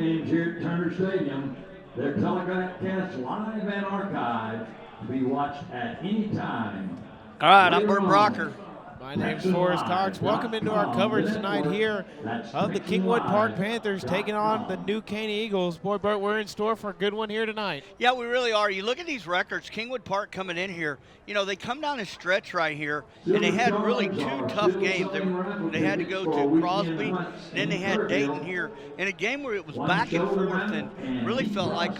games here at Turner Stadium. They're telecast live and archived to be watched at any time. All right, I'm Bert Brocker. My name's Forrest Cox. Welcome into our coverage tonight here of the Kingwood Park Panthers taking on the new Caney Eagles. Boy, Bert, we're in store for a good one here tonight. Yeah, we really are. You look at these records, Kingwood Park coming in here, you know, they come down this stretch right here, and they had really two tough games. They had to go to Crosby, then they had Dayton here, in a game where it was back and forth, and really felt like,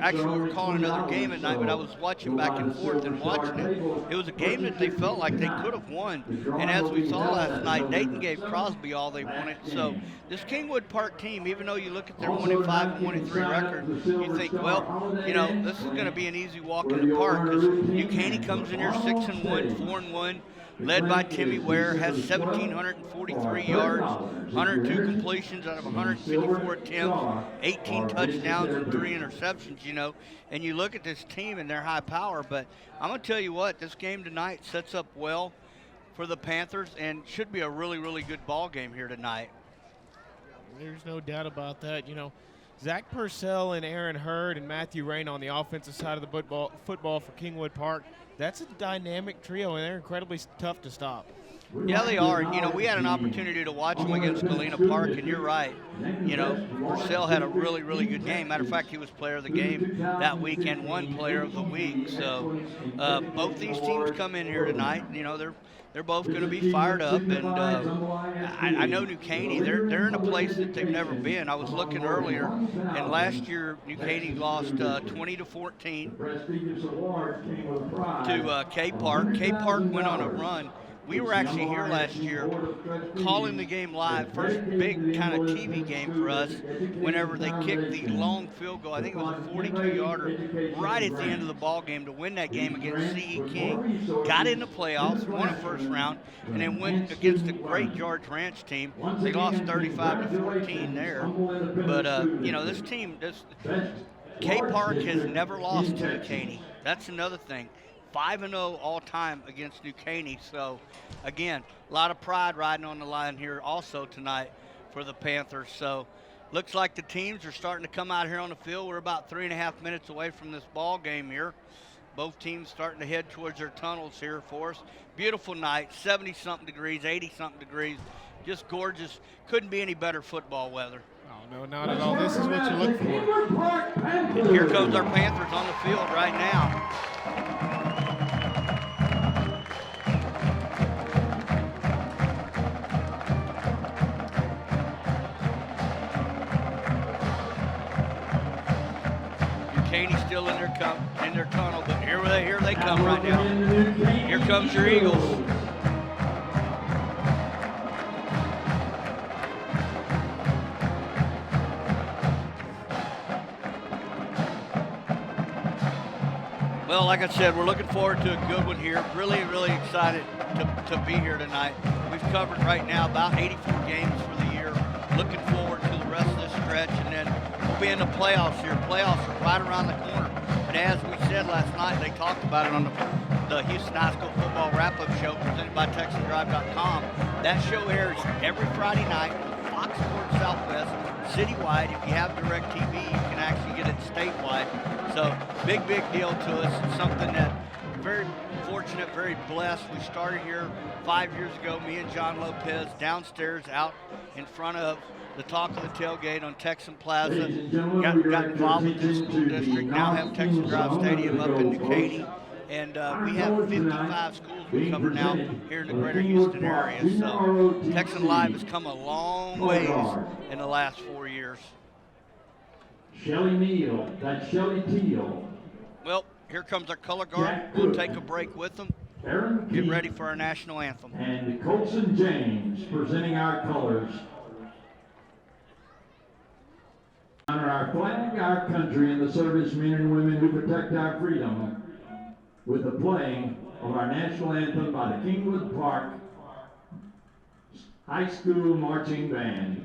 actually we were calling another game at night, but I was watching back and forth and watching it. It was a game that they felt like they could have won. And as we saw last night, Dayton gave Crosby all they wanted. So this Kingwood Park team, even though you look at their 1-5 and 1-3 record, you think, well, you know, this is going to be an easy walk in the park, because New Caney comes in here 6-1, 4-1, led by Timmy Ware, has 1,743 yards, 102 completions out of 154 attempts, 18 touchdowns and 3 interceptions, you know. And you look at this team and their high power, but I'm going to tell you what, this game tonight sets up well for the Panthers and should be a really, really good ball game here tonight. There's no doubt about that. You know, Zach Purcell and Aaron Hurd and Matthew Rain on the offensive side of the football for Kingwood Park. That's a dynamic trio, and they're incredibly tough to stop. Yeah, they are. You know, we had an opportunity to watch them against Galena Park, and you're right. You know, Purcell had a really, really good game. Matter of fact, he was player of the game that week and won player of the week. So both these teams come in here tonight. You know, they're both going to be fired up, and I know New Caney, they're in a place that they've never been. I was looking earlier, and last year New Caney lost 20-14 to K Park. K Park went on a run. We were actually here last year calling the game live. First big kind of TV game for us whenever they kicked the long field goal. I think it was a 42-yarder right at the end of the ball game to win that game against C.E. King. Got in the playoffs, won a first round, and then went against a great George Ranch team. They lost 35-14 there. But, you know, this team, K Park has never lost to New Caney. That's another thing. 5-0 all-time against New Caney. So, again, a lot of pride riding on the line here also tonight for the Panthers. So, looks like the teams are starting to come out here on the field. We're about 3.5 minutes away from this ball game here. Both teams starting to head towards their tunnels here for us. Beautiful night, 70-something degrees, 80-something degrees. Just gorgeous. Couldn't be any better football weather. Oh, no, not at all. This is what you look for. And here comes our Panthers on the field right now. Caney's still in their tunnel, but here they come right now. Here comes your Eagles. Well, like I said, we're looking forward to a good one here. Really, really excited to be here tonight. We've covered right now about 84 games for the year. Looking forward to the rest of this stretch, and then we'll be in the playoffs here. Playoffs are right around the corner. And as we said last night, they talked about it on the Houston High School Football Wrap-Up Show presented by TexanDrive.com. That show airs every Friday night on Fox Sports Southwest, citywide. If you have DirecTV, you can actually get it statewide. So big, big deal to us. It's something that very fortunate, very blessed. We started here 5 years ago, me and John Lopez, downstairs out in front of the talk of the tailgate on Texan Plaza. Got involved with the school district. Now have Texan Drive Stadium up in New Caney. And we have 55 schools we cover now here in the greater Houston area. So Texan Live has come a long ways in the last 4 years. Shelly Neal, that's Shelly Teal. Well, here comes our color guard. We'll take a break with them. Get ready for our national anthem. And Colson James presenting our colors. Honor our flag, our country, and the servicemen and women who protect our freedom with the playing of our national anthem by the Kingwood Park High School Marching Band.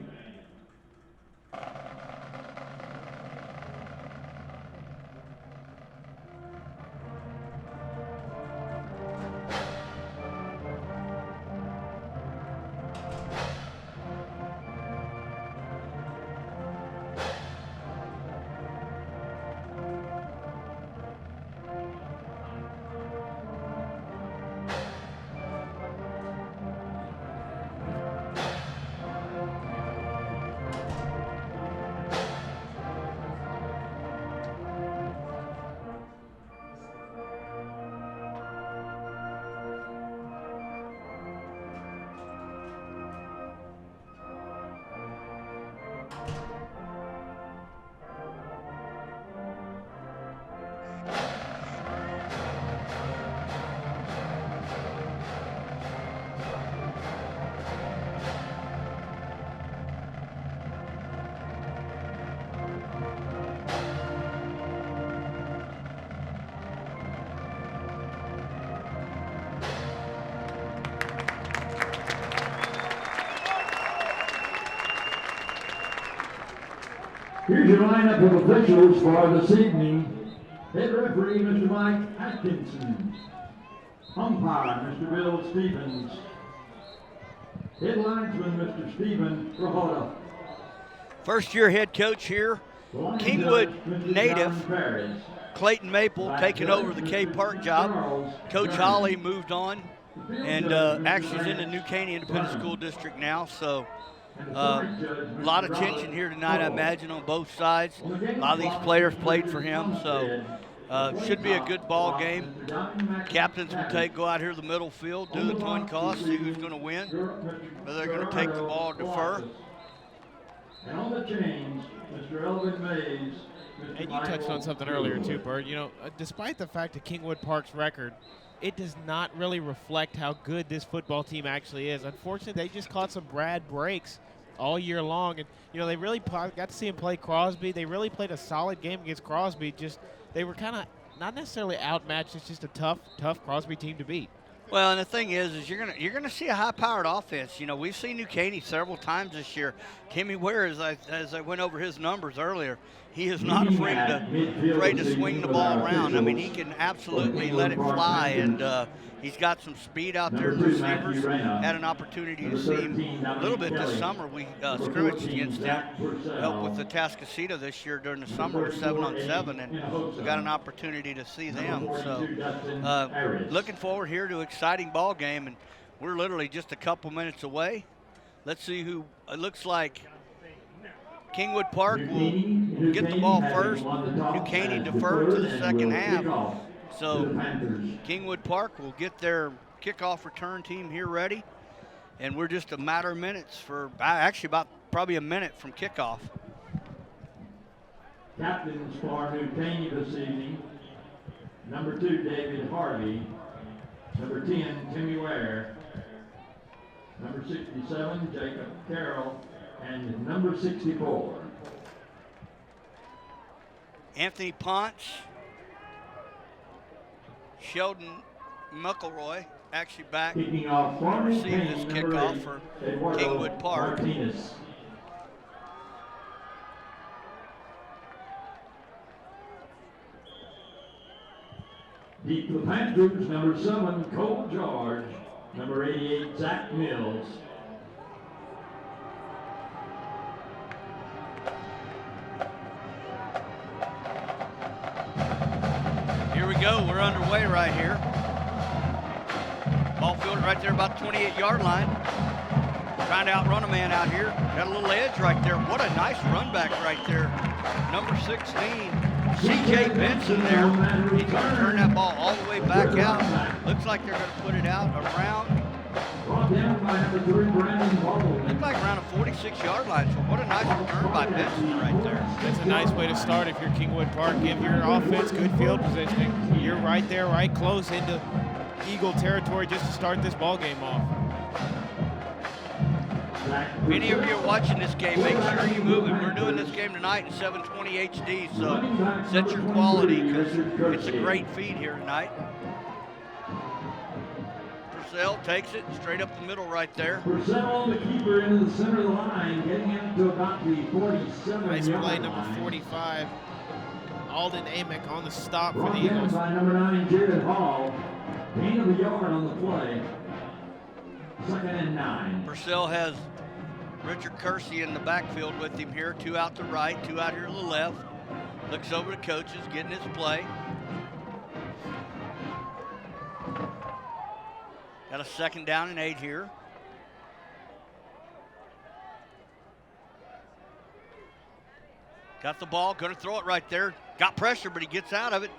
Here's your lineup of officials for this evening. Head referee, Mr. Mike Atkinson. Umpire, Mr. Bill Stevens. Head linesman, Mr. Stephen Rahota. First-year head coach here, Kingwood native Clayton Maple taking over the K Park job. Coach Holly moved on and actually is in the New Caney Independent School District now. So a lot of tension here tonight, I imagine, on both sides. A lot of these players played for him, so should be a good ball game. Captains will go out here to the middle field, do the coin toss, see who's going to win, whether they're going to take the ball or defer. And on the chains, Mr. Elvin Mays. And you touched on something earlier too, Bert. You know, despite the fact of Kingwood Park's record, it does not really reflect how good this football team actually is. Unfortunately, they just caught some bad breaks all year long. And, you know, they really got to see them play Crosby. They really played a solid game against Crosby. Just they were kind of not necessarily outmatched. It's just a tough Crosby team to beat. Well, and the thing is you're gonna see a high-powered offense. You know, we've seen New Caney several times this year. Kimmy Ware, as I went over his numbers earlier, he is not afraid to swing the ball around. I mean, he can absolutely let it fly, and he's got some speed out there. Receivers had an opportunity to see him a little bit this summer. We scrimmaged against him, helped with the Atascocita this year during the summer with 7-on-7, and we got an opportunity to see them. So looking forward here to an exciting ball game, and we're literally just a couple minutes away. Let's see who it looks like. Kingwood Park will get the ball first. New Caney deferred to the second half. So Kingwood Park will get their kickoff return team here ready. And we're just a matter of minutes actually about probably a minute from kickoff. Captains for New Caney this evening. Number 2, David Harvey. Number 10, Timmy Ware. Number 67, Jacob Carroll. And number 64. Anthony Ponce, Sheldon McElroy, actually back to receive this kickoff for Kingwood Park. Martinez. Deep to the Panthers, number 7, Cole George. Number 88, Zach Mills. Here we go, we're underway right here. Ball fielded right there about the 28-yard line. Trying to outrun a man out here. Got a little edge right there. What a nice run back right there. Number 16, C.J. Benson there. He's going to turn that ball all the way back out. Looks like they're going to put it out around. Looks like around a 46-yard line. So what a nice return by Benson right there. That's a nice way to start if you're Kingwood Park. Give your offense good field positioning. You're right there, right close into Eagle territory just to start this ball game off. If any of you are watching this game, make sure you move it. We're doing this game tonight in 720 HD, so set your quality because it's a great feed here tonight. Purcell takes it straight up the middle right there. Purcell, the keeper, into the center of the line, getting into about the 47. Nice play, number 45. Alden Amick on the stop for the Eagles. By number 9, Jared Hall. Gain of the yard on the play. 2nd and 9. Purcell has Richard Kersey in the backfield with him here. 2 out to right, 2 out here to the left. Looks over to coaches, getting his play. Got a 2nd down and 8 here. Got the ball, gonna throw it right there. Got pressure, but he gets out of it.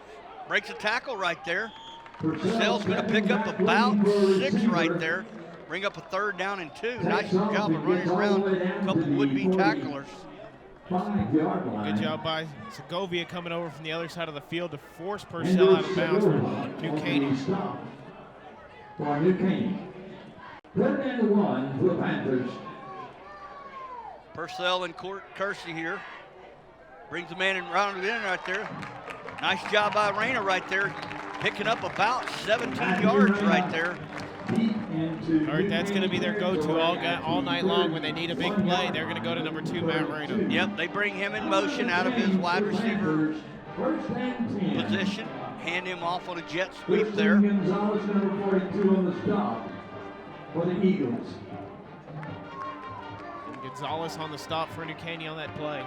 Breaks a tackle right there. Purcell's gonna pick up about 6 right there. Bring up a 3rd down and 2. Nice job of running around a couple would-be tacklers. 5-yard line. Good job by Segovia coming over from the other side of the field to force Purcell out of bounds for New Caney. For New Caney. 3rd and 1 for the Panthers. Purcell and Kersey here. Brings the man and rounded it in right there. Nice job by Reyna right there. Picking up about 17 yards right there. Or that's going to be their go-to all night long when they need a big play. They're going to go to number 2, Matt Reno. Yep, they bring him in motion out of his wide receiver position. Hand him off on a jet sweep there. Gonzalez, number 42 on the stop for the Eagles. And Gonzalez on the stop for New Caney on that play.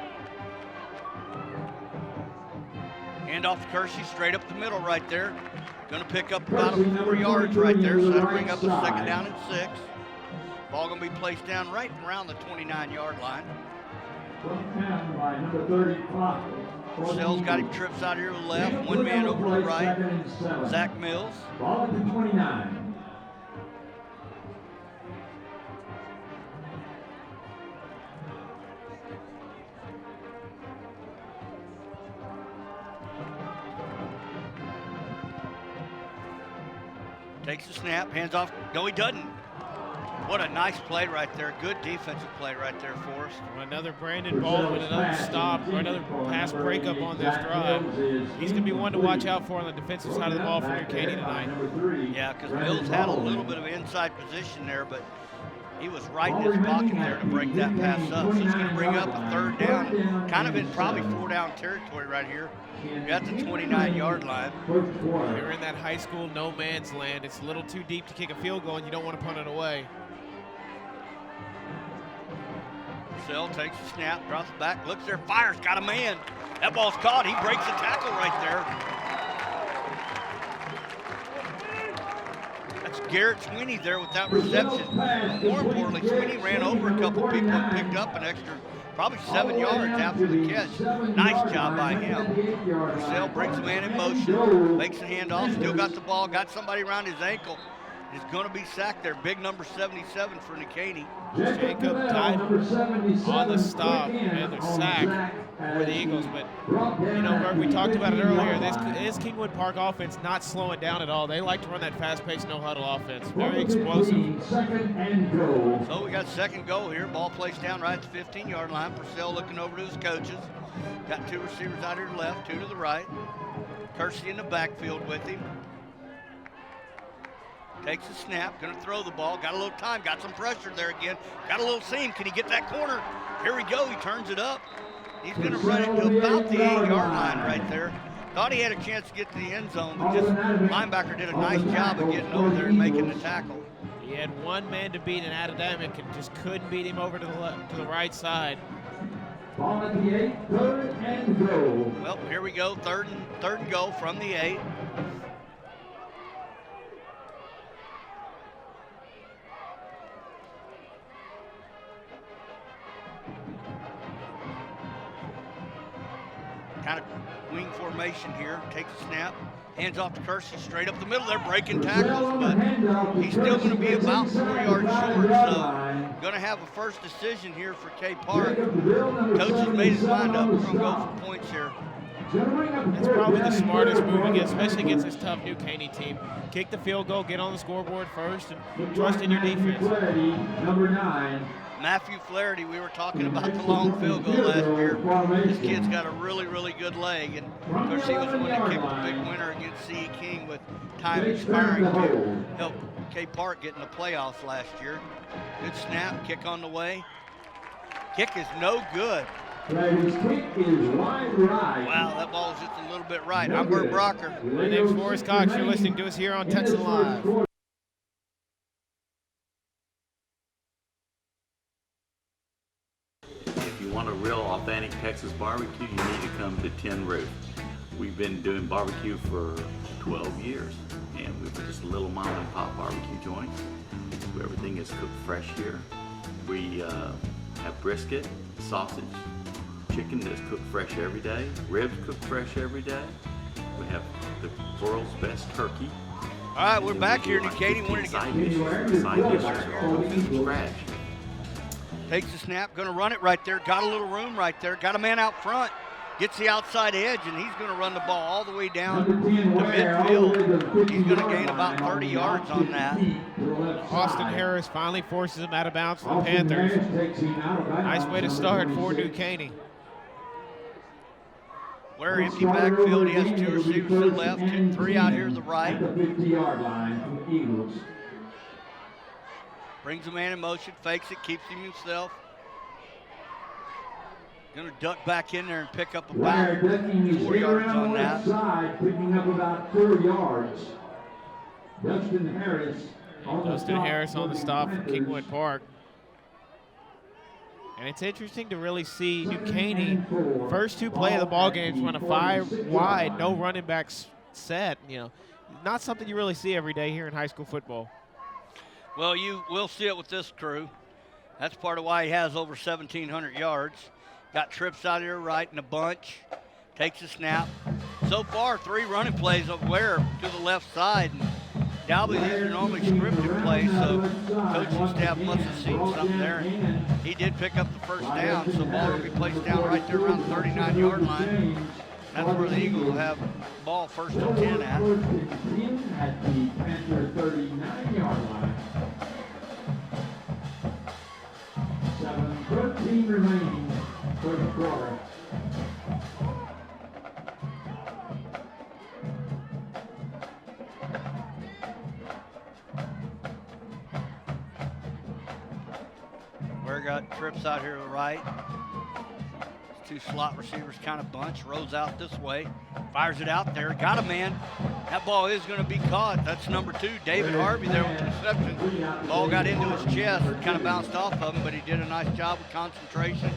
Hand off to Kersey, straight up the middle right there. Going to pick up about 4 yards right there, so that'll bring up a 2nd down and 6. Ball going to be placed down right around the 29-yard line. By number 35. Purcell's got him trips out here to the left, one man over to the right. Zach Mills. Ball at the 29. Takes the snap, hands off. No, he doesn't. What a nice play right there. Good defensive play right there for us. Another Brandon Baldwin, another stop, or another pass breakup on this drive. He's going to be one to watch out for on the defensive side of the ball for New Caney tonight. Yeah, because Mills had a little bit of inside position there, but he was right in his pocket there to break that pass up. So it's going to bring up a 3rd down, kind of in probably 4-down territory right here. You're at the 29-yard line. You're in that high school no man's land. It's a little too deep to kick a field goal, and you don't want to punt it away. Purcell takes the snap, drops it back, looks there, fires, got a man. That ball's caught. He breaks the tackle right there. That's Garrett Sweeney there with that reception. More importantly, Sweeney ran over a couple people and picked up an extra probably 7 yards after the catch. Nice job by him. Purcell brings the man in motion, makes the handoff, still got the ball, got somebody around his ankle. He's going to be sacked there. Big number 77 for New Caney. Jacob died on the stop and the sack for the Eagles. But, you know, Bert, we talked about it earlier. This Kingwood Park offense not slowing down at all. They like to run that fast-paced, no-huddle offense. Very explosive. So we got 2nd goal here. Ball placed down right at the 15-yard line. Purcell looking over to his coaches. Got 2 receivers out here to the left, 2 to the right. Kersey in the backfield with him. Takes the snap, gonna throw the ball, got a little time, got some pressure there again, got a little seam, can he get that corner? Here we go, he turns it up. He's gonna run it to about the 8-yard line right there. Thought he had a chance to get to the end zone, but just linebacker did a nice job of getting over there and making the tackle. He had one man to beat in Adamic and just couldn't beat him over to the right side. Ball at the 8, 3rd and goal. Well, here we go, third and goal from the 8. Kind of wing formation here. Takes a snap, hands off to Kersey, straight up the middle. They're breaking tackles, but he's still going to be about 4 yards short. So going to have a first decision here for K Park. Coach has made his mind up. We're going to go for points here. That's probably the smartest move against, especially against this tough New Caney team. Kick the field goal, get on the scoreboard first, and trust in your defense. Number 9. Matthew Flaherty, we were talking about the long field goal last year. This kid's got a really, really good leg, and of course he was the one that kicked the big winner against C.E. King with time expiring to help K Park get in the playoffs last year. Good snap, kick on the way. Kick is no good. His kick is wide right. Wow, that ball is just a little bit right. I'm Bert Brocker. My name's Forrest Cox. You're listening to us here on Texan Live. If you want a real authentic Texas barbecue, you need to come to Tin Roof. We've been doing barbecue for 12 years, and we're just a little mom and pop barbecue joint. Everything is cooked fresh here. We have brisket, sausage, chicken that's cooked fresh every day, ribs cooked fresh every day. We have the world's best turkey. All right, we're back here in Katy. Wanted to get side dishes are cooked from scratch. Takes the snap, going to run it right there. Got a little room right there. Got a man out front. Gets the outside edge, and he's going to run the ball all the way down to midfield. He's going to gain about 30 yards on that. Austin Harris finally forces him out of bounds for the Panthers. Nice way to start for New Caney. Where empty backfield, he has 2 receivers to the left, 3 out here to the right. At the 50-yard line from the Eagles. Brings a man in motion, fakes it, keeps him himself. Going to duck back in there and pick up about 4 yards on that. Side, picking up about 4 yards. Dustin Harris on the stop for Kingwood Park. And it's interesting to really see New Caney, first 2 play of the ball games, run a 5 wide, no running backs set. You know, not something you really see every day here in high school football. Well, you will see it with this crew. That's part of why he has over 1,700 yards. Got trips out here right in a bunch. Takes a snap. So far, 3 running plays of Ware to the left side. And Dalby, these are normally scripted plays, so coaching staff must have seen something there. And he did pick up the first down, so ball will be placed down right there around the 39-yard line. That's where the Eagles will have ball first and 10 at. At the Panther 39-yard line. 7:13 remaining first quarter. Ware got trips out here to the right. 2 slot receivers kind of bunch, rolls out this way, fires it out there, got a man. That ball is going to be caught. That's number 2, David Harvey there with the reception. Ball got into his chest, kind of bounced off of him, but he did a nice job with concentration.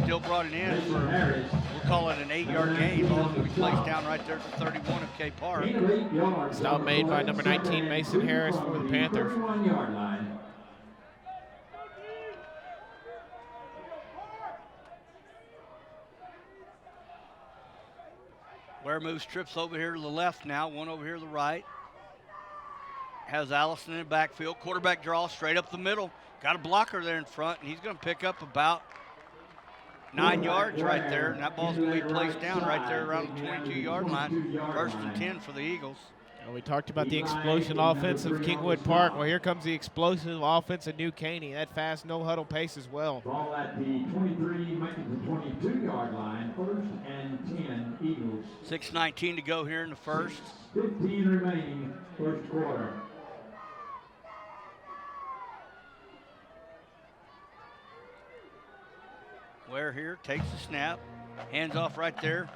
Still brought it in for, we'll call it an 8-yard gain. Ball will be placed down right there at the 31 of K Park. Stop made by number 19, Mason Harris for the Panthers. 31-yard line. Ware moves trips over here to the left now, one over here to the right. Has Allison in the backfield. Quarterback draw straight up the middle. Got a blocker there in front, and he's going to pick up about 9 yards right there, and that ball's going to be placed down right there around the 22-yard line. First and 10 for the Eagles. Well, we talked about the explosion offense of Kingwood Park. Well, here comes the explosive offense of New Caney. That fast, no-huddle pace as well. Ball at the 23, making the 22-yard line. First and 10, Eagles. 6:19 to go here in the first. 15 remaining, first quarter. Ware here takes the snap, hands off right there.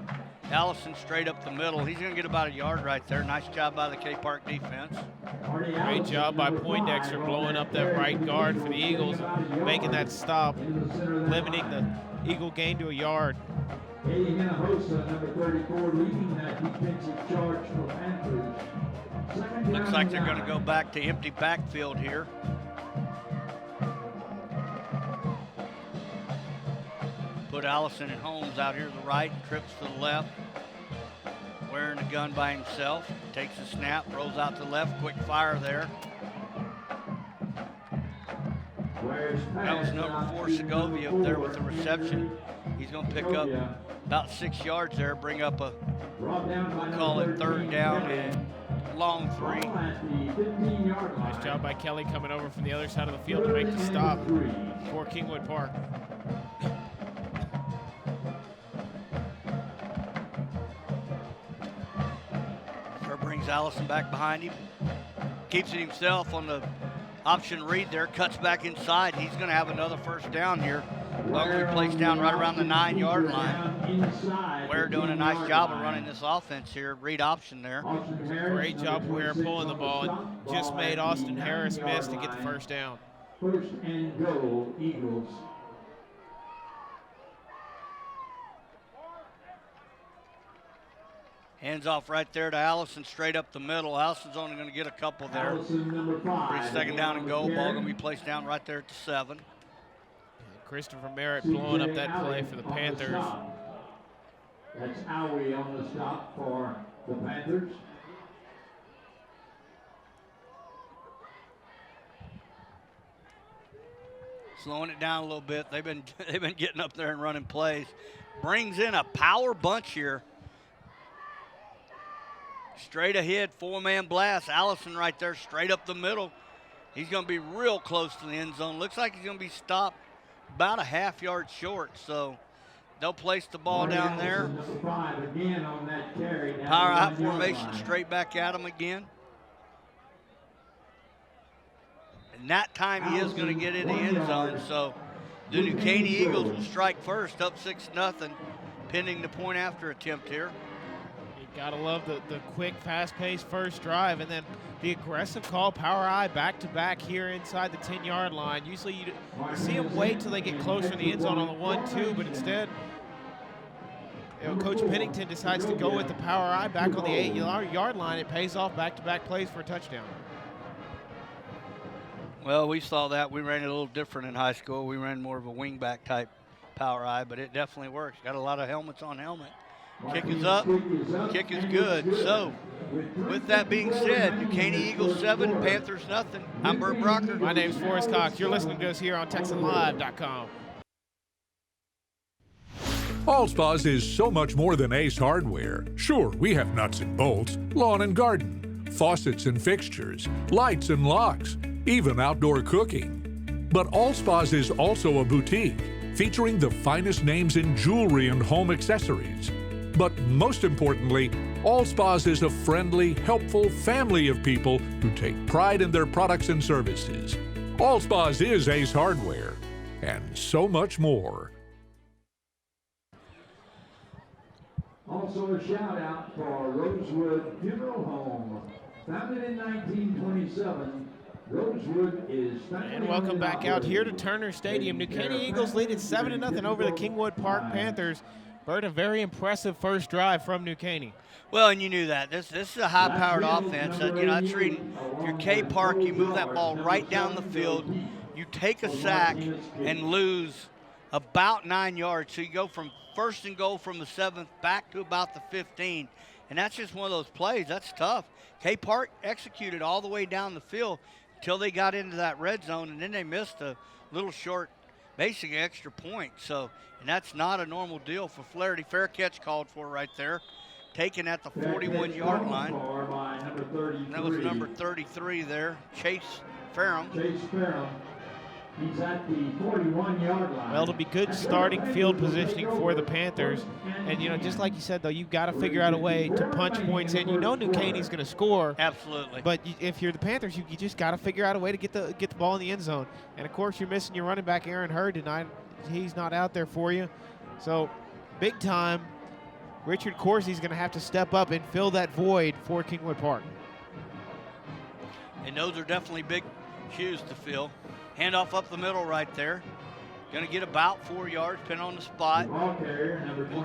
Allison straight up the middle. He's going to get about a yard right there. Nice job by the K Park defense. Great job by Poindexter blowing up that right guard for the Eagles, making that stop, limiting the Eagle gain to a yard. Katy ISD, number 34, leading that defensive charge for Panthers. Looks like they're going to go back to empty backfield here. Put Allison and Holmes out here to the right, trips to the left. Wearing the gun by himself, takes a snap, rolls out to the left, quick fire there. That was number 4, Segovia, up there with the reception. He's going to pick up about 6 yards there, bring up a, we'll call it 3rd down and long 3. Nice job by Kelly coming over from the other side of the field to make the stop for Kingwood Park. Brings Allison back behind him. Keeps it himself on the option read there. Cuts back inside. He's going to have another first down here. Ball will be placed down right around the 9-yard line. Ware doing a nice job of running this offense here. Read option there. Great job of Ware pulling the ball and just made Austin Harris miss to get the first down. First and goal, Eagles. Hands off right there to Allison, straight up the middle. Allison's only going to get a couple there. Allison, number 5. 2nd down and goal. Ball going to be placed down right there at the 7. Christopher Merritt blowing up that play for the Panthers. That's Owie on the stop for the Panthers. Slowing it down a little bit. They've been getting up there and running plays. Brings in a power bunch here. Straight ahead, 4-man blast. Allison right there, straight up the middle. He's going to be real close to the end zone. Looks like he's going to be stopped about a half yard short. So they'll place the ball down there. Power out formation, straight back at him again. And that time he is going to get in the end zone. So the New Caney Eagles will strike first, up 6-0, pending the point after attempt here. You gotta love the quick, fast-paced first drive, and then the aggressive call, power eye, back-to-back here inside the 10-yard line. Usually you see them wait till they get closer to the end zone on the 1-2, but instead, Coach Pennington decides to go with the power eye back on the 8-yard line. It pays off, back-to-back plays for a touchdown. Well, we saw that. We ran it a little different in high school. We ran more of a wingback type power eye, but it definitely works. Got a lot of helmets on helmet. Kick is up, kick is good. So, with that being said, New Caney Eagles 7, Panthers nothing. I'm Bert Brocker. My name's Forrest Cox. You're listening to us here on TexanLive.com. Allspa's is so much more than Ace Hardware. Sure, we have nuts and bolts, lawn and garden, faucets and fixtures, lights and locks, even outdoor cooking. But Allspa's is also a boutique, featuring the finest names in jewelry and home accessories. But most importantly, Allspa's is a friendly, helpful family of people who take pride in their products and services. Allspa's is Ace Hardware, and so much more. Also a shout out for Rosewood Funeral Home. Founded in 1927, Rosewood is And welcome back out here to Turner Stadium. New Caney Eagles lead it 7-0 over the Kingwood Park Panthers. Bert, a very impressive first drive from New Caney. Well, and you knew that. This is a high-powered offense. That's reading. If you're K Park, you move that ball right down the field. You take a sack and lose about 9 yards. So you go from first and goal from the 7th back to about the 15. And that's just one of those plays. That's tough. K Park executed all the way down the field until they got into that red zone, and then they missed a little short, basic extra point. So, and that's not a normal deal for Flaherty. Fair catch called for right there. Taken at the 41-yard line. And that was number 33 there, Chase Ferrum. He's at the 41-yard line. Well, it'll be good starting field positioning for the Panthers. And, just like you said, though, you've got to figure out a way to punch points in. You know New Caney's going to score. Absolutely. But if you're the Panthers, you just got to figure out a way to get the ball in the end zone. And, of course, you're missing your running back, Aaron Hurd, tonight. He's not out there for you. So, big time, Richard Corsi's going to have to step up and fill that void for Kingwood Park. And those are definitely big shoes to fill. Handoff up the middle right there. Going to get about 4 yards, depending on the spot. We'll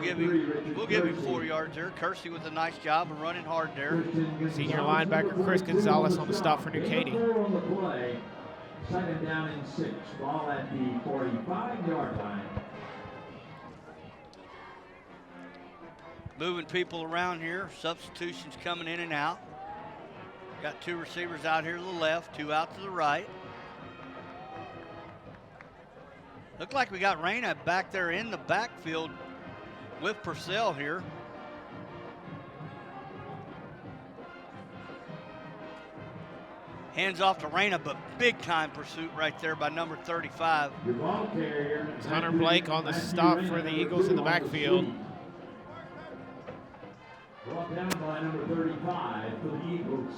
give him 4 yards there. Kersey with a nice job of running hard there. Senior linebacker Chris Gonzalez on the stop for New Caney. Second down and 6. Ball at the 45-yard line. Moving people around here. Substitutions coming in and out. Got 2 receivers out here to the left, 2 out to the right. Looked like we got Reyna back there in the backfield with Purcell here. Hands off to Reyna, but big time pursuit right there by number 35. Hunter Blake on the stop for the Eagles in the backfield. Brought down by number 35 for the Eagles.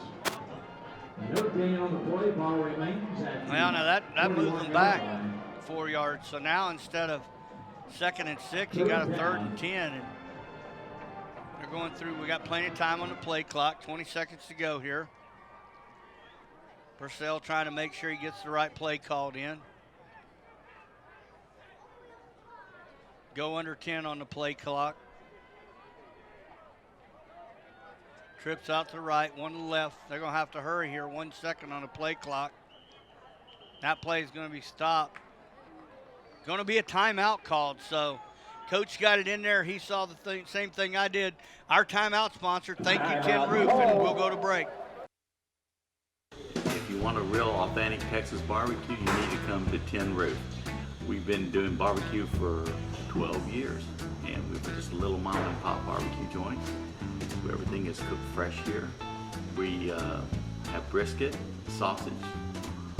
No gain on the play, ball remains at well, now that moves them back 4 yards. So now instead of 2nd and 6, you got a 3rd and 10. And they're going through. We got plenty of time on the play clock. 20 seconds to go here. Purcell trying to make sure he gets the right play called in. Go under 10 on the play clock. Trips out to the right, 1 to the left. They're going to have to hurry here. 1 second on the play clock. That play is going to be stopped. Going to be a timeout called. So Coach got it in there. He saw the same thing I did. Our timeout sponsor, thank you, Tin Roof, and we'll go to break. If you want a real authentic Texas barbecue, you need to come to Tin Roof. We've been doing barbecue for 12 years, and we're just a little mom and pop barbecue joint. Everything is cooked fresh here. We have brisket, sausage,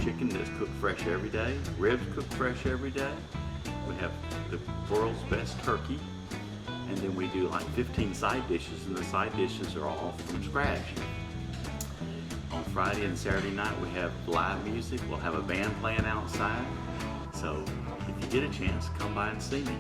chicken that's cooked fresh every day, ribs cooked fresh every day. We have the world's best turkey, and then we do like 15 side dishes, and the side dishes are all from scratch. On Friday and Saturday night we have live music. We'll have a band playing outside. So if you get a chance, come by and see me.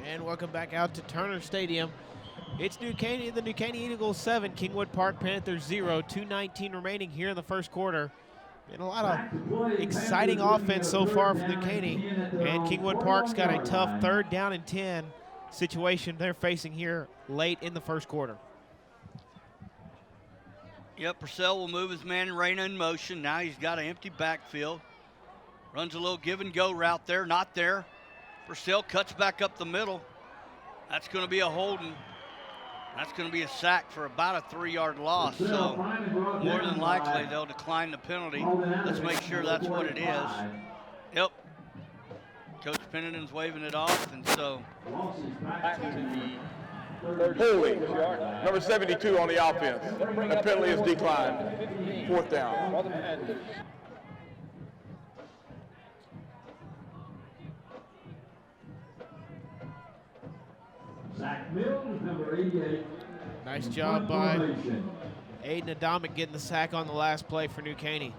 And welcome back out to Turner Stadium. It's New Caney, the New Caney Eagles 7, Kingwood Park Panthers 0, 2:19 remaining here in the first quarter. And a lot of exciting offense so far from New Caney. And Kingwood Park's got a tough 3rd down and 10 situation they're facing here late in the first quarter. Yep, Purcell will move his man Reyna in motion. Now he's got an empty backfield. Runs a little give and go route there, not there. Purcell cuts back up the middle. That's going to be a holding. That's going to be a sack for about a 3-yard loss. So more than likely they'll decline the penalty. Let's make sure that's what it is. Yep. Coach Pennington's waving it off, and so. Holding, number 72 on the offense. That penalty is declined. 4th down. Zach Mills, number 88. Nice job by Aiden Adamic getting the sack on the last play for New Caney.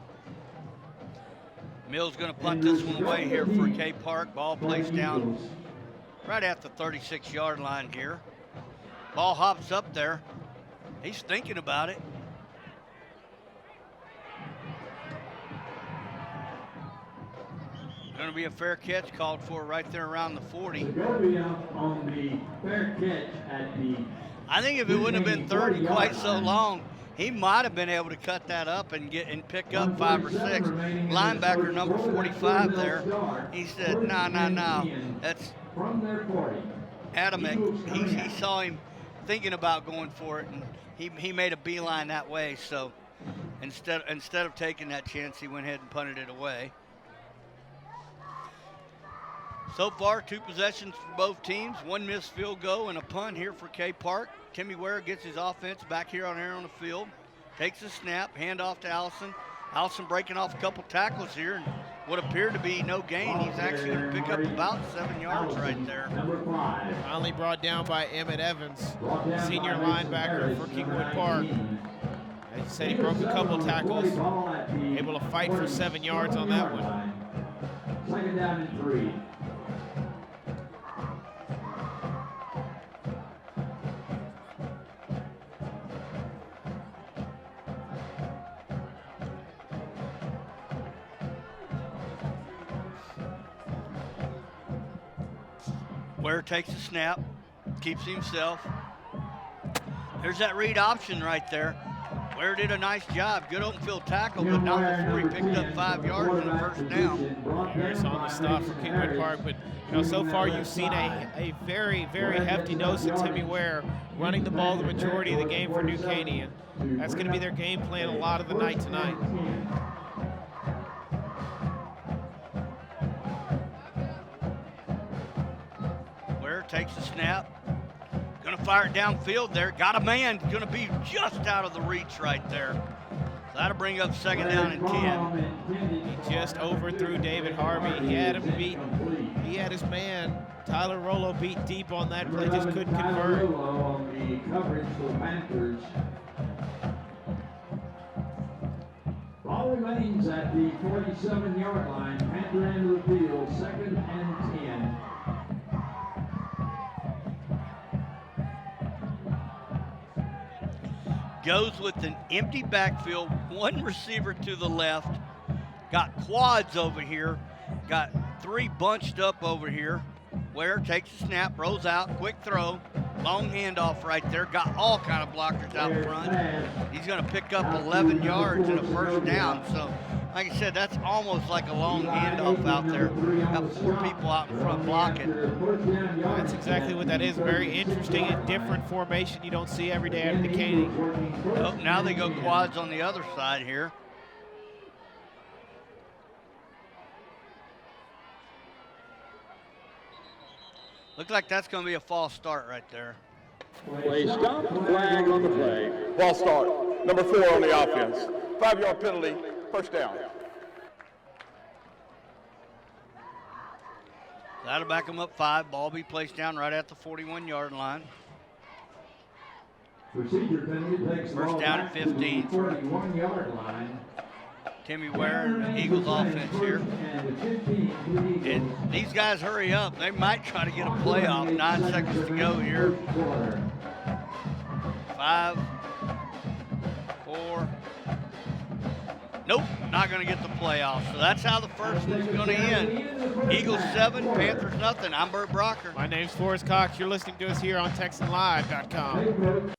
Mills going to punt this one away here for K Park. Ball placed down right at the 36-yard line here. Ball hops up there. He's thinking about it. Going to be a fair catch called for right there around the 40. On the fair catch at the. I think if it wouldn't have been 30 quite so long, he might have been able to cut that up and pick up 5 or 6. Linebacker number 45 there. He said, no. That's adamant. He saw him thinking about going for it, and he made a beeline that way. So instead of taking that chance, he went ahead and punted it away. So far, 2 possessions for both teams, 1 missed field goal and a punt here for K Park. Timmy Ware gets his offense back here on the field, takes a snap, handoff to Allison. Allison breaking off a couple tackles here, and what appeared to be no gain. He's actually going to pick up about 7 yards right there. Finally brought down by Emmett Evans, senior linebacker for Kingwood Park. As you said, he broke a couple tackles, able to fight for 7 yards on that one. 2nd down and 3. Ware takes a snap, keeps himself. There's that read option right there. Ware did a nice job. Good open field tackle, but not before he picked up 5 yards in the 1st down. Harris on the stop for Kingwood Park, but so far you've seen a very, very hefty dose of Timmy Ware running the ball the majority of the game for New Caney, and that's going to be their game plan a lot of the night tonight. Ware takes a snap. Gonna fire it downfield there. Got a man, gonna be just out of the reach right there. So that'll bring up 2nd down and 10. He just overthrew David Harvey. He had him beat. He had his man, Tyler Rollo, beat deep on that play, just couldn't convert. Ball remains at the 47-yard line. Panther end of the field, 2nd and 10. Goes with an empty backfield, 1 receiver to the left. Got quads over here. Got 3 bunched up over here. Ware takes a snap, rolls out, quick throw, long handoff right there. Got all kind of blockers out front. He's going to pick up 11 yards and a 1st down. So, like I said, that's almost like a long handoff out there. Got 4 people out in front blocking. That's exactly what that is. Very interesting and different formation you don't see every day at the Caney. Oh, now they go quads on the other side here. Looked like that's going to be a false start right there. Play stop, flag on the play. False start. Number 4 on the offense. 5-yard penalty, first down. That'll back them up 5. Ball be placed down right at the 41-yard line. Procedure penalty takes the First ball down back at to the 15. 41-yard line. Timmy Ware and the Eagles offense here. And these guys hurry up. They might try to get a playoff. 9 seconds to go here. 5, 4. Nope, not going to get the playoff. So that's how the first one's going to end. Eagles 7, Panthers nothing. I'm Bert Brocker. My name's Forrest Cox. You're listening to us here on TexanLive.com.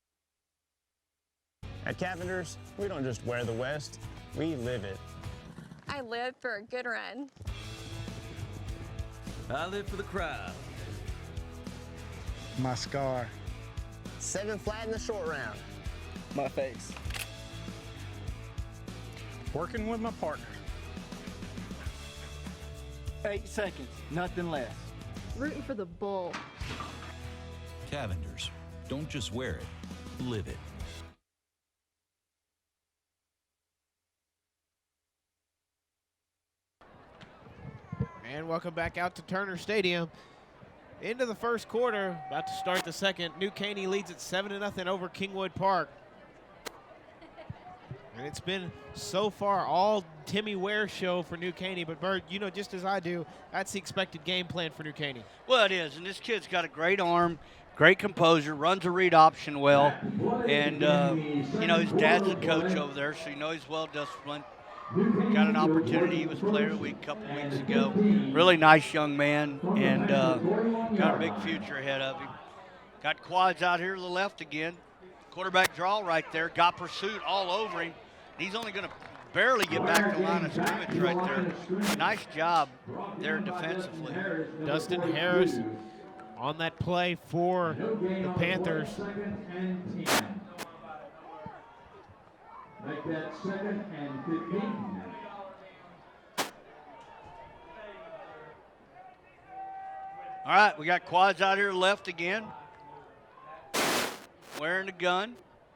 At Cavender's, we don't just wear the West, we live it. I live for a good run. I live for the crowd. My scar. 7 flat in the short round. My face. Working with my partner. 8 seconds, nothing less. Rooting for the bull. Cavender's. Don't just wear it, live it. And welcome back out to Turner Stadium. Into the first quarter, about to start the second. New Caney leads at 7-0 over Kingwood Park. And it's been so far all Timmy Ware show for New Caney. But Bert, you know just as I do, that's the expected game plan for New Caney. Well, it is, and this kid's got a great arm, great composure, runs a read option well, and you know, his dad's a coach over there, so you know he's well disciplined. Got an opportunity. He was player of the week a couple weeks ago. Really nice young man, and got a big future ahead of him. Got quads out here to the left again. Quarterback draw right there. Got pursuit all over him. He's only going to barely get back to line of scrimmage right there. Nice job there defensively. Dustin Harris on that play for the Panthers. Make that 2nd and 15. All right, we got quads out here left again. Wearing the gun.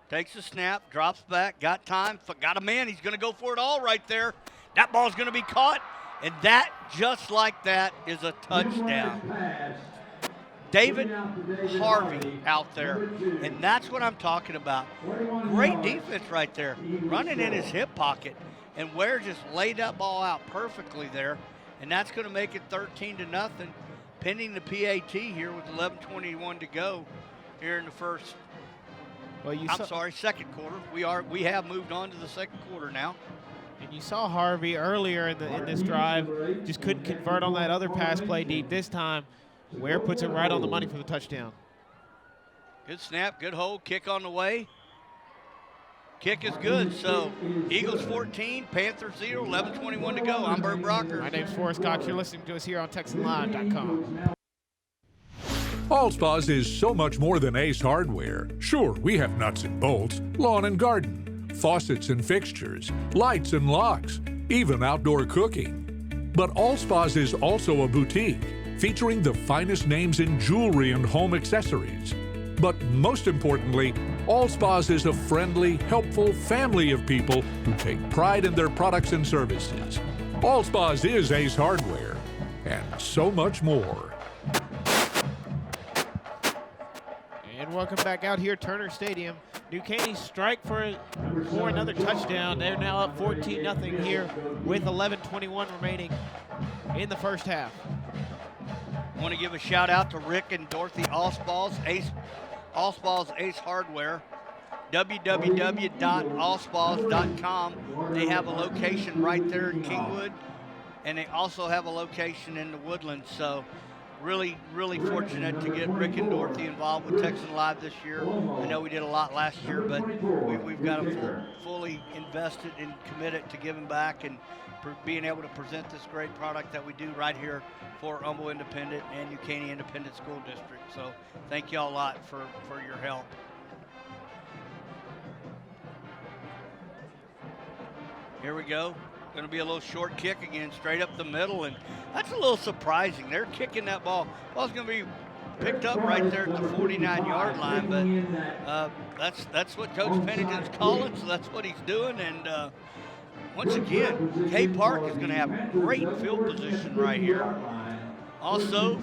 Takes a snap, drops back, got time, got a man. He's going to go for it all right there. That ball's going to be caught, and that, just like that, is a touchdown. David Harvey out there, and that's what I'm talking about. Great defense right there, running in his hip pocket, and Ware just laid that ball out perfectly there, and that's going to make it 13-0, pending the PAT here with 11:21 to go here in the first. Well, second quarter. We have moved on to the second quarter now. And you saw Harvey earlier in this drive, just couldn't convert on that other pass play deep. This time, Ware puts it right on the money for the touchdown. Good snap, good hold, kick on the way. Kick is good, so Eagles 14, Panthers 0, 11:21 to go. I'm Bert Brocker. My name's Forrest Cox. You're listening to us here on TexanLive.com. Allspa's is so much more than Ace Hardware. Sure, we have nuts and bolts, lawn and garden, faucets and fixtures, lights and locks, even outdoor cooking. But Allspa's is also a boutique featuring the finest names in jewelry and home accessories. But most importantly, Allspa's is a friendly, helpful family of people who take pride in their products and services. Allspa's is Ace Hardware, and so much more. And welcome back out here, Turner Stadium. New Caney strike for another touchdown. They're now up 14-0 here with 11:21 remaining in the first half. I want to give a shout out to Rick and Dorothy Allspa's Ace Hardware. www.allspas.com. They have a location right there in Kingwood, and they also have a location in the Woodlands. So really, really fortunate to get Rick and Dorothy involved with Texan Live this year. I know we did a lot last year, but we've got them fully invested and committed to giving back and being able to present this great product that we do right here for Humble Independent and New Caney Independent School District. So thank you all a lot for your help. Here we go. Going to be a little short kick again, straight up the middle, and that's a little surprising. They're kicking that ball. Ball's going to be picked up right there at the 49-yard line, but that's what Coach Pennington's calling, so that's what he's doing. And once again, K Park is going to have great field position right here. Also,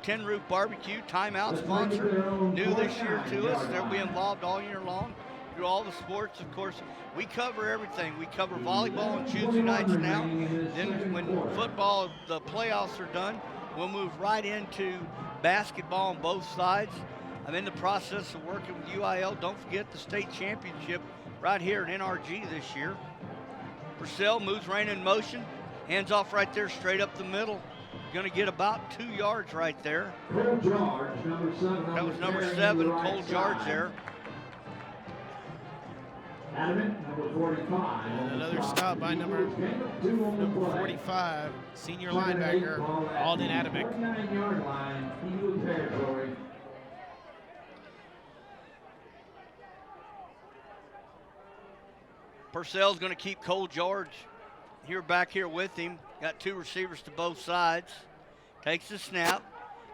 Tin Roof Barbecue, timeout sponsor, new this year to us. They'll be involved all year long through all the sports. Of course, we cover everything. We cover volleyball on Tuesday nights now. Then when football, the playoffs are done, we'll move right into basketball on both sides. I'm in the process of working with UIL. Don't forget the state championship right here at NRG this year. Purcell moves Raina in motion. Hands off right there, straight up the middle. Going to get about 2 yards right there. Cole George, number 7. That was number 7, Cole George there. Adamant, number 45. And another stop by number 45, senior linebacker, Alden Adamick. 49-yard line, Eagle territory. Purcell's going to keep Cole George back here with him. Got 2 receivers to both sides. Takes the snap.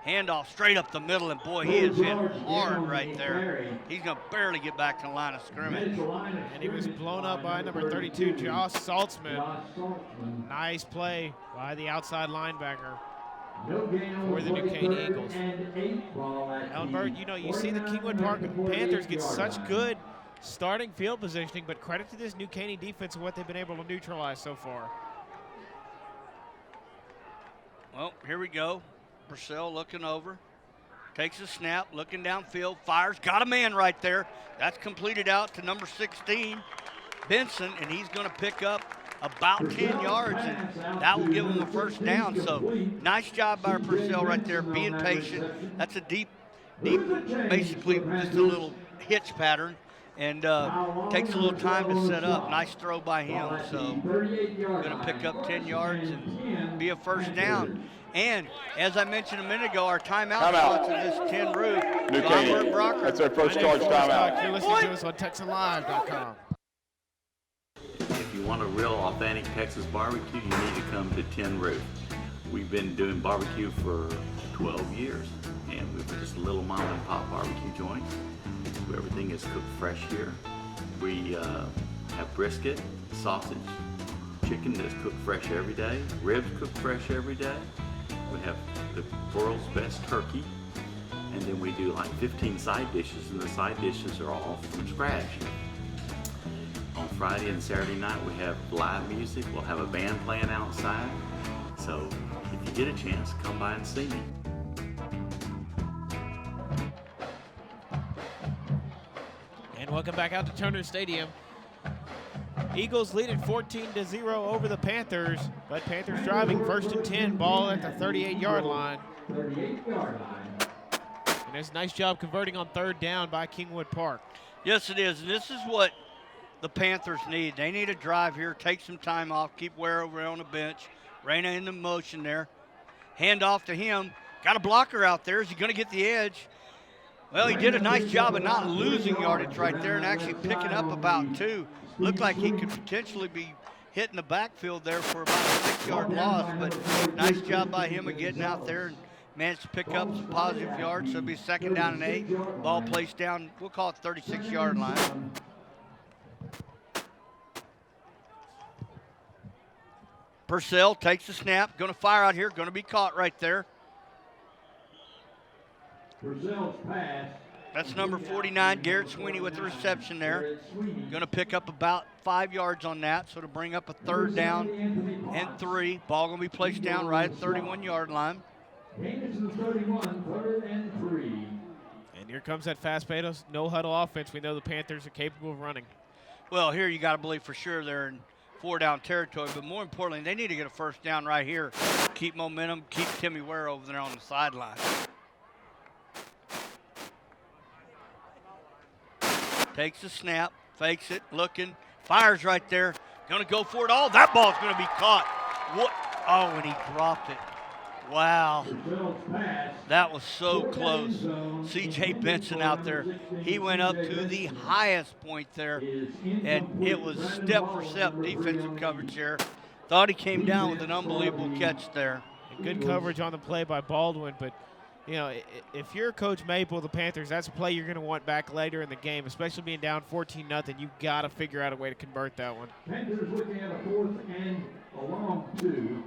Handoff straight up the middle, and boy, he is hit hard right there. He's going to barely get back to the line of scrimmage. And he was blown up by number 32, Josh Saltzman. Nice play by the outside linebacker for the New Caney Eagles. Ellenberg, you know, you see the Kingwood Park Panthers get such good starting field positioning, but credit to this New Caney defense and what they've been able to neutralize so far. Well, here we go. Purcell looking over. Takes a snap, looking downfield, fires, got a man right there. That's completed out to number 16, Benson, and he's going to pick up about 10 yards, and that will give him a first down. So nice job by Purcell right there, being patient. That's a deep, basically just a little hitch pattern, and takes a little time to set up. Nice throw by him. So going to pick up 10 yards and be a first down. And as I mentioned a minute ago, our timeout sponsor this Tin Roof. New Caney. That's our first charge timeout. You're listening to us on TexanLive.com. If you want a real authentic Texas barbecue, you need to come to Tin Roof. We've been doing barbecue for 12 years, and we're just a little mom and pop barbecue joint. Everything is cooked fresh here. We have brisket, sausage, chicken that's cooked fresh every day, ribs cooked fresh every day. We have the world's best turkey, and then we do like 15 side dishes, and the side dishes are all from scratch. On Friday and Saturday night, we have live music. We'll have a band playing outside. So if you get a chance, come by and see me. And welcome back out to Turner Stadium. Eagles lead at 14-0 over the Panthers, but Panthers driving 1st and 10, ball at the 38-yard line. 38-yard line. And it's a nice job converting on 3rd down by Kingwood Park. Yes, it is. And this is what the Panthers need. They need a drive here, take some time off, keep Ware over on the bench. Raina in the motion there. Hand off to him. Got a blocker out there. Is he going to get the edge? Well, he did a nice job of not losing yardage right there and actually picking up about 2. Looked like he could potentially be hitting the backfield there for about a 6-yard loss, but nice job by him of getting out there and managed to pick up some positive yards. So it'll be 2nd down and 8. Ball placed down, we'll call it 36-yard line. Purcell takes the snap, going to fire out here, going to be caught right there. Purcell's pass. That's number 49, Garrett Sweeney with the reception there. Going to pick up about 5 yards on that, so to bring up a 3rd down and 3. Ball going to be placed down right at the 31-yard line. Gain to the 31, 3rd and 3. And here comes that fast-paced, no-huddle offense. We know the Panthers are capable of running. Well, here you got to believe for sure they're in 4-down territory, but more importantly, they need to get a 1st down right here. Keep momentum, keep Timmy Ware over there on the sideline. Takes the snap, fakes it, looking, fires right there, gonna go for it all. That ball's gonna be caught. What? Oh, and he dropped it. Wow. That was so close. C.J. Benson out there. He went up to the highest point there, and it was step for step defensive coverage there. Thought he came down with an unbelievable catch there. And good coverage on the play by Baldwin, but you know, if you're Coach Maple of the Panthers, that's a play you're going to want back later in the game, especially being down 14-0. You've got to figure out a way to convert that one. Panthers looking at a 4th and a long 2.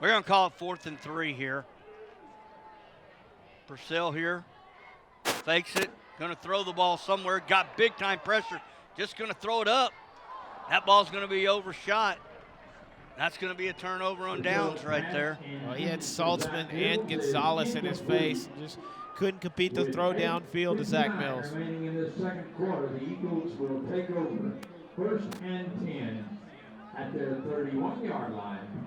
We're going to call it 4th and 3 here. Purcell here, fakes it, going to throw the ball somewhere, got big time pressure, just going to throw it up. That ball's going to be overshot. That's going to be a turnover on downs right there. Well, he had Saltzman and Gonzalez in his face. Just couldn't compete the throw downfield to Zach Mills. Remaining in the second quarter, the Eagles will take over 1st and 10 at their 31-yard line.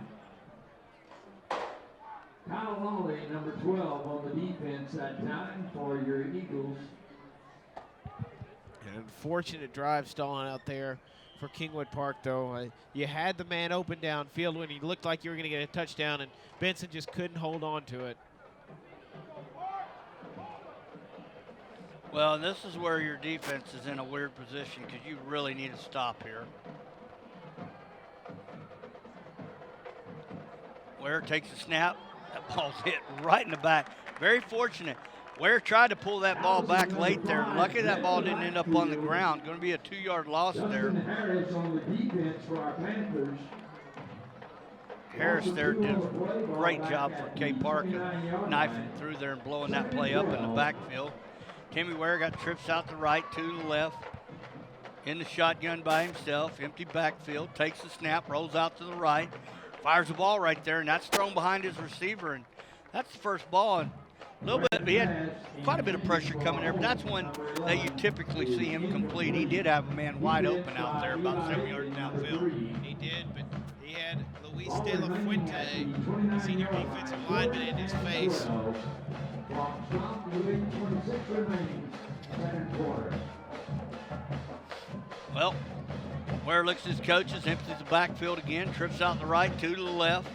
Kyle Lawley, number 12 on the defense that time for your Eagles. An unfortunate drive stalling out there for Kingwood Park, though. You had the man open downfield when he looked like you were going to get a touchdown, and Benson just couldn't hold on to it. Well, this is where your defense is in a weird position because you really need to stop here. Ware takes a snap. That ball's hit right in the back. Very fortunate. Ware tried to pull that ball back late there. Lucky that ball didn't end up on the ground. Going to be a 2-yard loss there. Harris on the defense for our Panthers. Harris there did a great job for K Park of knifing through there and blowing that play up in the backfield. Timmy Ware got trips out to right, 2 to the left. In the shotgun by himself, empty backfield, takes the snap, rolls out to the right, fires the ball right there, and that's thrown behind his receiver. And that's the first ball. And a little bit, he had quite a bit of pressure coming there, but that's one that you typically see him complete. He did have a man wide open out there, about 7 yards downfield. He did, but he had Luis De La Fuente, senior defensive lineman, in his face. Well, Ware looks at his coaches, empties the backfield again, trips out to the right, 2 to the left.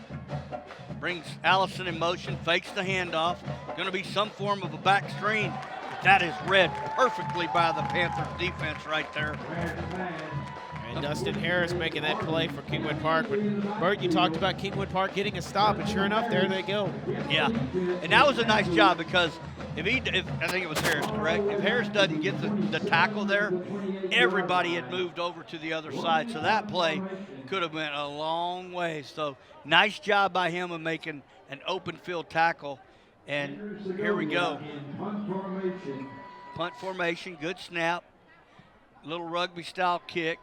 Brings Allison in motion, fakes the handoff. Going to be some form of a back screen. But that is read perfectly by the Panthers defense right there. And Dustin Harris making that play for Kingwood Park. But Bert, you talked about Kingwood Park getting a stop, and sure enough, there they go. Yeah, and that was a nice job because if I think it was Harris, correct? If Harris doesn't get the tackle there, everybody had moved over to the other side. So that play could have went a long way. So nice job by him of making an open field tackle. And here we go. Punt formation, good snap. Little rugby style kick.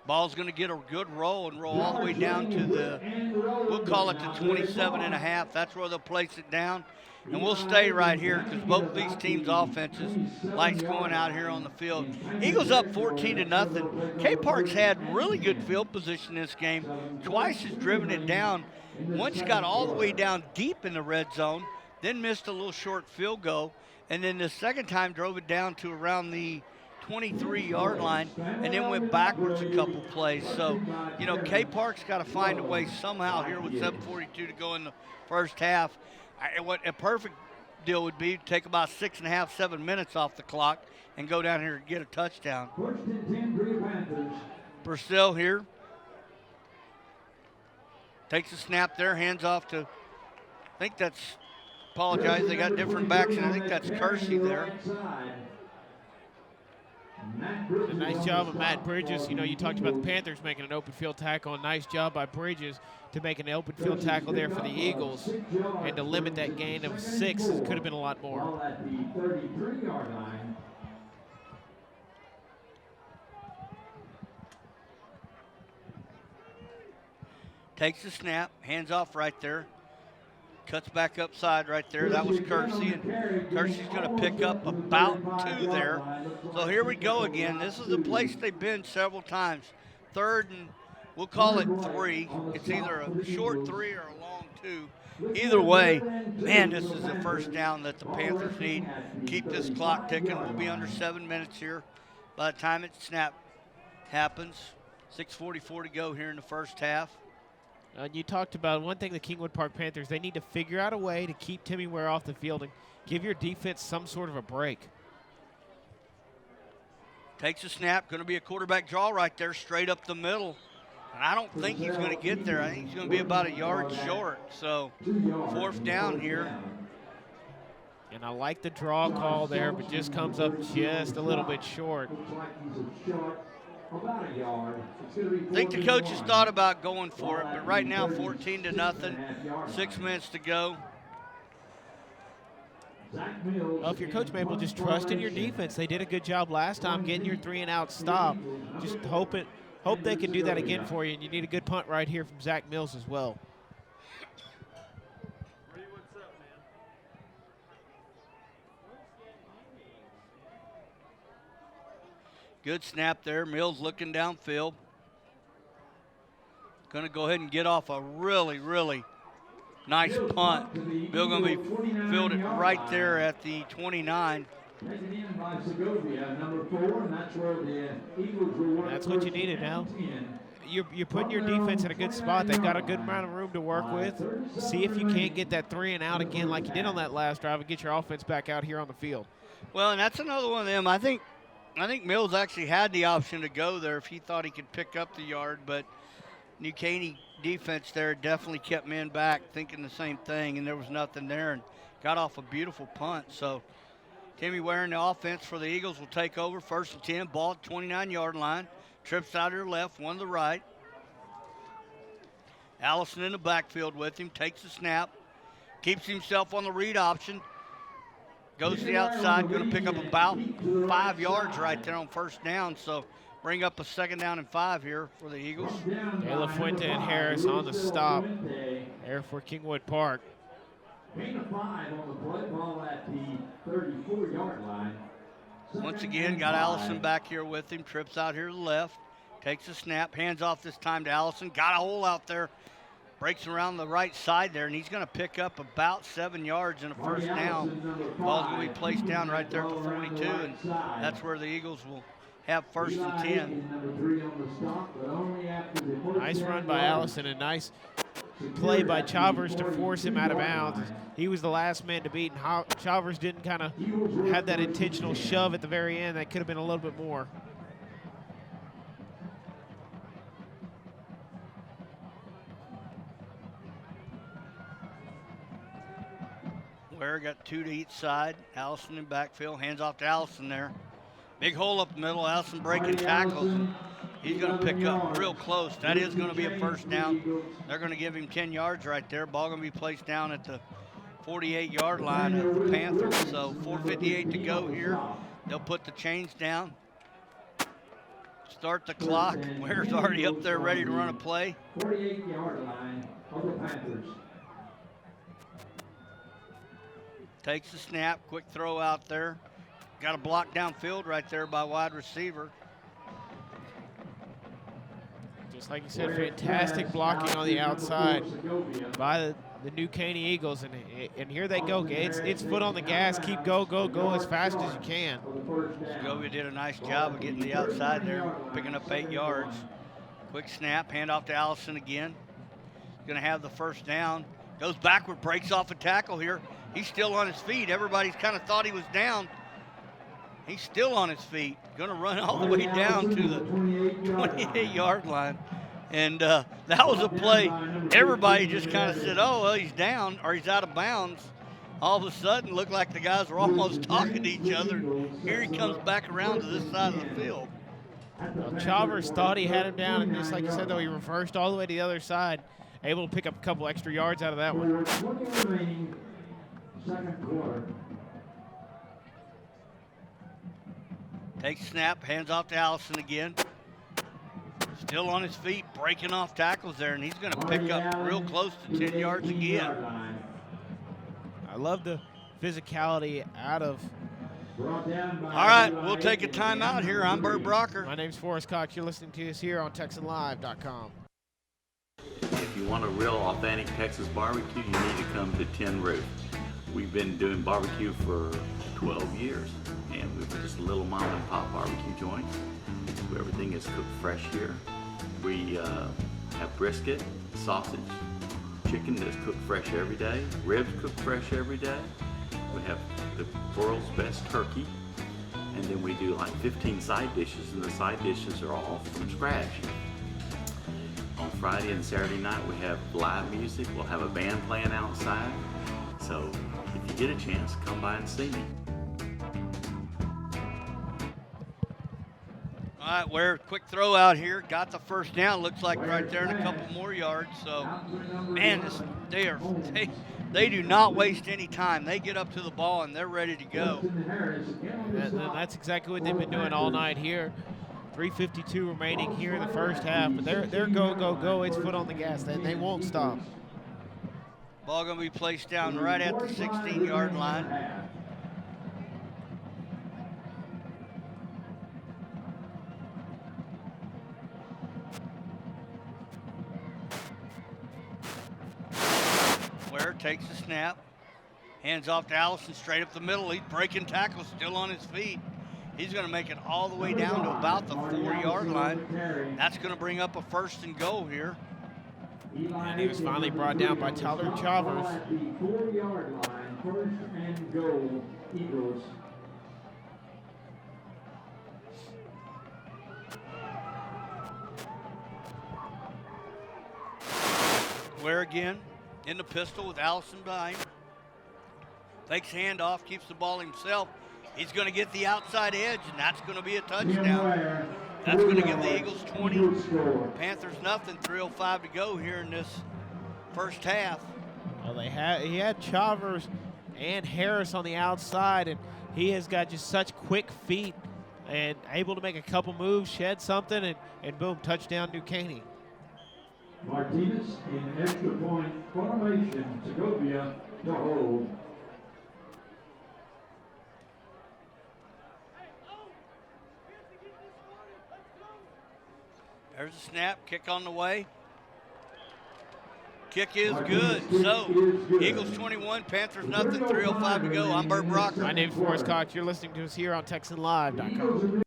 Ball's going to get a good roll and roll all the way down to the, we'll call it the 27.5. That's where they'll place it down. And we'll stay right here because both of these teams' offenses likes going out here on the field. Eagles up 14-0. K Park's had really good field position in this game. Twice has driven it down. Once got all the way down deep in the red zone, then missed a little short field goal. And then the second time drove it down to around the 23-yard line and then went backwards a couple plays. So, you know, K Park's got to find a way somehow here with 7:42 to go in the first half. What a perfect deal would be to take about 6.5, 7 minutes off the clock and go down here and get a touchdown. Purcell here. Takes a snap there, hands off to, I think that's, apologize, they got different backs, and I think that's Kersey there. A nice job of Matt Bridges. You know, you talked about the Panthers making an open field tackle. A nice job by Bridges to make an open field tackle there for the Eagles and to limit that gain of 6. It could have been a lot more. At the 33-yard line. Takes the snap, hands off right there. Cuts back upside right there. That was Kersey, and Kersey's going to pick up about 2 there. So here we go again. This is a place they've been several times. 3rd and we'll call it 3. It's either a short 3 or a long 2. Either way, man, this is the first down that the Panthers need. Keep this clock ticking. We'll be under 7 minutes here by the time it snap happens. 6:44 to go here in the first half. You talked about one thing, the Kingwood Park Panthers, they need to figure out a way to keep Timmy Ware off the field and give your defense some sort of a break. Takes a snap, going to be a quarterback draw right there, straight up the middle. And I don't think he's going to get there. I think he's going to be about a yard short. So 4th down here. And I like the draw call there, but just comes up just a little bit short. I think the coaches thought about going for it, but right now 14-0, 6 minutes to go. Well, if your coach Mayde will just trust in your defense. They did a good job last time getting your 3-and-out stop. Just hope they can do that again for you, and you need a good punt right here from Zach Mills as well. Good snap there. Mills looking downfield. Going to go ahead and get off a really, really nice punt. Bill going to be fielded right there at the 29. That's what you needed now. You're putting your defense in a good spot. They've got a good amount of room to work with. See if you can't get that 3-and-out again like you did on that last drive and get your offense back out here on the field. Well, and that's another one of them. I think Mills actually had the option to go there if he thought he could pick up the yard, but New Caney defense there definitely kept men back thinking the same thing, and there was nothing there and got off a beautiful punt. So Timmy Ware in the offense for the Eagles will take over. 1st and 10, ball at 29-yard line. Trips out to the left, one to the right. Allison in the backfield with him, takes the snap, keeps himself on the read option. Goes to the outside, going to pick up about 5 yards right there on 1st down. So bring up a 2nd down and 5 here for the Eagles. De La Fuente and Harris on the stop there for Kingwood Park. Once again, got Allison back here with him. Trips out here to the left. Takes a snap, hands off this time to Allison. Got a hole out there. Breaks around the right side there, and he's going to pick up about 7 yards in a 1st down. Ball's going to be placed down right there at the 42, and that's where the Eagles will have 1st and 10. Nice run by Allison, and nice play by Chalvers to force him out of bounds. He was the last man to beat, and Chalvers didn't kind of have that intentional shove at the very end. That could have been a little bit more. Ware got 2 to each side. Allison in backfield, hands off to Allison there. Big hole up the middle. Allison breaking tackles. And he's going to pick up real close. That is going to be a 1st down. They're going to give him 10 yards right there. Ball going to be placed down at the 48-yard line of the Panthers. So 4:58 to go here. They'll put the chains down. Start the clock. Ware's already up there ready to run a play. 48-yard line of the Panthers. Takes the snap, quick throw out there. Got a block downfield right there by wide receiver. Just like you said, fantastic blocking on the outside by the New Caney Eagles. And here they go. It's foot on the gas. Keep go as fast as you can. Segovia did a nice job of getting the outside there, picking up 8 yards. Quick snap, hand off to Allison again. Going to have the 1st down. Goes backward, breaks off a tackle here. He's still on his feet. Everybody's kind of thought he was down. He's still on his feet. Going to run all the way down to the 28-yard line. And that was a play. Everybody just kind of said, oh, well, he's down or he's out of bounds. All of a sudden, looked like the guys were almost talking to each other. Here he comes back around to this side of the field. Well, Chalvers thought he had him down, and just like you said, though, he reversed all the way to the other side, able to pick up a couple extra yards out of that one. 20 remaining, 2nd quarter. Takes snap, hands off to Allison again. Still on his feet, breaking off tackles there, and he's going to pick up real close to 10 yards again. I love the physicality out of. All right, we'll take a timeout here. I'm Bert Brocker. My name's Forrest Cox. You're listening to us here on TexanLive.com. If you want a real authentic Texas barbecue, you need to come to Tin Roof. We've been doing barbecue for 12 years, and we're just a little mom and pop barbecue joint. Everything is cooked fresh here. We have brisket, sausage, chicken that's cooked fresh every day, ribs cooked fresh every day. We have the world's best turkey, and then we do like 15 side dishes, and the side dishes are all from scratch. On Friday and Saturday night, we have live music. We'll have a band playing outside. So if you get a chance, come by and see me. All right, Ware, quick throw out here. Got the first down. Looks like right there and a couple more yards. So, man, they do not waste any time. They get up to the ball and they're ready to go. That's exactly what they've been doing all night here. 3:52 remaining here in the first half, but they're go, go, go. It's foot on the gas. They won't stop. Ball going to be placed down right at the 16-yard line. Ware takes the snap, hands off to Allison straight up the middle. He's breaking tackles, still on his feet. He's going to make it all the way down to about the 4-yard line. That's going to bring up a 1st and goal here. And he was finally brought down by Tyler Chavez. At the 4-yard line, 1st and goal, Eagles. Ware again in the pistol with Allison behind. Fakes handoff, keeps the ball himself. He's going to get the outside edge, and that's going to be a touchdown. That's going to give the Eagles 20. Panthers nothing. 3:05 to go here in this first half. Well, he had Chavez and Harris on the outside, and he has got just such quick feet and able to make a couple moves, shed something, and boom, touchdown New Caney. Martinez in extra point formation. Segovia to hold. There's a snap, kick on the way. Kick is good. So, Eagles 21, Panthers nothing, 3:05 to go. I'm Bert Brocker. My name's Forrest Cox. You're listening to us here on TexanLive.com.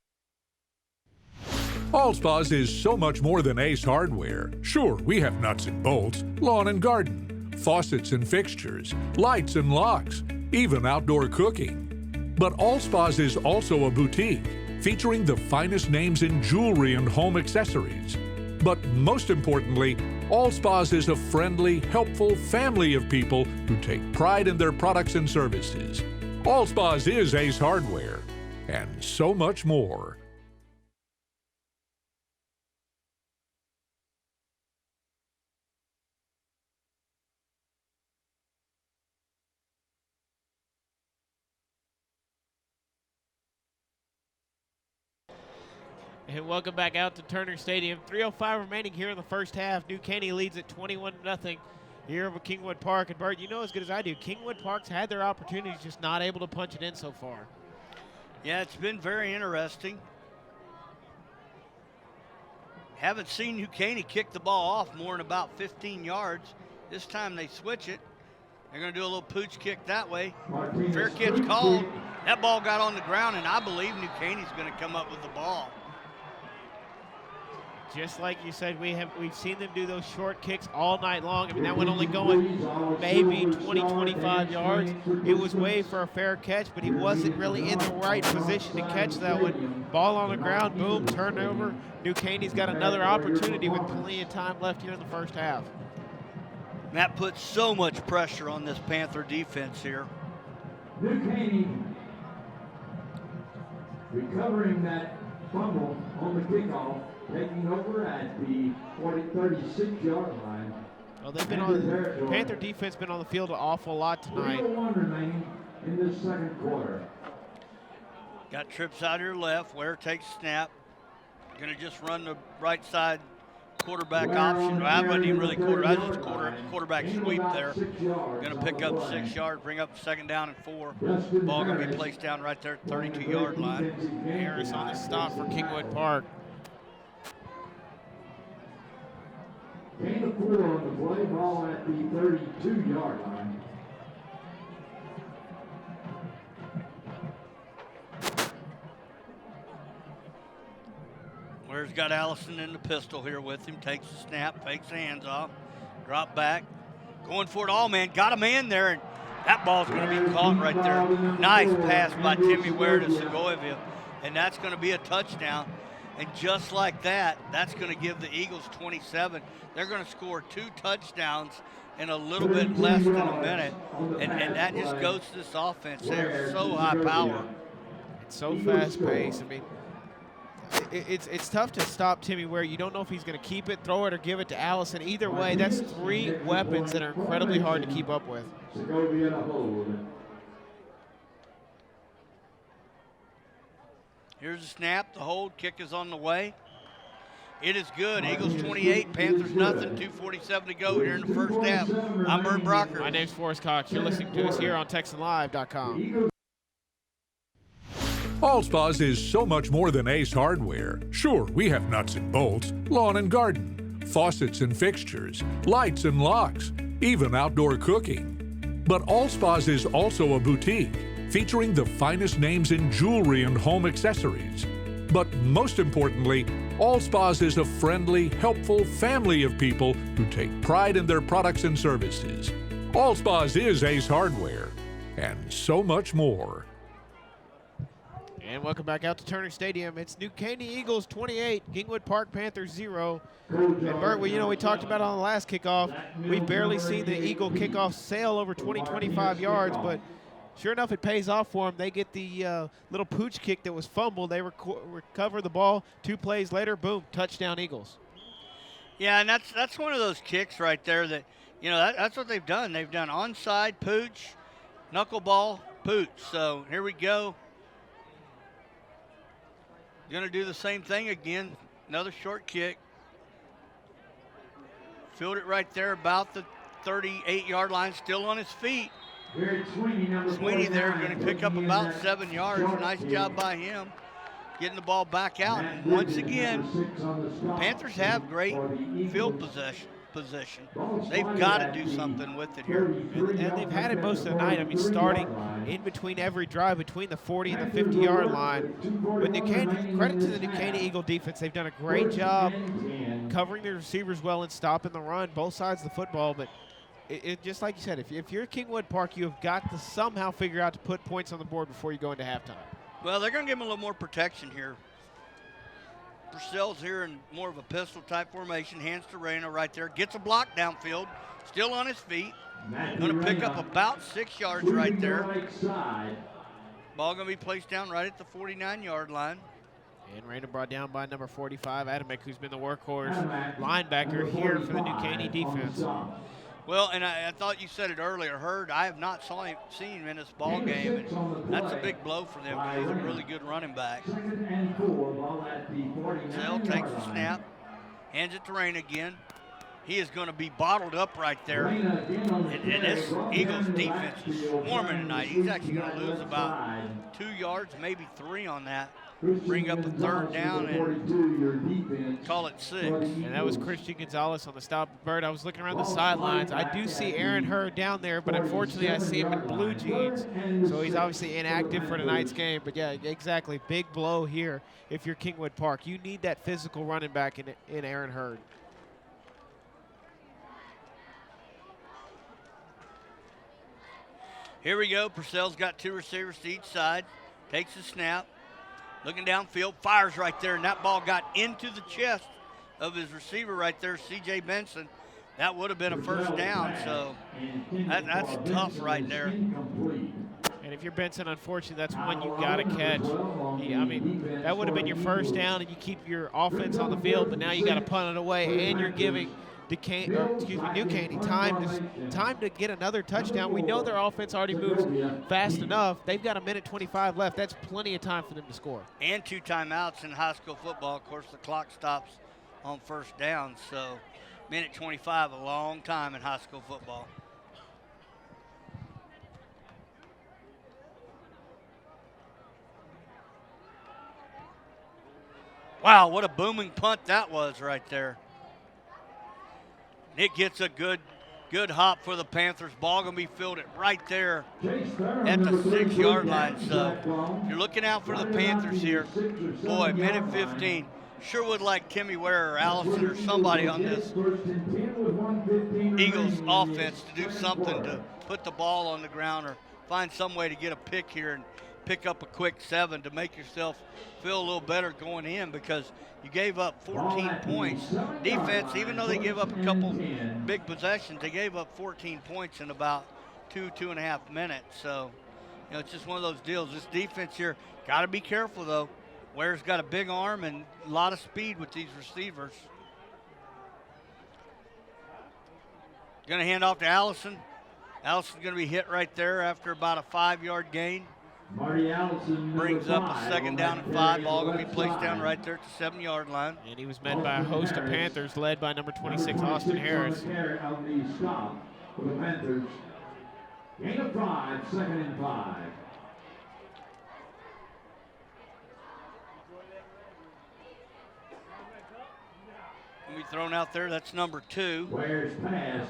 Allspa's is so much more than Ace Hardware. Sure, we have nuts and bolts, lawn and garden, faucets and fixtures, lights and locks, even outdoor cooking. But Allspa's is also a boutique, featuring the finest names in jewelry and home accessories. But most importantly, Allspa's is a friendly, helpful family of people who take pride in their products and services. Allspa's is Ace Hardware, and so much more. And welcome back out to Turner Stadium. 3:05 remaining here in the first half. New Caney leads at 21-0 here over Kingwood Park. And Bert, you know as good as I do, Kingwood Park's had their opportunities, just not able to punch it in so far. Yeah, it's been very interesting. Haven't seen New Caney kick the ball off more than about 15 yards. This time they switch it. They're going to do a little pooch kick that way. Fair catch called. That ball got on the ground, and I believe New Caney's going to come up with the ball. Just like you said, we've seen them do those short kicks all night long. I mean, that one only going maybe 20, 25 yards. It was way for a fair catch, but he wasn't really in the right position to catch that one. Ball on the ground, boom, turnover. New Caney's got another opportunity with plenty of time left here in the first half. That puts so much pressure on this Panther defense here. New Caney recovering that fumble on the kickoff. Taking over at the 36-yard line. Well, they've been on the Panther defense been on the field an awful lot tonight. 3:01 remaining in this second quarter. Got trips out here left. Ware takes snap. Going to just run the right side quarterback option. Well, I wasn't even really quarterback. I was just quarterback sweep there. Going to pick up 6 yards, bring up 2nd down and 4. Ball going to be placed down right there at the 32-yard line. Harris on the stop for Kingwood Park. Gain of 4 on the play, ball at the 32-yard line. Ware's got Allison in the pistol here with him. Takes the snap, fakes the hands off, drop back, going for it all, man. Got a man there, and that ball's going to be caught right there. Nice pass by Timmy Ware to Segovia, and that's going to be a touchdown. And just like that, that's going to give the Eagles 27. They're going to score 2 touchdowns in a little bit less than a minute. And that just goes to this offense. They're so high power. It's so fast paced. I mean, it's tough to stop Timmy Ware. You don't know if he's going to keep it, throw it, or give it to Allison. Either way, that's 3 weapons that are incredibly hard to keep up with. Here's the snap. The hold. Kick is on the way. It is good. Eagles 28, Panthers nothing. 2:47 to go here in the first half. I'm Bert Brocker. My name's Forrest Cox. You're listening to us here on TexanLive.com. Allspa's is so much more than Ace Hardware. Sure, we have nuts and bolts, lawn and garden, faucets and fixtures, lights and locks, even outdoor cooking. But Allspa's is also a boutique, featuring the finest names in jewelry and home accessories. But most importantly, Allspa's is a friendly, helpful family of people who take pride in their products and services. Allspa's is Ace Hardware, and so much more. And welcome back out to Turner Stadium. It's New Caney Eagles 28, Kingwood Park Panthers 0. And Bert, we talked about on the last kickoff, we've barely seen the Eagle kickoff sail over 20-25 yards, but sure enough, it pays off for them. They get the little pooch kick that was fumbled. They recover the ball. 2 plays later, boom, touchdown Eagles. Yeah, and that's one of those kicks right there that, that's what they've done. They've done onside, pooch, knuckleball, pooch. So here we go. Going to do the same thing again. Another short kick. Field it right there about the 38-yard line, still on his feet. Sweeney there going to pick up about 7 yards. Nice job by him getting the ball back out. And once again, Panthers have great field position. They've got to do something with it here. And they've had it most of the night. I mean, starting in between every drive between the 40 and the 50-yard line. But credit to the New Caney Eagle defense. They've done a great job covering their receivers well and stopping the run, both sides of the football. But it just like you said, if you're Kingwood Park, you have got to somehow figure out to put points on the board before you go into halftime. Well, they're going to give them a little more protection here. Purcell's here in more of a pistol-type formation. Hands to Reyna right there. Gets a block downfield. Still on his feet. Going to pick up about 6 yards right there. Ball going to be placed down right at the 49-yard line. And Reyna brought down by number 45, Adamek, who's been the workhorse linebacker here for the New Caney defense. Well, and I thought you said it earlier, Hurd, I have not seen him in this ball game, and that's a big blow for them because he's a really good running back. Zell takes the snap, hands it to Reyna again. He is going to be bottled up right there. And this Eagles defense is swarming tonight. He's actually going to lose about 2 yards, maybe 3 on that. Bring up a 3rd down and call it 6. And that was Christian Gonzalez on the stop. Bird, I was looking around the sidelines. I do see Aaron Hurd down there, but unfortunately I see him in blue jeans. So he's obviously inactive for tonight's game. But yeah, exactly. Big blow here if you're Kingwood Park. You need that physical running back in Aaron Hurd. Here we go. Purcell's got 2 receivers to each side. Takes the snap. Looking downfield, fires right there, and that ball got into the chest of his receiver right there, C.J. Benson. That would have been a 1st down, so that's tough right there. And if you're Benson, unfortunately, that's one you got to catch. I mean, that would have been your 1st down, and you keep your offense on the field, but now you got to punt it away, and you're giving New Caney time to get another touchdown. We know their offense already moves fast enough. They've got 1:25 left. That's plenty of time for them to score. And 2 timeouts in high school football. Of course, the clock stops on 1st down, so 1:25, a long time in high school football. Wow, what a booming punt that was right there. It gets a good hop for the Panthers. Ball going to be fielded right there at the 6-yard line. So you're looking out for the Panthers here. Boy, 1:15. Sure would like Timmy Ware or Allison or somebody on this Eagles offense to do something to put the ball on the ground or find some way to get a pick here pick up a quick 7 to make yourself feel a little better going in, because you gave up 14 points. Defense, even though they gave up a couple big possessions, they gave up 14 points in about 2.5 minutes. So, you know, it's just one of those deals. This defense here, got to be careful, though. Ware's got a big arm and a lot of speed with these receivers. Going to hand off to Allison. Allison's going to be hit right there after about a 5-yard gain. Marty Allison brings up a 2nd down and 5. Ball going to be placed down right there at the 7-yard line. And he was met by a host of Panthers led by number 26, Austin Harris. On the stop for the Panthers. Gain of 5, 2nd and 5. Going to be thrown out there. That's number 2. Ware's pass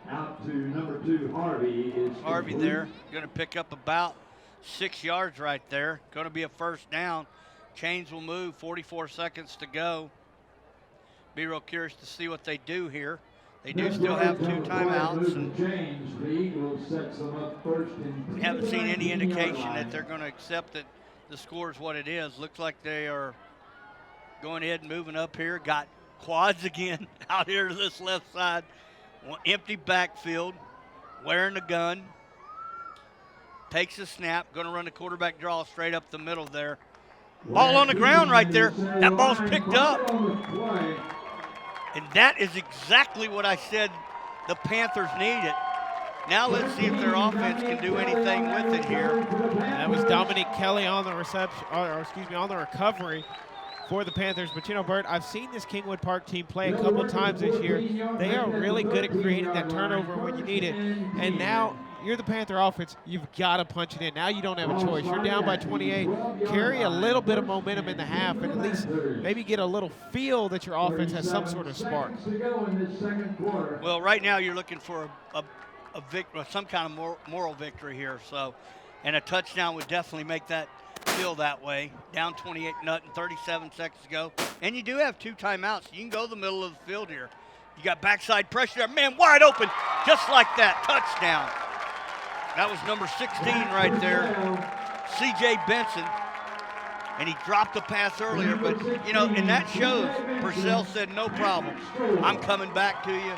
out to number 2, Harvey. Harvey there. Going to pick up about 6 yards right there. Going to be a 1st down. Chains will move. 44 seconds to go. Be real curious to see what they do here. They do still have 2 timeouts. And we haven't seen any indication that they're going to accept that the score is what it is. Looks like they are going ahead and moving up here. Got quads again out here to this left side. Empty backfield. Wearing the gun. Takes a snap. Going to run the quarterback draw straight up the middle there. Ball on the ground right there. That ball's picked up. And that is exactly what I said the Panthers needed. Now let's see if their offense can do anything with it here. And that was Dominique Kelly on the reception, on the recovery for the Panthers. But, you know, Bert, I've seen this Kingwood Park team play a couple of times this year. They are really good at creating that turnover when you need it. And now you're the Panther offense. You've got to punch it in. Now you don't have a choice. You're down by 28. Carry a little bit of momentum in the half and at least maybe get a little feel that your offense has some sort of spark. Well, right now you're looking for some kind of moral victory here. So, and a touchdown would definitely make that feel that way. Down 28-0, 37 seconds to go. And you do have 2 timeouts. You can go the middle of the field here. You got backside pressure there. Man, wide open. Just like that. Touchdown. That was number 16 right there, C.J. Benson. And he dropped the pass earlier, but, you know, and that shows Purcell said, no problem. I'm coming back to you.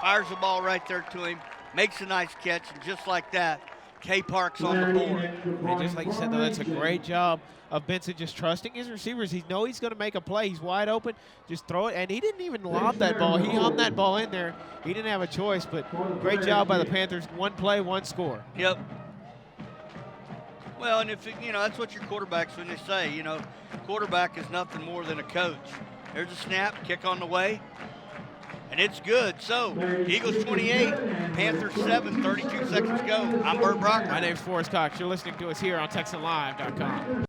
Fires the ball right there to him. Makes a nice catch, and just like that, K Park's on the board. And just like you said, though, that's a great job of Benson just trusting his receivers. He knows he's going to make a play. He's wide open. Just throw it. And he didn't even lob that ball. He hummed that ball in there. He didn't have a choice, but great job by the Panthers. 1 play, 1 score. Yep. Well, and if, you know, that's what your quarterbacks, when they say, you know, quarterback is nothing more than a coach. There's a snap, kick on the way, and it's good. So, Eagles 28, Panthers 7, 32 seconds to go. I'm Bert Brock. My name's Forrest Cox. You're listening to us here on TexanLive.com.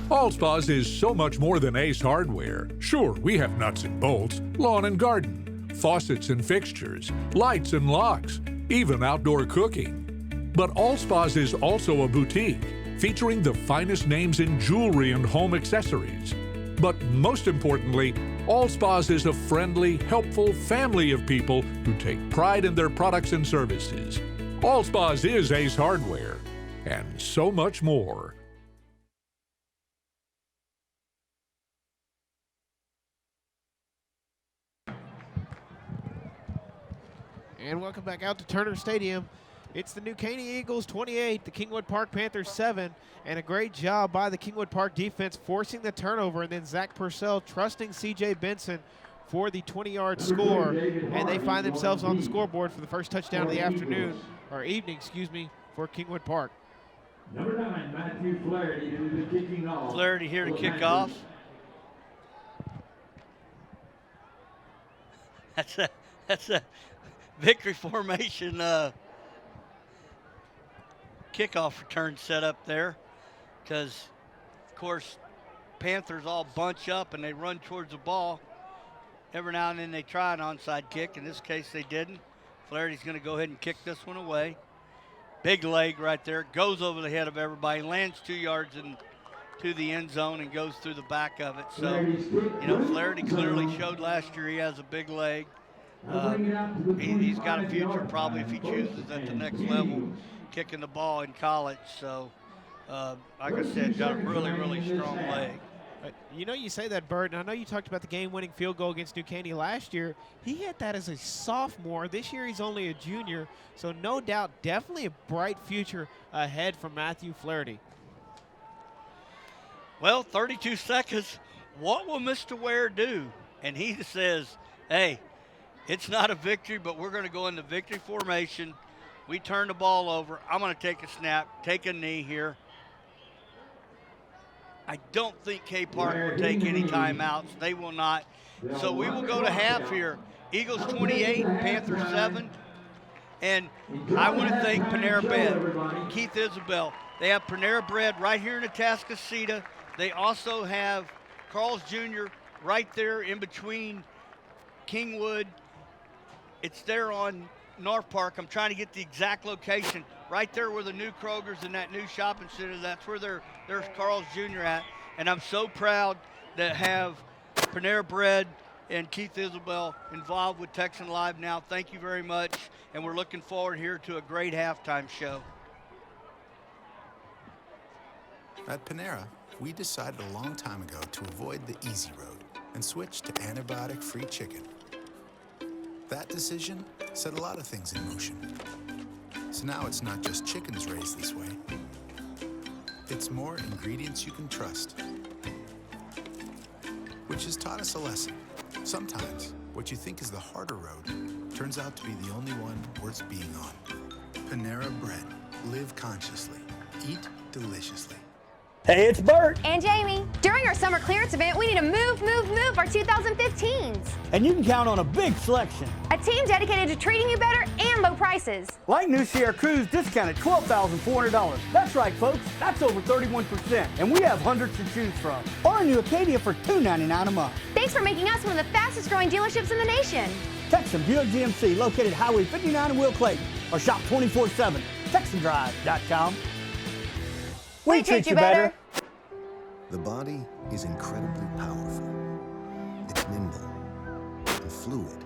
Allspa's is so much more than Ace Hardware. Sure, we have nuts and bolts, lawn and garden, faucets and fixtures, lights and locks, even outdoor cooking. But Allspa's is also a boutique, featuring the finest names in jewelry and home accessories. But most importantly, Allspa's is a friendly, helpful family of people who take pride in their products and services. Allspa's is Ace Hardware, and so much more. And welcome back out to Turner Stadium. It's the new Caney Eagles 28, the Kingwood Park Panthers 7, and a great job by the Kingwood Park defense forcing the turnover, and then Zach Purcell trusting C.J. Benson for the 20-yard score, and they find themselves on the scoreboard for the first touchdown of the evening, for Kingwood Park. Number 9, Matthew Flaherty to do the kicking off. Flaherty here to kick off. That's a victory formation kickoff return set up there, because of course Panthers all bunch up and they run towards the ball. Every now and then they try an onside kick. In this case they didn't. Flaherty's going to go ahead and kick this one away. Big leg right there, goes over the head of everybody, lands 2 yards into the end zone and goes through the back of it. So, you know, Flaherty clearly showed last year he has a big leg. He's got a future probably if he chooses at the next level, kicking the ball in college. So like I said, got a really, really strong leg. You know, you say that, Bert, and I know you talked about the game-winning field goal against New Caney last year. He hit that as a sophomore. This year he's only a junior, so no doubt definitely a bright future ahead for Matthew Flaherty. Well, 32 seconds. What will Mr. Ware do? And he says, hey, it's not a victory, but we're going to go into victory formation. We turn the ball over. I'm going to take a snap, take a knee here. I don't think K Park will take any timeouts. They will not. So we will go to half here. Eagles 28, Panthers 7. And I want to thank Panera Bread, Keith Isabel. They have Panera Bread right here in Atascocita. They also have Carl's Jr. right there in between Kingwood. It's there on North Park. I'm trying to get the exact location. Right there where the new Kroger's and that new shopping center, that's where there's Carl's Jr. at. And I'm so proud to have Panera Bread and Keith Isabel involved with Texan Live now. Thank you very much. And we're looking forward here to a great halftime show. At Panera, we decided a long time ago to avoid the easy road and switch to antibiotic-free chicken. That decision set a lot of things in motion. So now it's not just chickens raised this way. It's more ingredients you can trust. Which has taught us a lesson. Sometimes what you think is the harder road turns out to be the only one worth being on. Panera Bread. Live consciously. Eat deliciously. Hey, it's Bert. And Jamie. During our summer clearance event, we need to move our 2015s. And you can count on a big selection. A team dedicated to treating you better and low prices. Like new Sierra Cruise discounted $12,400. That's right, folks. That's over 31%. And we have hundreds to choose from. Or a new Acadia for $299 a month. Thanks for making us one of the fastest growing dealerships in the nation. Texan Buick GMC, located Highway 59 in Will Clayton. Or shop 24/7. TexanDrive.com. We treat you better. The body is incredibly powerful. It's nimble and fluid.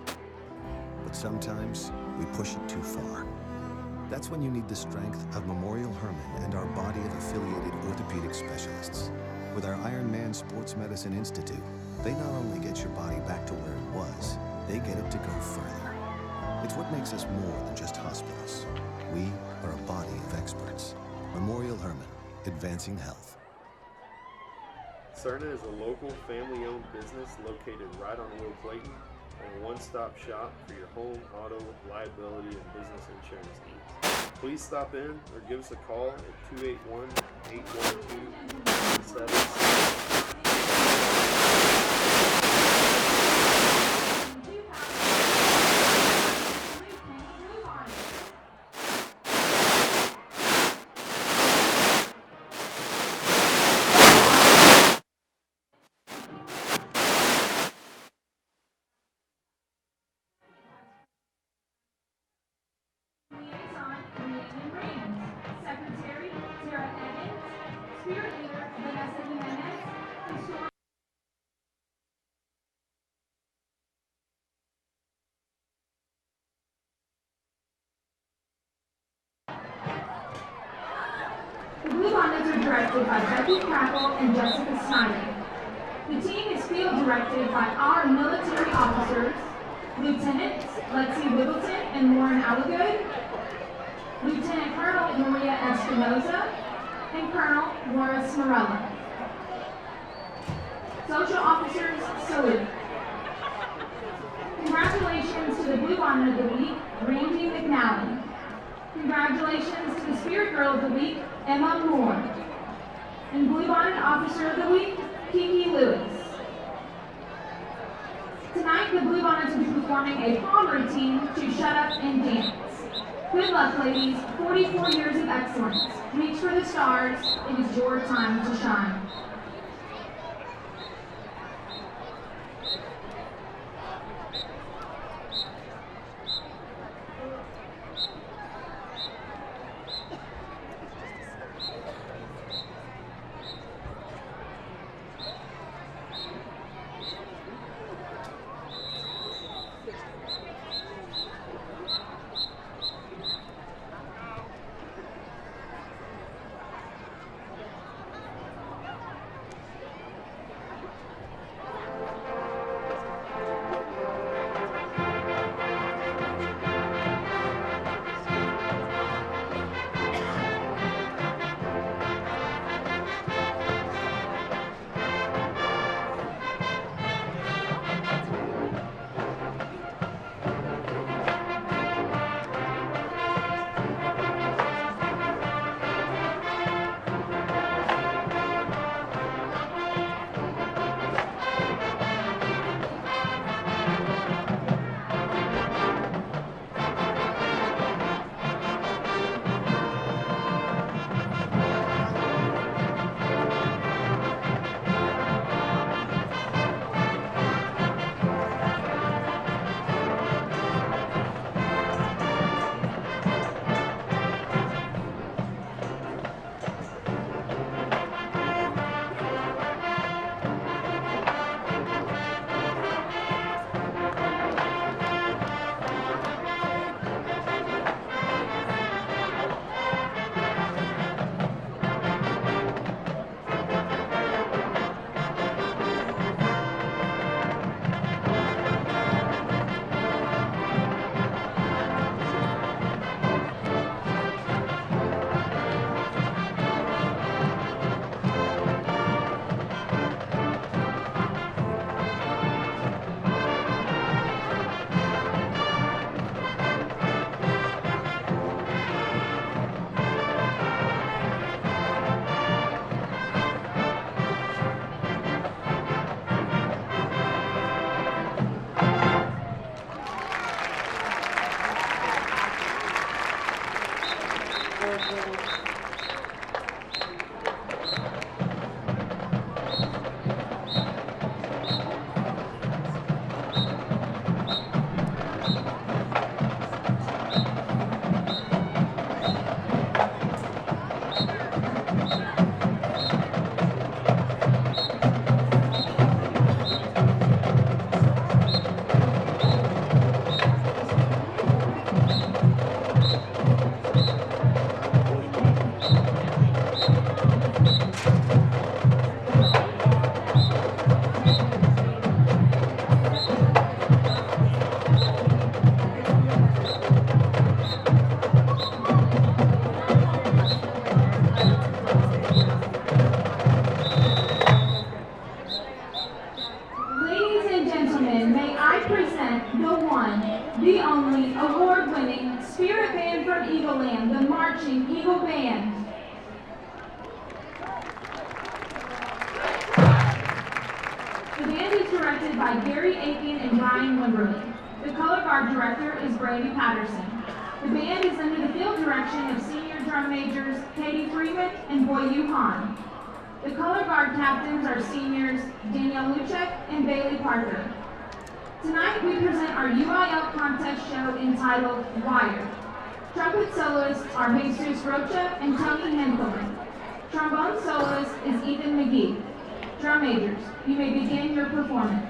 But sometimes we push it too far. That's when you need the strength of Memorial Hermann and our body of affiliated orthopedic specialists. With our Iron Man Sports Medicine Institute, they not only get your body back to where it was, they get it to go further. It's what makes us more than just hospitals. We are a body of experts. Memorial Hermann. Advancing health. Cerna is a local family-owned business located right on Will Clayton and a one-stop shop for your home, auto, liability, and business insurance needs. Please stop in or give us a call at 281-812-777. The Blue Bonnets are directed by Becky Crackle and Jessica Snyder. The team is field directed by our military officers, Lieutenants Lexi Wiggleton and Lauren Allagood, Lieutenant Colonel Maria Espinoza, and Colonel Laura Smarella. Social Officers Salute. Congratulations to the Blue Bonnet of the Week, Randy McNally. Congratulations to the Spirit Girl of the Week, Emma Moore. And Blue Bonnet Officer of the Week, Kiki Lewis. Tonight, the Blue Bonnets will be performing a prom routine to Shut Up and Dance. Good luck, ladies. 44 years of excellence. Reach for the stars. It is your time to shine. Ladies and gentlemen, may I present the one, the only, award-winning Spirit Band from Eagle Land, the Marching Eagle Band. The band is directed by Gary Aiken and Brian Wimberly. The color guard director is Brandy Patterson. The band is under the field direction of senior drum majors Katie Freeman and Boyu Han. The color guard captains are seniors Danielle Luchek and Bailey Parker. Tonight we present our UIL contest show entitled Wired. Trumpet soloists are Jesus Rocha and Tony Henkelman. Trombone soloist is Ethan McGee. Drum majors, you may begin your performance.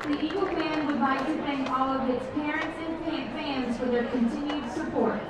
The Eagle Band would like to thank all of its parents and fans for their continued support.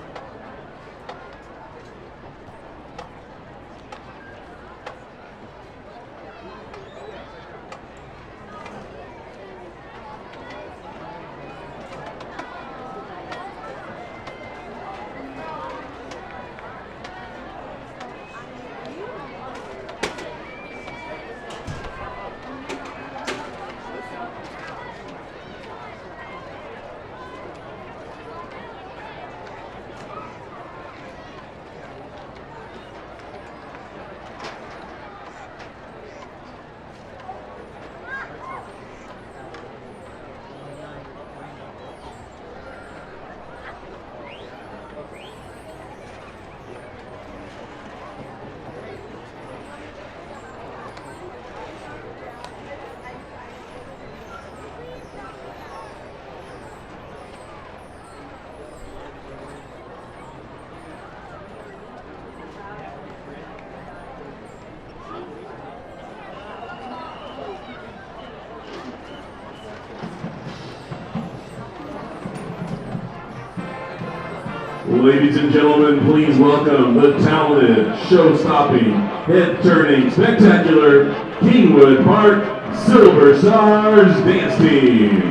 Ladies and gentlemen, please welcome the talented, show-stopping, head-turning, spectacular Kingwood Park Silver Stars Dance Team.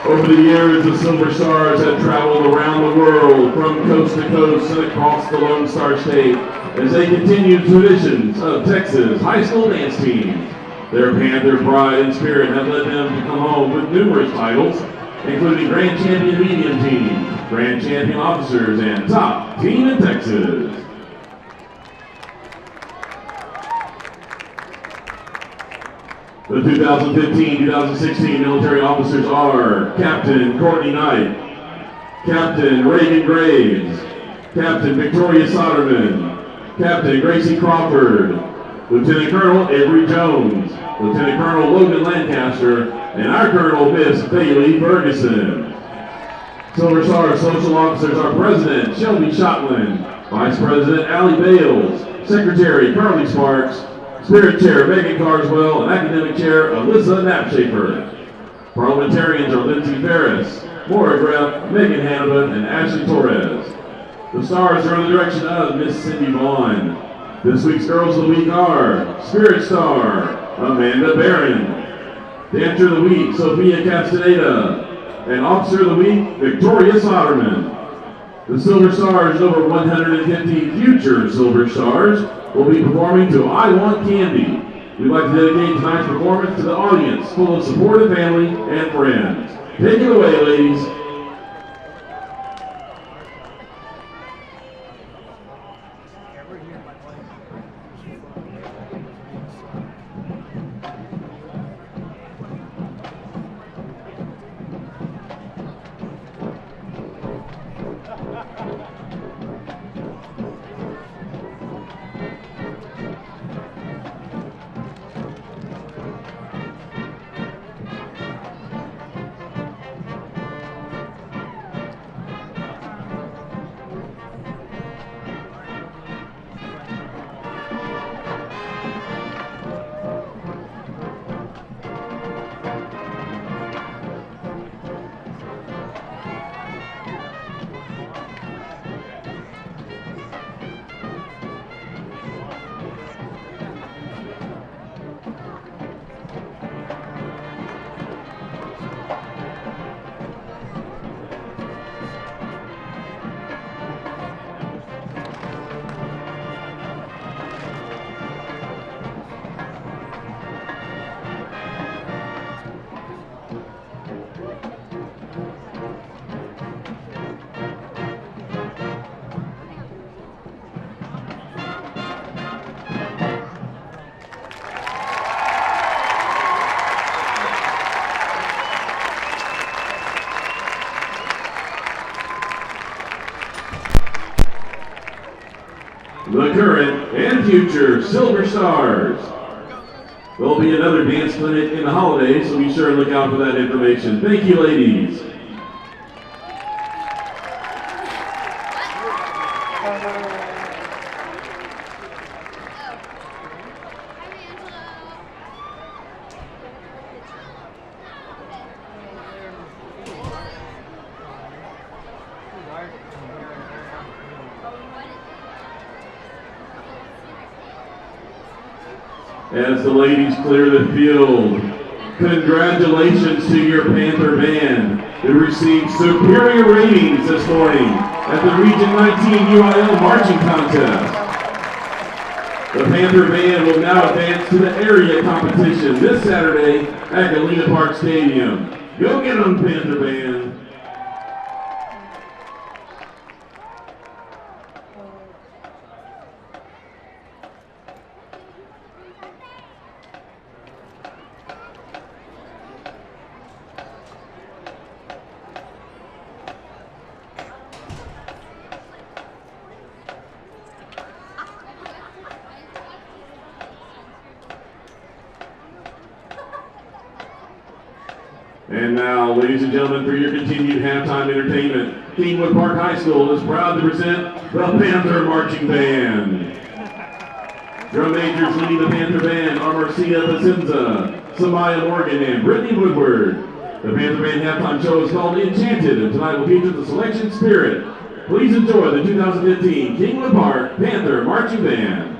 Over the years, the Silver Stars have traveled around the world, from coast to coast and across the Lone Star State, as they continue traditions of Texas high school dance teams. Their Panther pride and spirit have led them to come home with numerous titles, including Grand Champion Medium Team, Grand Champion Officers, and Top Team in Texas. The 2015-2016 military officers are Captain Courtney Knight, Captain Reagan Graves, Captain Victoria Soderman, Captain Gracie Crawford, Lieutenant Colonel Avery Jones, Lieutenant Colonel Logan Lancaster, and our Colonel Miss Bailey Ferguson. Silver Star Social Officers are President Shelby Shotland, Vice President Allie Bales, Secretary Carly Sparks, Spirit Chair Megan Carswell, and Academic Chair Alyssa Knapshafer. Parliamentarians are Lindsay Ferris, Maura Greff, Megan Hannibal, and Ashley Torres. The stars are under the direction of Miss Cindy Vaughn. This week's Girls of the Week are Spirit Star, Amanda Barron. Dancer of the Week, Sophia Castaneda. And Officer of the Week, Victoria Soderman. The Silver Stars, over 150 future Silver Stars, will be performing to I Want Candy. We'd like to dedicate tonight's performance to the audience, full of supportive family and friends. Take it away, ladies. The current and future Silver Stars. There'll be another dance clinic in the holidays, so be sure to look out for that information. Thank you, ladies. As the ladies clear the field, congratulations to your Panther band, who received superior ratings this morning at the Region 19 UIL Marching Contest. The Panther band will now advance to the area competition this Saturday at Galena Park Stadium. Go get them, Panther band. And now, ladies and gentlemen, for your continued halftime entertainment, Kingwood Park High School is proud to present the Panther Marching Band. Drum majors leading the Panther Band are Marcia Pacinza, Samaya Morgan, and Brittany Woodward. The Panther Band halftime show is called Enchanted, and tonight will feature the Selection Spirit. Please enjoy the 2015 Kingwood Park Panther Marching Band.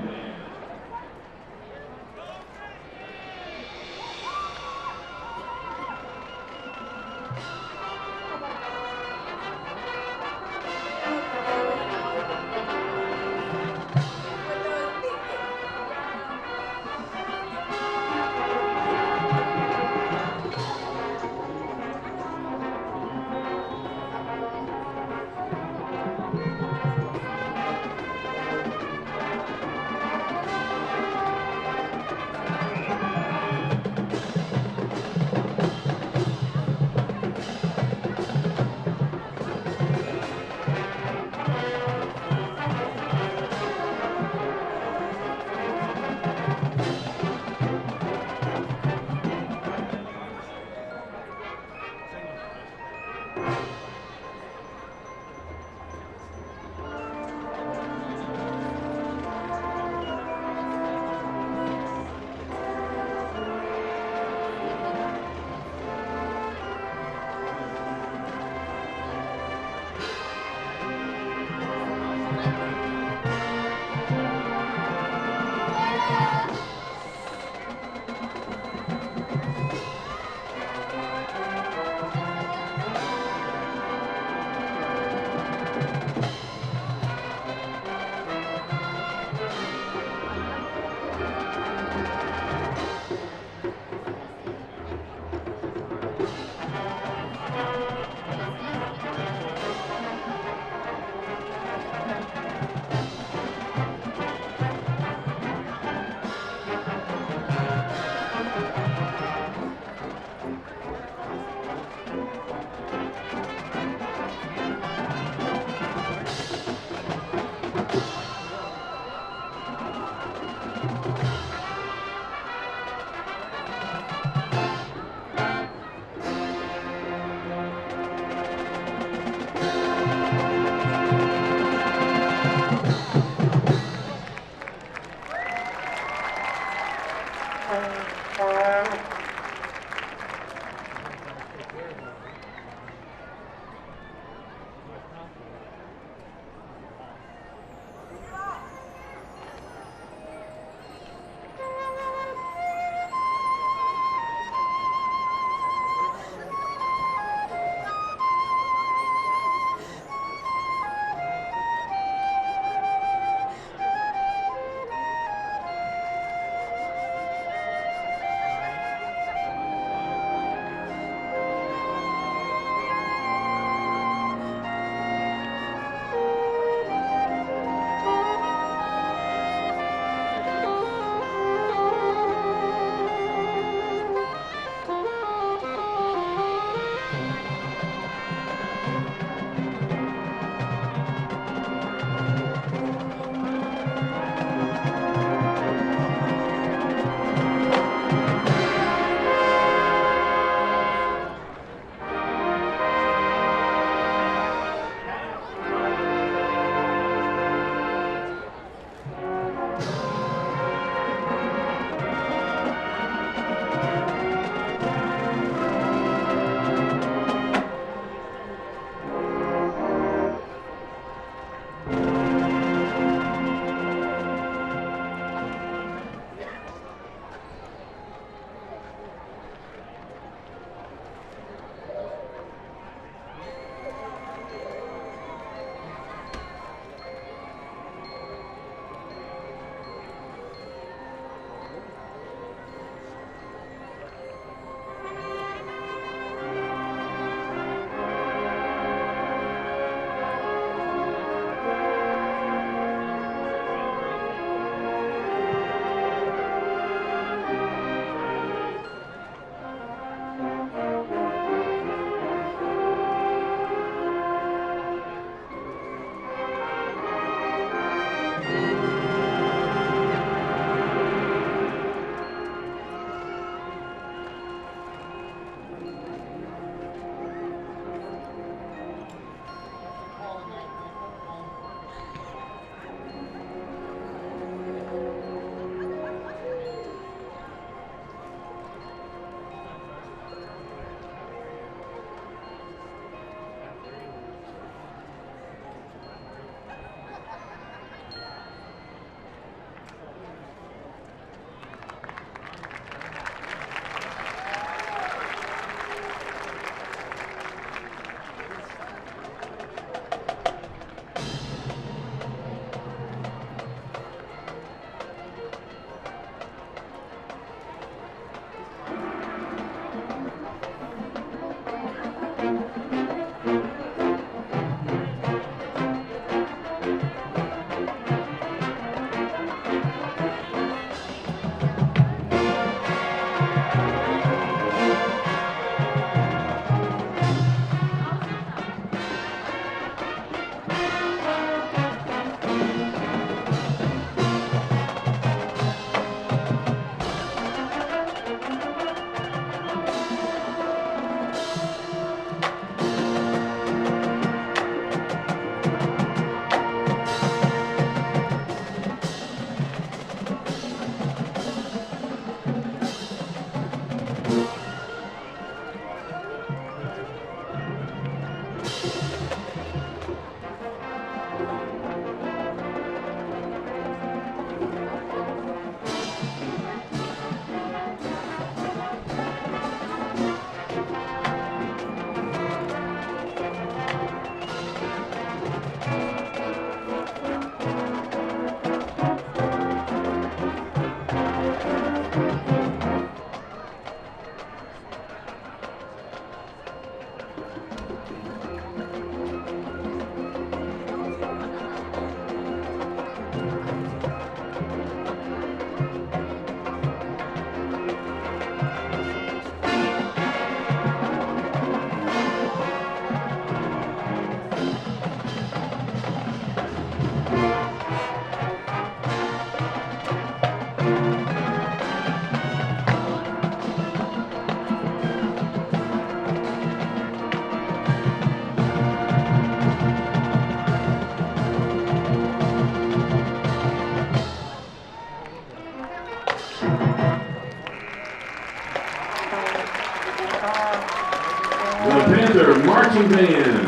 Panther Marching Band.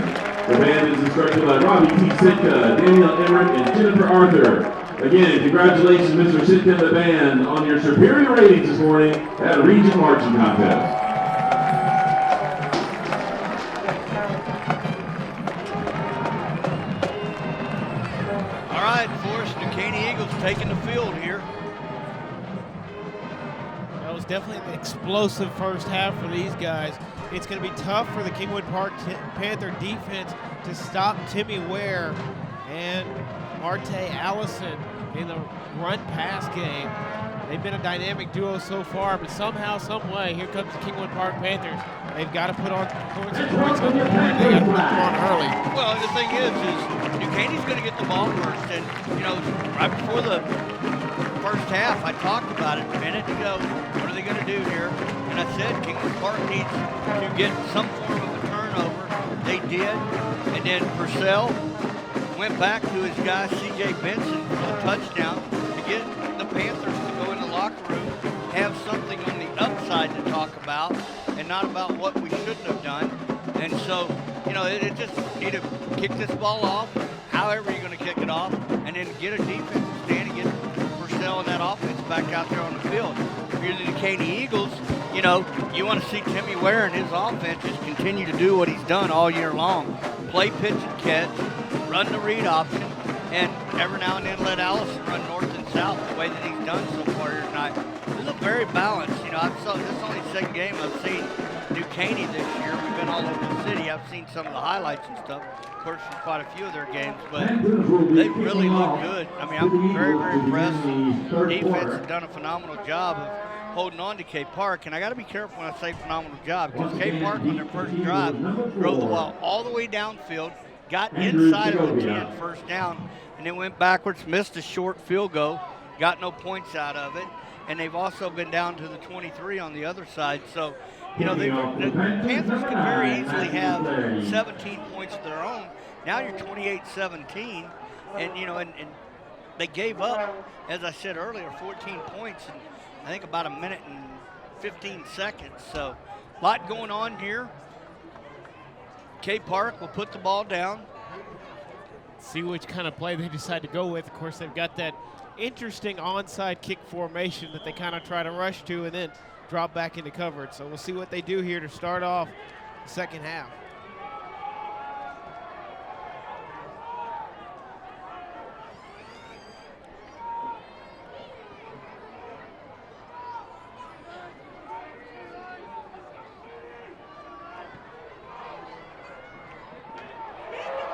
The band is instructed by Robbie T. Sitka, Daniel Emmerich, and Jennifer Arthur. Again, congratulations, Mr. Sitka and the band, on your superior ratings this morning at a Region Marching Contest. All right, Forrest, the Caney Eagles taking the field here. That was definitely an explosive first half for these guys. It's going to be tough for the Kingwood Park Panther defense to stop Timmy Ware and Marte Allison in the run-pass game. They've been a dynamic duo so far, but somehow, some way, here comes the Kingwood Park Panthers. They've got to put on points on the board. They got to put them on early. Well, the thing is New Caney's going to get the ball first, and right before the first half, I talked about it a minute ago. What are they going to do here? And I said Kingwood Park needs to get some form of a turnover. They did, and then Purcell went back to his guy C.J. Benson for the touchdown to get the Panthers to go in the locker room, have something on the upside to talk about, and not about what we shouldn't have done. And so, it just need to kick this ball off, however you're going to kick it off, and then get a defensive stand and get Purcell and that offense back out there on the field. If you're the Caney Eagles, you want to see Timmy Ware and his offense just continue to do what he's done all year long. Play pitch and catch, run the read option, and every now and then let Allison run north and south the way that he's done so far here tonight. This is very balanced. This is only the second game I've seen New Caney this year. We've been all over the city. I've seen some of the highlights and stuff, of course, from quite a few of their games, but they really look good. I mean, I'm very, very impressed. The defense has done a phenomenal job of holding on to K Park, and I got to be careful when I say phenomenal job, because K Park on their first drive drove the ball all the way downfield, got inside of the 10 first down, and then went backwards, missed a short field goal, got no points out of it, and they've also been down to the 23 on the other side. So, the Panthers could very easily have 17 points of their own. Now you're 28-17, and and they gave up, as I said earlier, 14 points in I think about a minute and 15 seconds. So a lot going on here. K Park will put the ball down. See which kind of play they decide to go with. Of course, they've got that interesting onside kick formation that they kind of try to rush to and then drop back into coverage. So we'll see what they do here to start off the second half.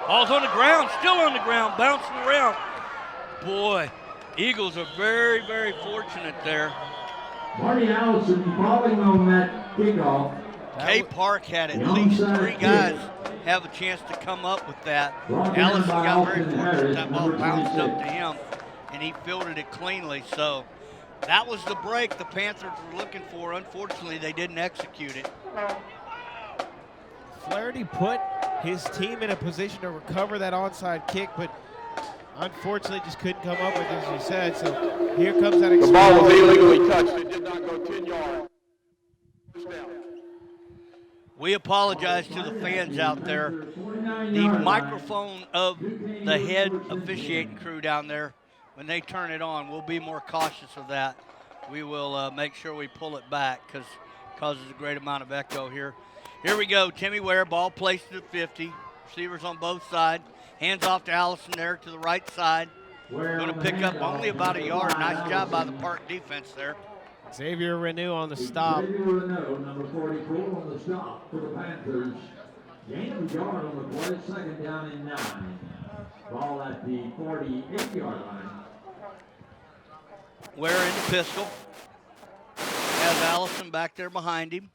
Ball's on the ground, still on the ground, bouncing around. Boy, Eagles are very, very fortunate there. Marty Allison falling on that kickoff. K Park had at least 3 guys have a chance to come up with that. Allison got very fortunate. That ball bounced up to him, and he fielded it cleanly. So that was the break the Panthers were looking for. Unfortunately, they didn't execute it. Flaherty put his team in a position to recover that onside kick, but unfortunately just couldn't come up with it, as you said. So here comes that. The ball was illegally touched. It did not go 10 yards. We apologize to the fans out there. The microphone of the head officiating crew down there, when they turn it on, we'll be more cautious of that. We will make sure we pull it back because it causes a great amount of echo here. Here we go, Timmy Ware, ball placed at 50. Receivers on both sides. Hands off to Allison there to the right side. Going to pick up only about a yard. Nice job by the Park defense there. Xavier Renew on the stop. Xavier Renew, number 44 on the stop for the Panthers. Gained a yard on the play, second down and 9. Ball at the 48-yard line. Ware in the pistol. Has Allison back there behind him.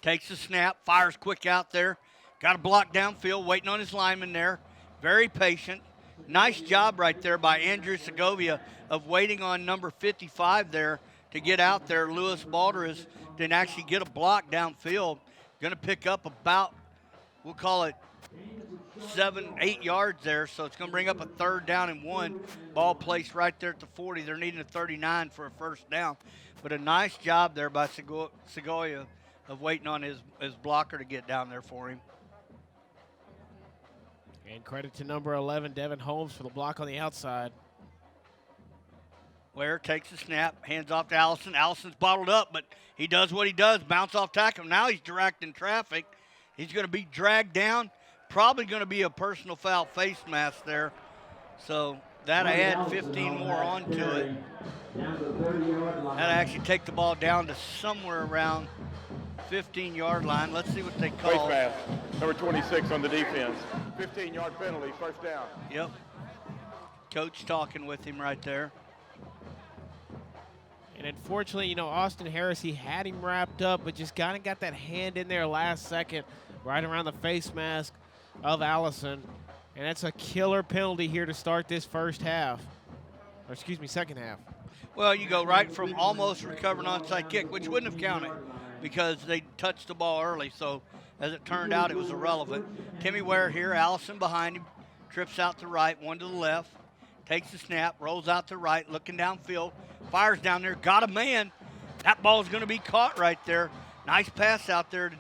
Takes the snap, fires quick out there. Got a block downfield, waiting on his lineman there. Very patient. Nice job right there by Andrew Segovia of waiting on number 55 there to get out there. Lewis Balderas didn't actually get a block downfield. Going to pick up about, we'll call it 7, 8 yards there, so it's going to bring up a 3rd down and 1. Ball placed right there at the 40. They're needing a 39 for a 1st down. But a nice job there by Segoya of waiting on his blocker to get down there for him. And credit to number 11, Devin Holmes, for the block on the outside. Ware takes the snap, hands off to Allison. Allison's bottled up, but he does what he does, bounce off tackle. Now he's directing traffic. He's going to be dragged down. Probably going to be a personal foul face mask there. So that'll add 15 more onto it. That'll actually take the ball down to somewhere around 15-yard line. Let's see what they call. Face mask, number 26 on the defense. 15-yard penalty, 1st down. Yep. Coach talking with him right there. And unfortunately, you know, Austin Harris, he had him wrapped up, but just kind of got that hand in there last second, right around the face mask of Allison. And that's a killer penalty here to start this 1st half. Or excuse me, 2nd half. Well, you go right from almost recovering onside kick, which wouldn't have counted because they touched the ball early. So as it turned out, it was irrelevant. Timmy Ware here, Allison behind him, trips out to right, 1 to the left, takes the snap, rolls out to right, looking downfield, fires down there, got a man. That ball's going to be caught right there. Nice pass out there to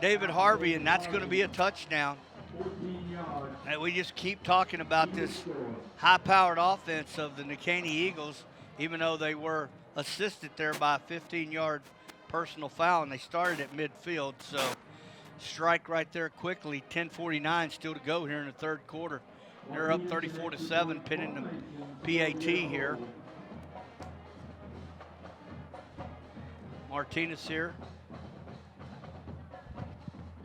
David Harvey, and that's going to be a touchdown. And we just keep talking about this high-powered offense of the Caney Eagles, even though they were assisted there by a 15-yard personal foul, and they started at midfield. So strike right there quickly. 10:49 still to go here in the 3rd quarter. They're up 34-7, pinning the PAT here. Martinez here.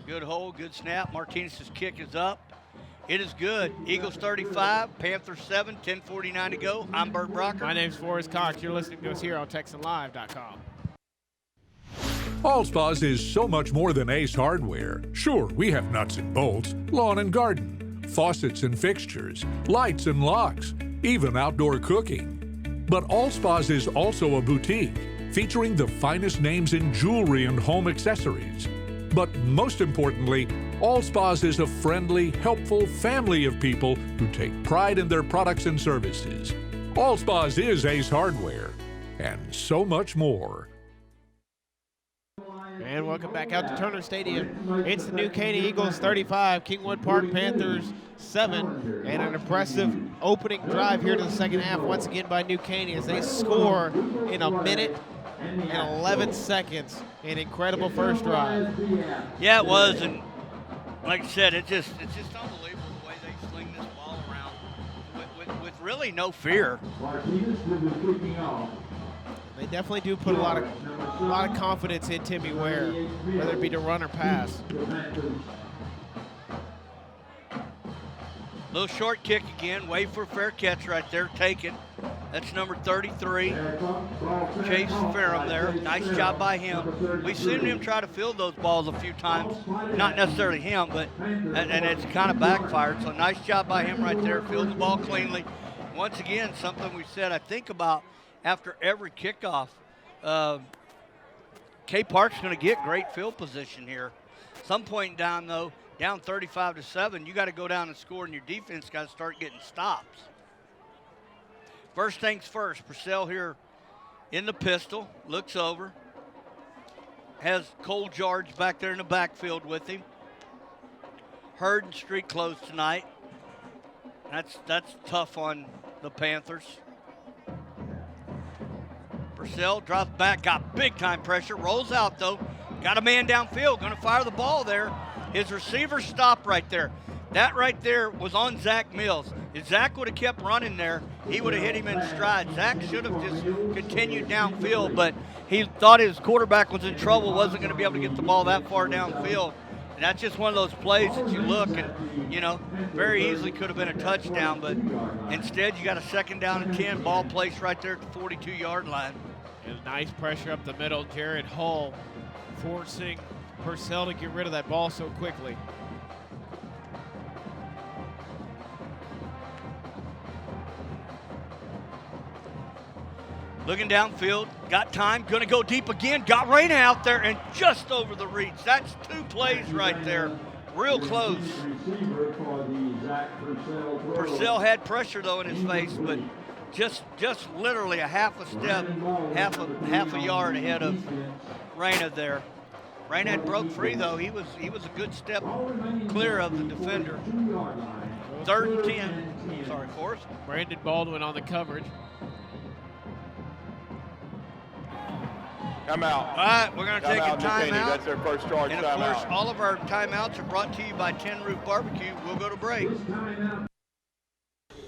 Good hold, good snap. Martinez's kick is up. It is good. Eagles 35, Panthers 7, 10:49 to go. I'm Bert Brocker. My name's Forrest Cox. You're listening to us here on TexanLive.com. Allspa's is so much more than Ace Hardware. Sure, we have nuts and bolts, lawn and garden, faucets and fixtures, lights and locks, even outdoor cooking. But Allspa's is also a boutique featuring the finest names in jewelry and home accessories. But most importantly, Allspa's is a friendly, helpful family of people who take pride in their products and services. Allspa's is Ace Hardware, and so much more. And welcome back out to Turner Stadium. It's the new Caney Eagles 35, Kingwood Park Panthers 7, and an impressive opening drive here to the 2nd half once again by New Caney as they score in 1 minute and 11 seconds. An incredible 1st drive. Yeah, it was, and like I said, it's just unbelievable the way they sling this ball around with really no fear. They definitely do put a lot of confidence in Timmy Ware, whether it be to run or pass. Little short kick again, wait for a fair catch right there, taken. That's number 33, Chase Ferrum there. Nice job by him. We've seen him try to field those balls a few times. Not necessarily him, but and it's kind of backfired. So nice job by him right there. Field the ball cleanly. Once again, something we said I think about after every kickoff. K Park's going to get great field position here. Some point down though, down 35-7, you got to go down and score, and your defense got to start getting stops. First things first, Purcell here in the pistol, looks over, has Cole George back there in the backfield with him. Hurd and street closed tonight. That's tough on the Panthers. Purcell drops back, got big time pressure, rolls out though, got a man downfield, gonna fire the ball there. His receiver stopped right there. That right there was on Zach Mills. If Zach would have kept running there, he would have hit him in stride. Zach should have just continued downfield, but he thought his quarterback was in trouble, wasn't going to be able to get the ball that far downfield. And that's just one of those plays that you look and, you know, very easily could have been a touchdown, but instead you got a 2nd down and 10, ball placed right there at the 42-yard line. And nice pressure up the middle. Jared Hull forcing Purcell to get rid of that ball so quickly. Looking downfield, got time, gonna go deep again, got Raina out there and just over the reach. That's 2 plays right there. real close. Purcell had pressure though in his face, but just literally a half a step, half a yard ahead of Reyna there. Reyna had broke free though. He was a good step clear of the defender. 3rd and 10. Sorry, Forrest. Brandon Baldwin on the coverage. Come out. All right, we're going to take a timeout. That's their first charge. And of course, all of our timeouts are brought to you by Tin Roof Barbecue. We'll go to break.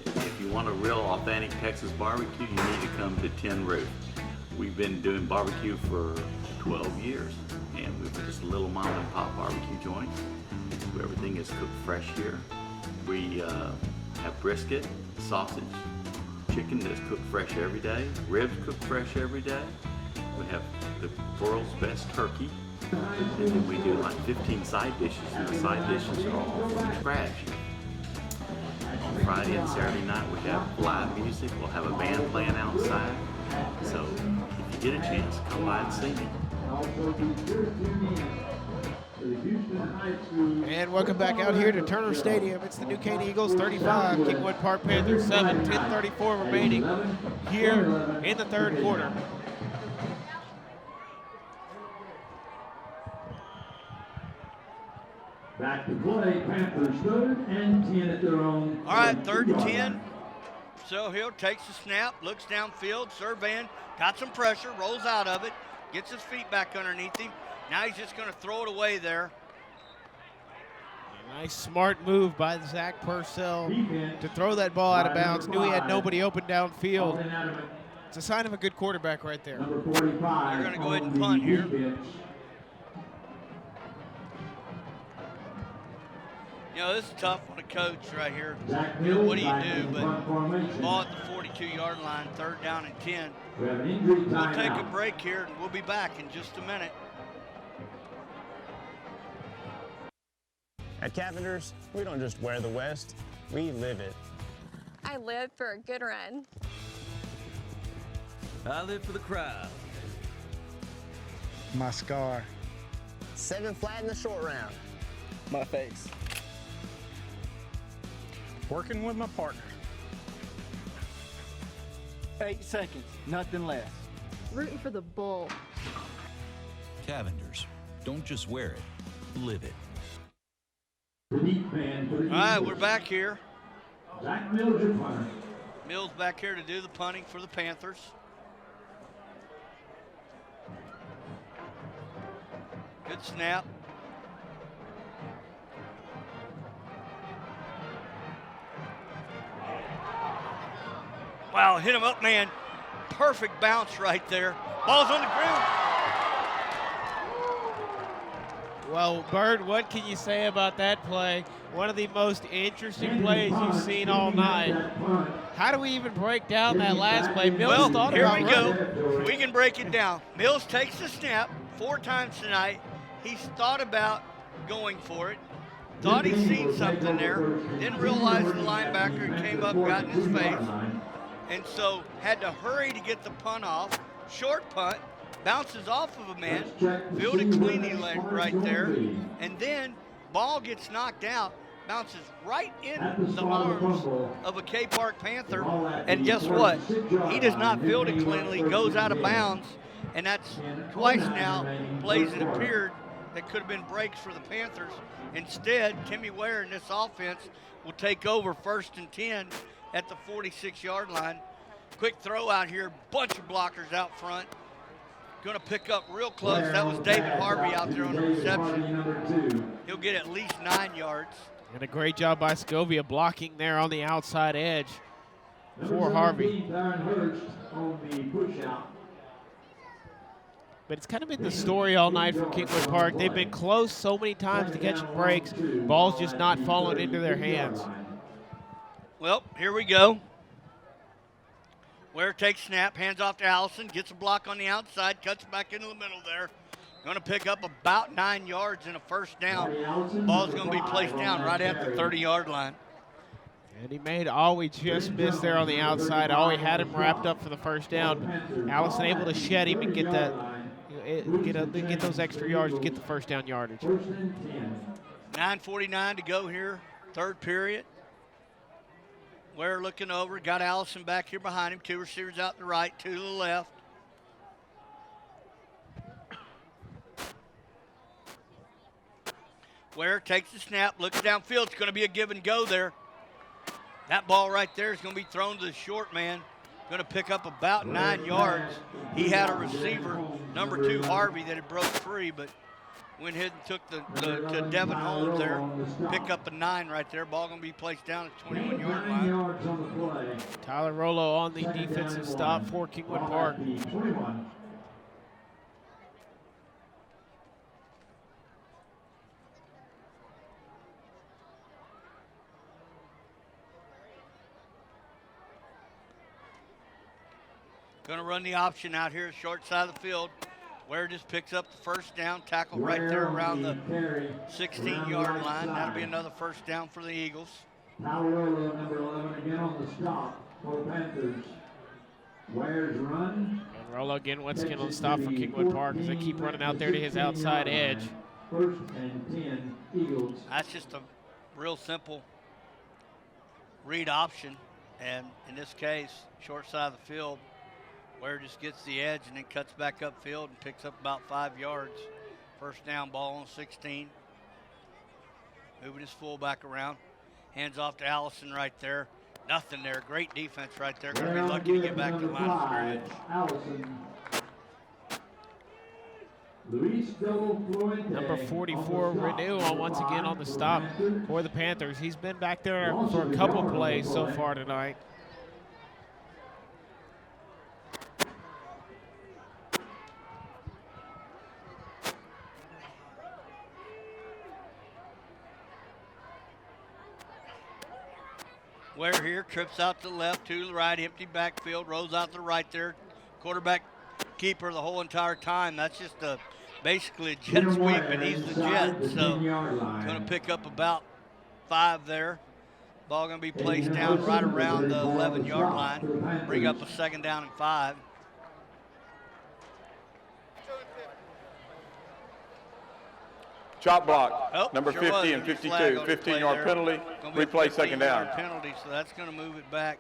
If you want a real authentic Texas barbecue, you need to come to Tin Roof. We've been doing barbecue for 12 years, and we're just a little mom and pop barbecue joint. Everything is cooked fresh here. We have brisket, sausage, chicken that's cooked fresh every day, ribs cooked fresh every day. We have the world's best turkey, and then we do like 15 side dishes, and the side dishes are all from scratch. On Friday and Saturday night we have live music. We'll have a band playing outside. So if you get a chance, come by and see me. And welcome back out here to Turner Stadium. It's the New Caney Eagles 35, Kingwood Park Panthers 7, 10:34 remaining here in the 3rd quarter. Back to play, Panthers 3rd and 10 at their own. All right, 3rd and 10. So Hill takes the snap, looks downfield, Servan got some pressure, rolls out of it, gets his feet back underneath him. Now he's just going to throw it away there. Nice smart move by Zach Purcell to throw that ball out of bounds. Knew he had nobody open downfield. It's a sign of a good quarterback right there. They're going to go ahead and punt here. You know, this is tough on a coach right here. What do you do? But ball at the 42-yard line, 3rd down and 10. We'll take a break here, and we'll be back in just a minute. At Cavenders, we don't just wear the West, we live it. I live for a good run. I live for the crowd. My scar. 7 flat in the short round. My face. Working with my partner. 8 seconds, nothing less. Rooting for the bull. Cavenders. Don't just wear it, live it. All right, we're back here. Zach Mills, your punter. Mills back here to do the punting for the Panthers. Good snap. Wow, hit him up, man. Perfect bounce right there. Ball's on the ground. Well, Bird, what can you say about that play? One of the most interesting plays you've seen all night. How do we even break down that last play? Mills thought here about we running. go. We can break it down. Mills takes the snap 4 times tonight. He's thought about going for it. Thought he'd seen something there. Didn't realize the linebacker came up, got in his face. And so had to hurry to get the punt off. Short punt. Bounces off of a man, fielded cleanly right there, and then ball gets knocked out, bounces right in the arms of a K Park Panther, and guess what? He does not field it cleanly, goes out of bounds, and that's twice now plays it appeared that could have been breaks for the Panthers. Instead, Timmy Ware in this offense will take over 1st and 10 at the 46-yard line. Quick throw out here, bunch of blockers out front. Going to pick up real close. That was David Harvey out there on the reception. He'll get at least 9 yards. And a great job by Scovia blocking there on the outside edge for Harvey. But it's kind of been the story all night from Kingwood Park. They've been close so many times to catching breaks. Ball's just not falling into their hands. Well, here we go. Ware takes snap, hands off to Allison, gets a block on the outside, cuts back into the middle there. Going to pick up about 9 yards and a 1st down. Ball's going to be placed down right at the 30-yard line. And he made Alway just miss there on the outside. Alway had him wrapped up for the 1st down. Allison able to shed him and get that, get those extra yards to get the 1st down yardage. 9:49 to go here, third period. Ware looking over, got Allison back here behind him. 2 receivers out to the right, 2 to the left. Ware takes the snap, looks downfield. It's going to be a give and go there. That ball right there is going to be thrown to the short man. Going to pick up about 9 yards. He had a receiver, number 2 Harvey, that had broke free, but went ahead and took to Devin Holmes there. Pick up a 9 right there. Ball going to be placed down at 21-yard line. Tyler Rollo on the defensive stop for Kingwood Park. Going to run the option out here, short side of the field. Ware just picks up the first down, tackle right there around the 16-yard line. That'll be another first down for the Eagles. Rollo, number 11, again on the stop for the Panthers. Ware's run. And Rollo again, once again on the stop for Kingwood Park as they keep running out there to his outside edge. First and 10, Eagles. That's just a real simple read option. And in this case, short side of the field, Ware just gets the edge and then cuts back upfield and picks up about 5 yards. First down, ball on 16. Moving his fullback around. Hands off to Allison right there. Nothing there. Great defense right there. Going to be lucky to get back to the line of scrimmage. Allison. Number 44, Renew, once again on the stop for the Panthers. He's been back there for a couple plays so far tonight. Ware here, trips out to the left, to the right, empty backfield, rolls out to the right there. Quarterback keeper the whole entire time. That's just basically a jet sweep, and he's the jet. So going to pick up about 5 there. Ball going to be placed down right around the 11-yard line. Bring up a second down and 5. Chop block, Oh, number sure 50 was. and 52, Flag on the play 15-yard there. penalty, Gonna be a replay second down. 15-yard penalty, so that's going to move it back.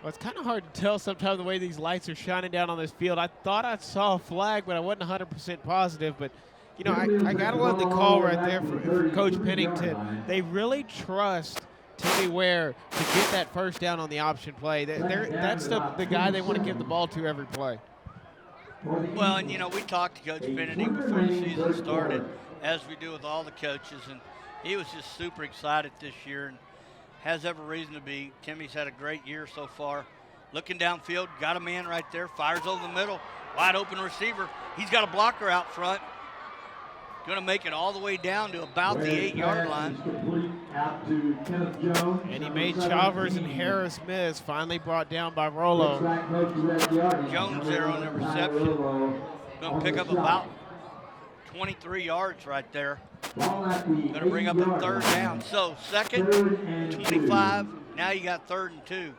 Well, it's kind of hard to tell sometimes the way these lights are shining down on this field. I thought I saw a flag, but I wasn't 100% positive. But, you know, I got to love the call right there for Coach Pennington. They really trust Timmy Ware to get that first down on the option play. That's the guy they want to give the ball to every play. Well, and, you know, we talked to Coach Pennington before the season started, as we do with all the coaches, and he was just super excited this year and has every reason to be. Timmy's had a great year so far. Looking downfield, got a man right there, fires over the middle, wide open receiver. He's got a blocker out front. Going to make it all the way down to about the 8-yard line. And he made Chavers and Harris miss, finally brought down by Rollo. Jones there on the reception. Going to pick up about 23 yards right there. Going to bring up a third down. So second, 25. Now you got 3rd and 2.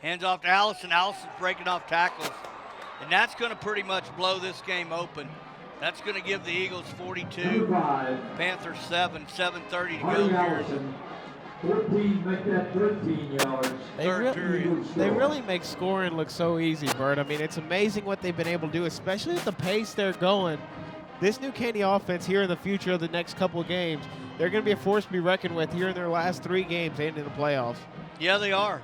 Hands off to Allison. Allison's breaking off tackles. And that's going to pretty much blow this game open. That's going to give the Eagles 42, Panthers 7, 7:30 to go here. 14, make that 13 yards. They really make scoring look so easy, Bert. I mean, it's amazing what they've been able to do, especially at the pace they're going. This new Caney offense here in the future of the next couple of games, they're going to be a force to be reckoned with here in their last 3 games and in the playoffs. Yeah, they are.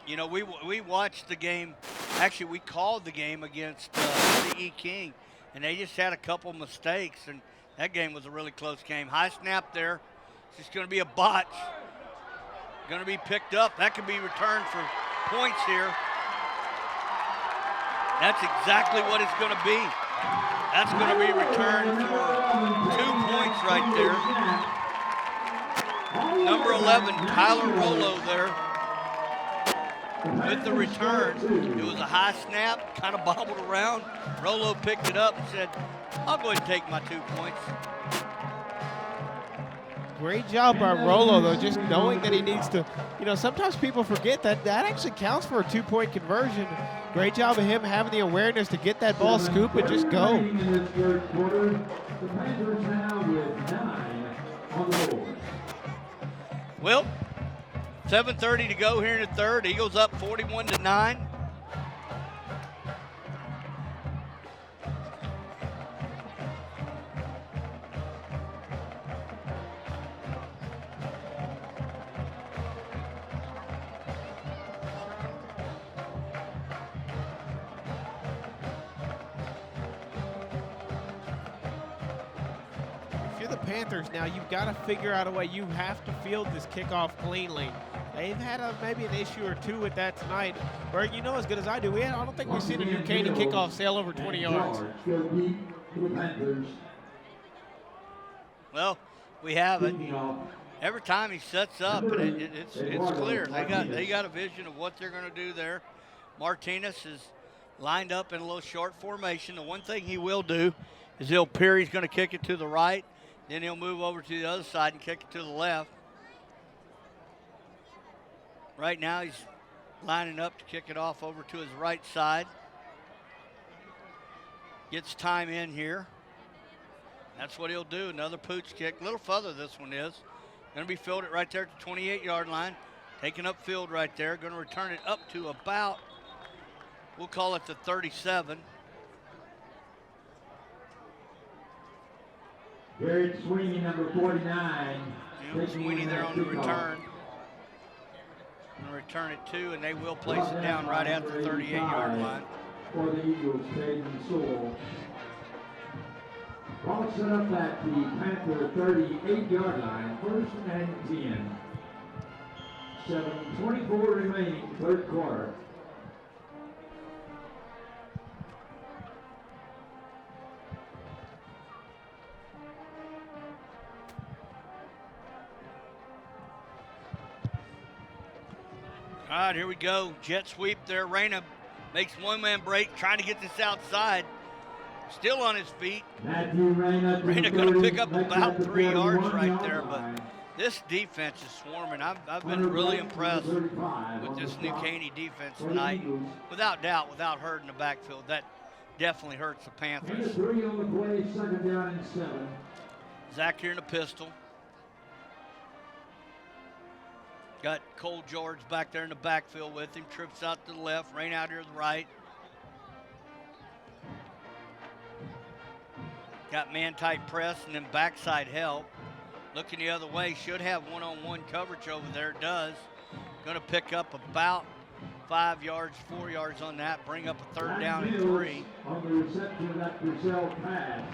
You know, we watched the game. Actually, we called the game against C.E. King, and they just had a couple mistakes, and that game was a really close game. High snap there. It's just going to be a botch. Going to be picked up. That could be returned for points here. That's exactly what it's going to be. That's going to be returned for 2 points right there. Number 11, Tyler Rollo there. With the return, it was a high snap, kind of bobbled around. Rollo picked it up and said, I'll go ahead and take my 2 points. Great job by Rolo, though, just knowing that he needs to, sometimes people forget that actually counts for a 2-point conversion. Great job of him having the awareness to get that ball, scoop, and just go. In this third quarter, the Panthers now with 9 on the board. Well, 7:30 to go here in the third. Eagles up 41-9. Panthers now, you've got to figure out a way. You have to field this kickoff cleanly. They've had maybe an issue or two with that tonight. Bert, you know as good as I do, I don't think we've seen a new Caney kickoff sail over 20 yards. Well, we haven't. Every time he sets up, and it's clear. They got a vision of what they're going to do there. Martinez is lined up in a little short formation. The one thing he will do is he'll appear he's going to kick it to the right. Then he'll move over to the other side and kick it to the left. Right now he's lining up to kick it off over to his right side. Gets time in here. That's what he'll do, another pooch kick. A little further this one is. Going to be fielded right there at the 28-yard line. Taking up field right there. Going to return it up to about, we'll call it the 37. Garrett Sweeney, number 49. Sweeney there on the return. Going to return it to, and they will place it down right at the 38-yard line. For the Eagles, Caden Sewell. Ball set up at the Panther 38-yard line, 1st and 10. 7:24 remaining, third quarter. All right, here we go. Jet sweep there. Reyna makes one-man break, trying to get this outside. Still on his feet. Reyna going to pick up about 3 yards right there, but this defense is swarming. I've been really impressed with this new Caney defense tonight. Without doubt, without hurting the backfield, that definitely hurts the Panthers. 3 on the play, 2nd down and 7. Zach here in the pistol. Got Cole George back there in the backfield with him. Trips out to the left, Rain out here to the right. Got man-tight press and then backside help. Looking the other way, should have one-on-one coverage over there. Does. Going to pick up about 5 yards, 4 yards on that. Bring up a 3rd down and 3. On the reception of that Purcell pass.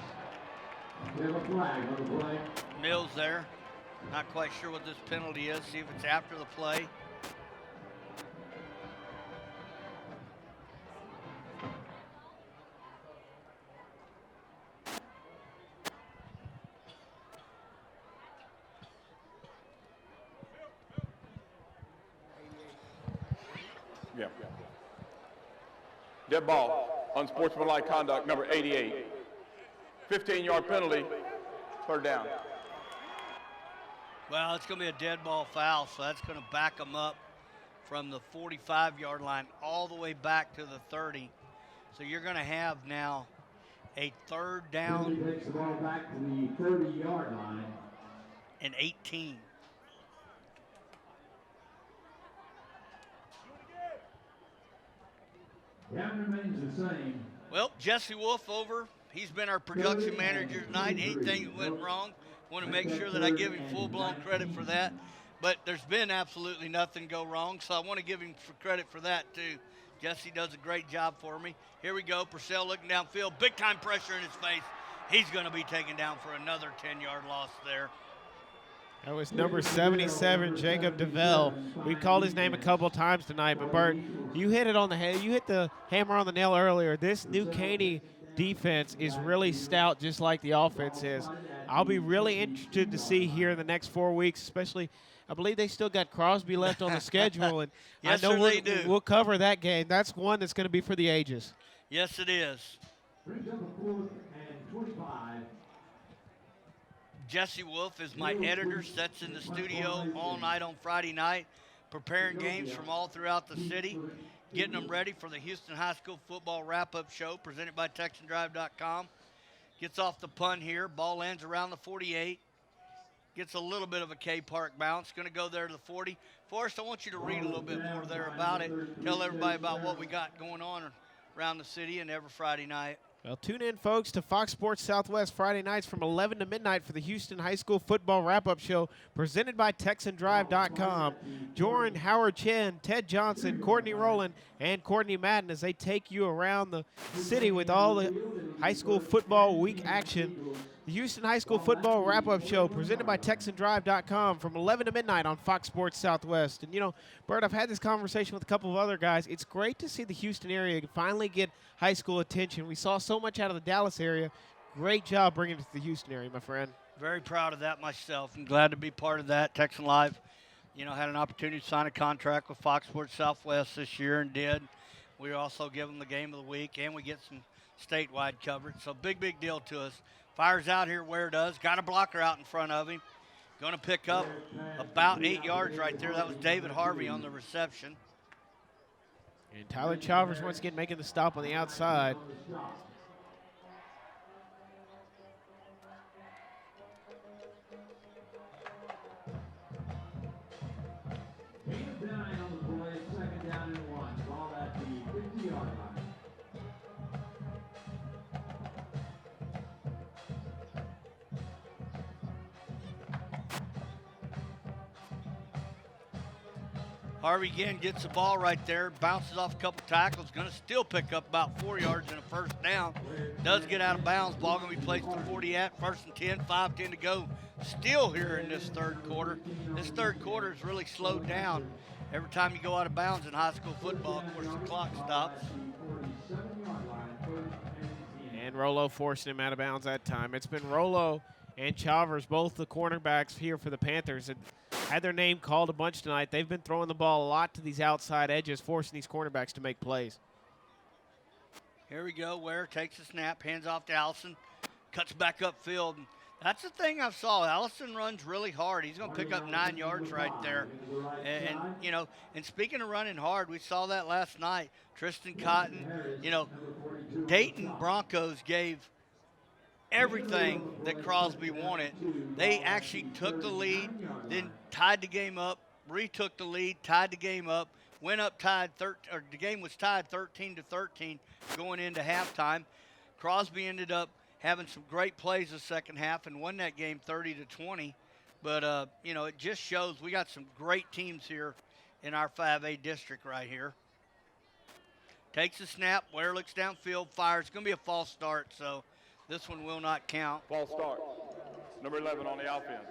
We have a flag on the play. Mills there. Not quite sure what this penalty is. See if it's after the play. Yeah. Dead ball, unsportsmanlike conduct, number 88. 15-yard penalty, 3rd down. Well, it's going to be a dead ball foul, so that's going to back them up from the 45-yard line all the way back to the 30. So you're going to have now a 3rd down. He takes the ball back to the 30-yard line. And 18. Down remains the same. Well, Jesse Wolf over. He's been our production manager tonight. Anything that went wrong, want to make sure that I give him full-blown credit for that. But there's been absolutely nothing go wrong, so I want to give him credit for that too. Jesse does a great job for me. Here we go. Purcell looking downfield. Big-time pressure in his face. He's going to be taken down for another 10-yard loss there. That was number 77, Jacob DeVell. We called his name a couple times tonight, but Bert, you hit it on the head. You hit the hammer on the nail earlier. This new Caney defense is really stout, just like the offense is. I'll be really interested to see here in the next 4 weeks, especially I believe they still got Crosby left on the schedule, and yes, I know they do. We'll cover that game. That's one that's going to be for the ages. Yes, it is. Brings up a 4th and 25. Jesse Wolf is my editor, sits in the studio all night on Friday night, preparing games from all throughout the city, getting them ready for the Houston High School football wrap-up show presented by TexanDrive.com. Gets off the punt here. Ball lands around the 48. Gets a little bit of a K-Park bounce. Going to go there to the 40. Forrest, I want you to read a little bit more there about it. Tell everybody about what we got going on around the city and every Friday night. Well, tune in, folks, to Fox Sports Southwest Friday nights from 11 to midnight for the Houston High School football wrap-up show presented by TexanDrive.com. Join Howard Chen, Ted Johnson, Courtney Rowland, and Courtney Madden as they take you around the city with all the high school football week action. The Houston High School football wrap-up show presented by TexanDrive.com from 11 to midnight on Fox Sports Southwest. And, you know, Bert, I've had this conversation with a couple of other guys. It's great to see the Houston area finally get high school attention. We saw so much out of the Dallas area. Great job bringing it to the Houston area, my friend. Very proud of that myself. I'm glad to be part of that. Texan Live, you know, had an opportunity to sign a contract with Fox Sports Southwest this year and did. We also give them the game of the week, and we get some statewide coverage. So big, big deal to us. Fires out here where it does. Got a blocker out in front of him. Going to pick up about 8 yards right there. That was David Harvey on the reception. And Tyler Chalvers once again making the stop on the outside. Second down and 1. Ball at the 50-yard line. Harvey again gets the ball right there, bounces off a couple tackles, going to still pick up about 4 yards and a first down. Does get out of bounds. Ball going to be placed to 40 at first and 10, 5:10 to go. Still here in this third quarter. This third quarter is really slowed down. Every time you go out of bounds in high school football, of course, the clock stops. And Rollo forcing him out of bounds that time. It's been Rollo and Chalvers, both the cornerbacks here for the Panthers, that had their name called a bunch tonight. They've been throwing the ball a lot to these outside edges, forcing these cornerbacks to make plays. Here we go. Ware takes a snap, hands off to Allison, cuts back upfield. That's the thing I saw. Allison runs really hard. He's going to pick up 9 yards right there. And, you know, and speaking of running hard, we saw that last night. Tristan Cotton, you know, Dayton Broncos gave everything that Crosby wanted. They actually took the lead, then tied the game up, retook the lead, tied the game up, went up tied, the game was tied 13-13 going into halftime. Crosby ended up having some great plays the second half and won that game 30-20. But, you know, it just shows we got some great teams here in our 5A district right here. Takes a snap, Ware looks downfield, fires. It's going to be a false start, so this one will not count. False start. Number 11 on the offense.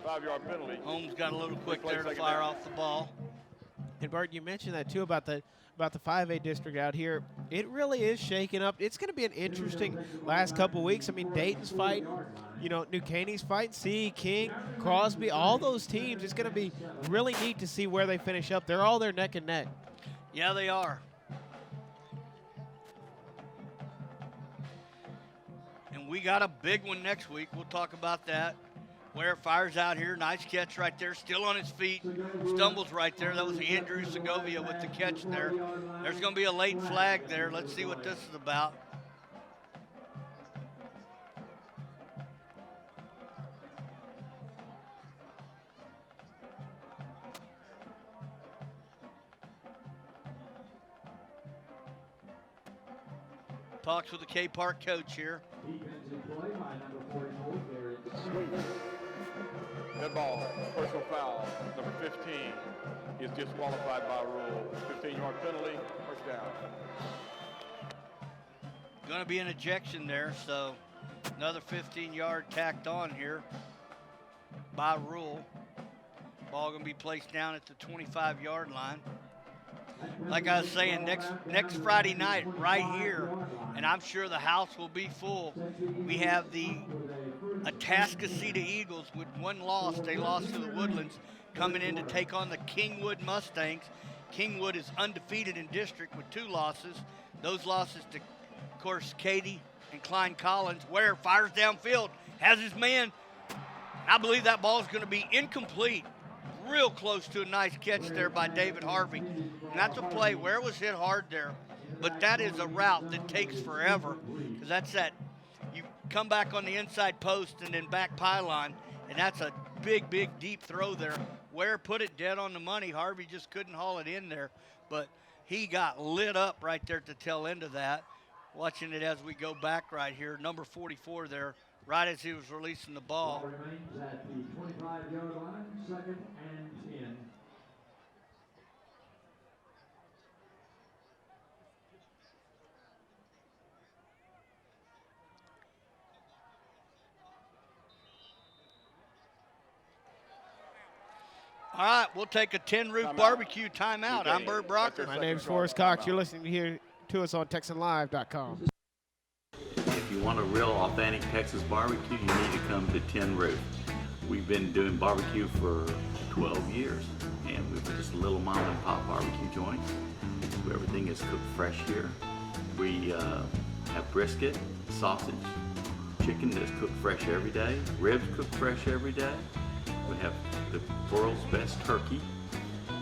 5-yard penalty. Holmes got a little quick there to fire off the ball. And Bart, you mentioned that too about the 5A district out here. It really is shaking up. It's going to be an interesting last couple weeks. I mean, Dayton's fighting, you know, New Caney's fighting, C, King, Crosby, all those teams. It's going to be really neat to see where they finish up. They're all there neck and neck. Yeah, they are. And we got a big one next week. We'll talk about that. Ware fires out here. Nice catch right there. Still on his feet. Stumbles right there. That was Andrew Segovia with the catch there. There's going to be a late flag there. Let's see what this is about. Talks with the K-Park coach here. That ball, personal foul, number 15, is disqualified by rule. 15-yard penalty, first down. Going to be an ejection there, so another 15-yard tacked on here by rule. Ball going to be placed down at the 25-yard line. Like I was saying, next Friday night right here, and I'm sure the house will be full, we have the Atascocita Eagles with one loss. They lost to the Woodlands, coming in to take on the Kingwood Mustangs. Kingwood is undefeated in district with 2 losses. Those losses to, of course, Katy and Klein Collins. Ware fires downfield, has his man, I believe that ball is going to be incomplete. Real close to a nice catch there by David Harvey. And that's a play. Ware was hit hard there, but that is a route that takes forever, because that's that. You come back on the inside post and then back pylon, and that's a big, big, deep throw there. Ware put it dead on the money. Harvey just couldn't haul it in there, but he got lit up right there at the tail end of that. Watching it as we go back right here, number 44 there, right as he was releasing the ball. Ball remains at the 25-yard line, 2nd and 10. All right, we'll take a 10 Roof Barbecue timeout. I'm Bert Brocker. My name's Forrest Cox. You're listening here to us on TexanLive.com. If you want a real authentic Texas barbecue, you need to come to 10 Roof. We've been doing barbecue for 12 years, and we're just a little mom and pop barbecue joint. Everything is cooked fresh here. We have brisket, sausage, chicken that's cooked fresh every day, ribs cooked fresh every day. We have the world's best turkey,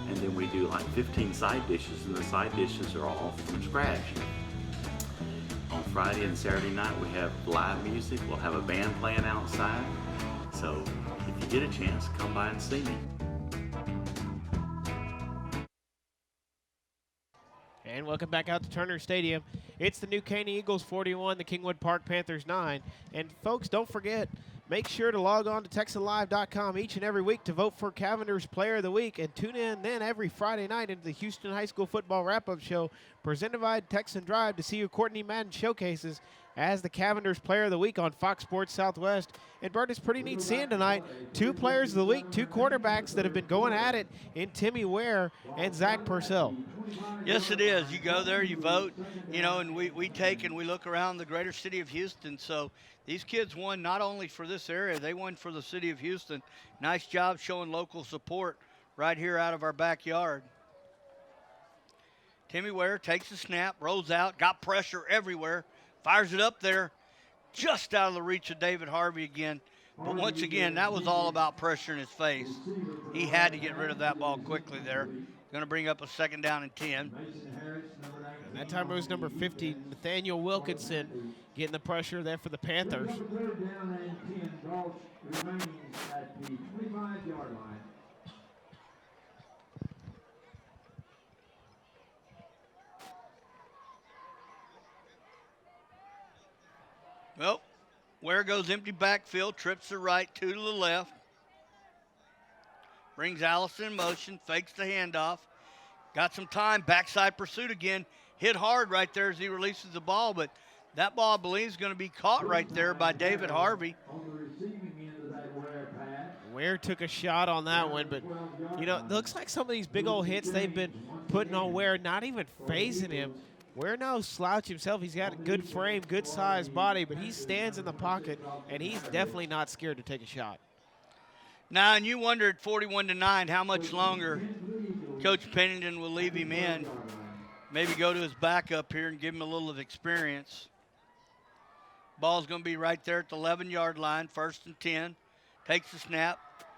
and then we do like 15 side dishes, and the side dishes are all from scratch. On Friday and Saturday night we have live music. We'll have a band playing outside. So if you get a chance, come by and see me. And welcome back out to Turner Stadium. It's the new Caney Eagles 41, the Kingwood Park Panthers 9. And folks, don't forget, make sure to log on to TexanLive.com each and every week to vote for Cavender's Player of the Week, and tune in then every Friday night into the Houston High School Football Wrap-Up Show presented by Texan Drive to see who Courtney Madden showcases as the Cavender's Player of the Week on Fox Sports Southwest. And Bert, it's pretty neat seeing tonight 2 Players of the Week, 2 quarterbacks that have been going at it in Timmy Ware and Zach Purcell. Yes, it is. You go there, you vote, you know, and we take and we look around the greater city of Houston. So these kids won not only for this area, they won for the city of Houston. Nice job showing local support right here out of our backyard. Timmy Ware takes the snap, rolls out, got pressure everywhere, fires it up there, just out of the reach of David Harvey again. But once again, that was all about pressure in his face. He had to get rid of that ball quickly there. Going to bring up a 2nd down and 10. And that time it was number 50, Nathaniel Wilkinson, getting the pressure there for the Panthers. 3rd down and 10. Ball remains at the 25-yard line. Well, Ware goes empty backfield, trips to right, 2 to the left. Brings Allison in motion, fakes the handoff. Got some time, backside pursuit again. Hit hard right there as he releases the ball, but that ball, I believe, is going to be caught right there by David Harvey. Ware took a shot on that one, but, you know, it looks like some of these big old hits they've been putting on Ware, not even phasing him. Ware no slouch himself. He's got a good frame, good size body, but he stands in the pocket, and he's definitely not scared to take a shot. Now, and you wondered 41-9 how much longer Coach Pennington will leave him in. Maybe go to his backup here and give him a little of experience. Ball's going to be right there at the 11-yard line, 1st and 10. Takes the snap,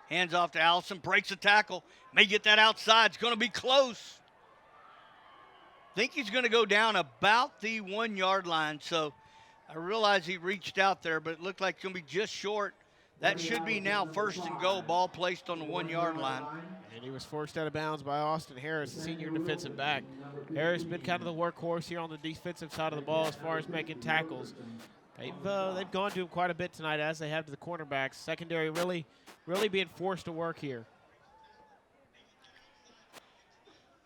hands off to Allison, breaks a tackle, may get that outside. It's going to be close. Think he's going to go down about the 1-yard line. So I realize he reached out there, but it looked like it's going to be just short. That should be now 1st and goal, ball placed on the 1-yard line. And he was forced out of bounds by Austin Harris, the senior defensive back. Harris been kind of the workhorse here on the defensive side of the ball as far as making tackles. They've gone to him quite a bit tonight, as they have to the cornerbacks. Secondary really being forced to work here.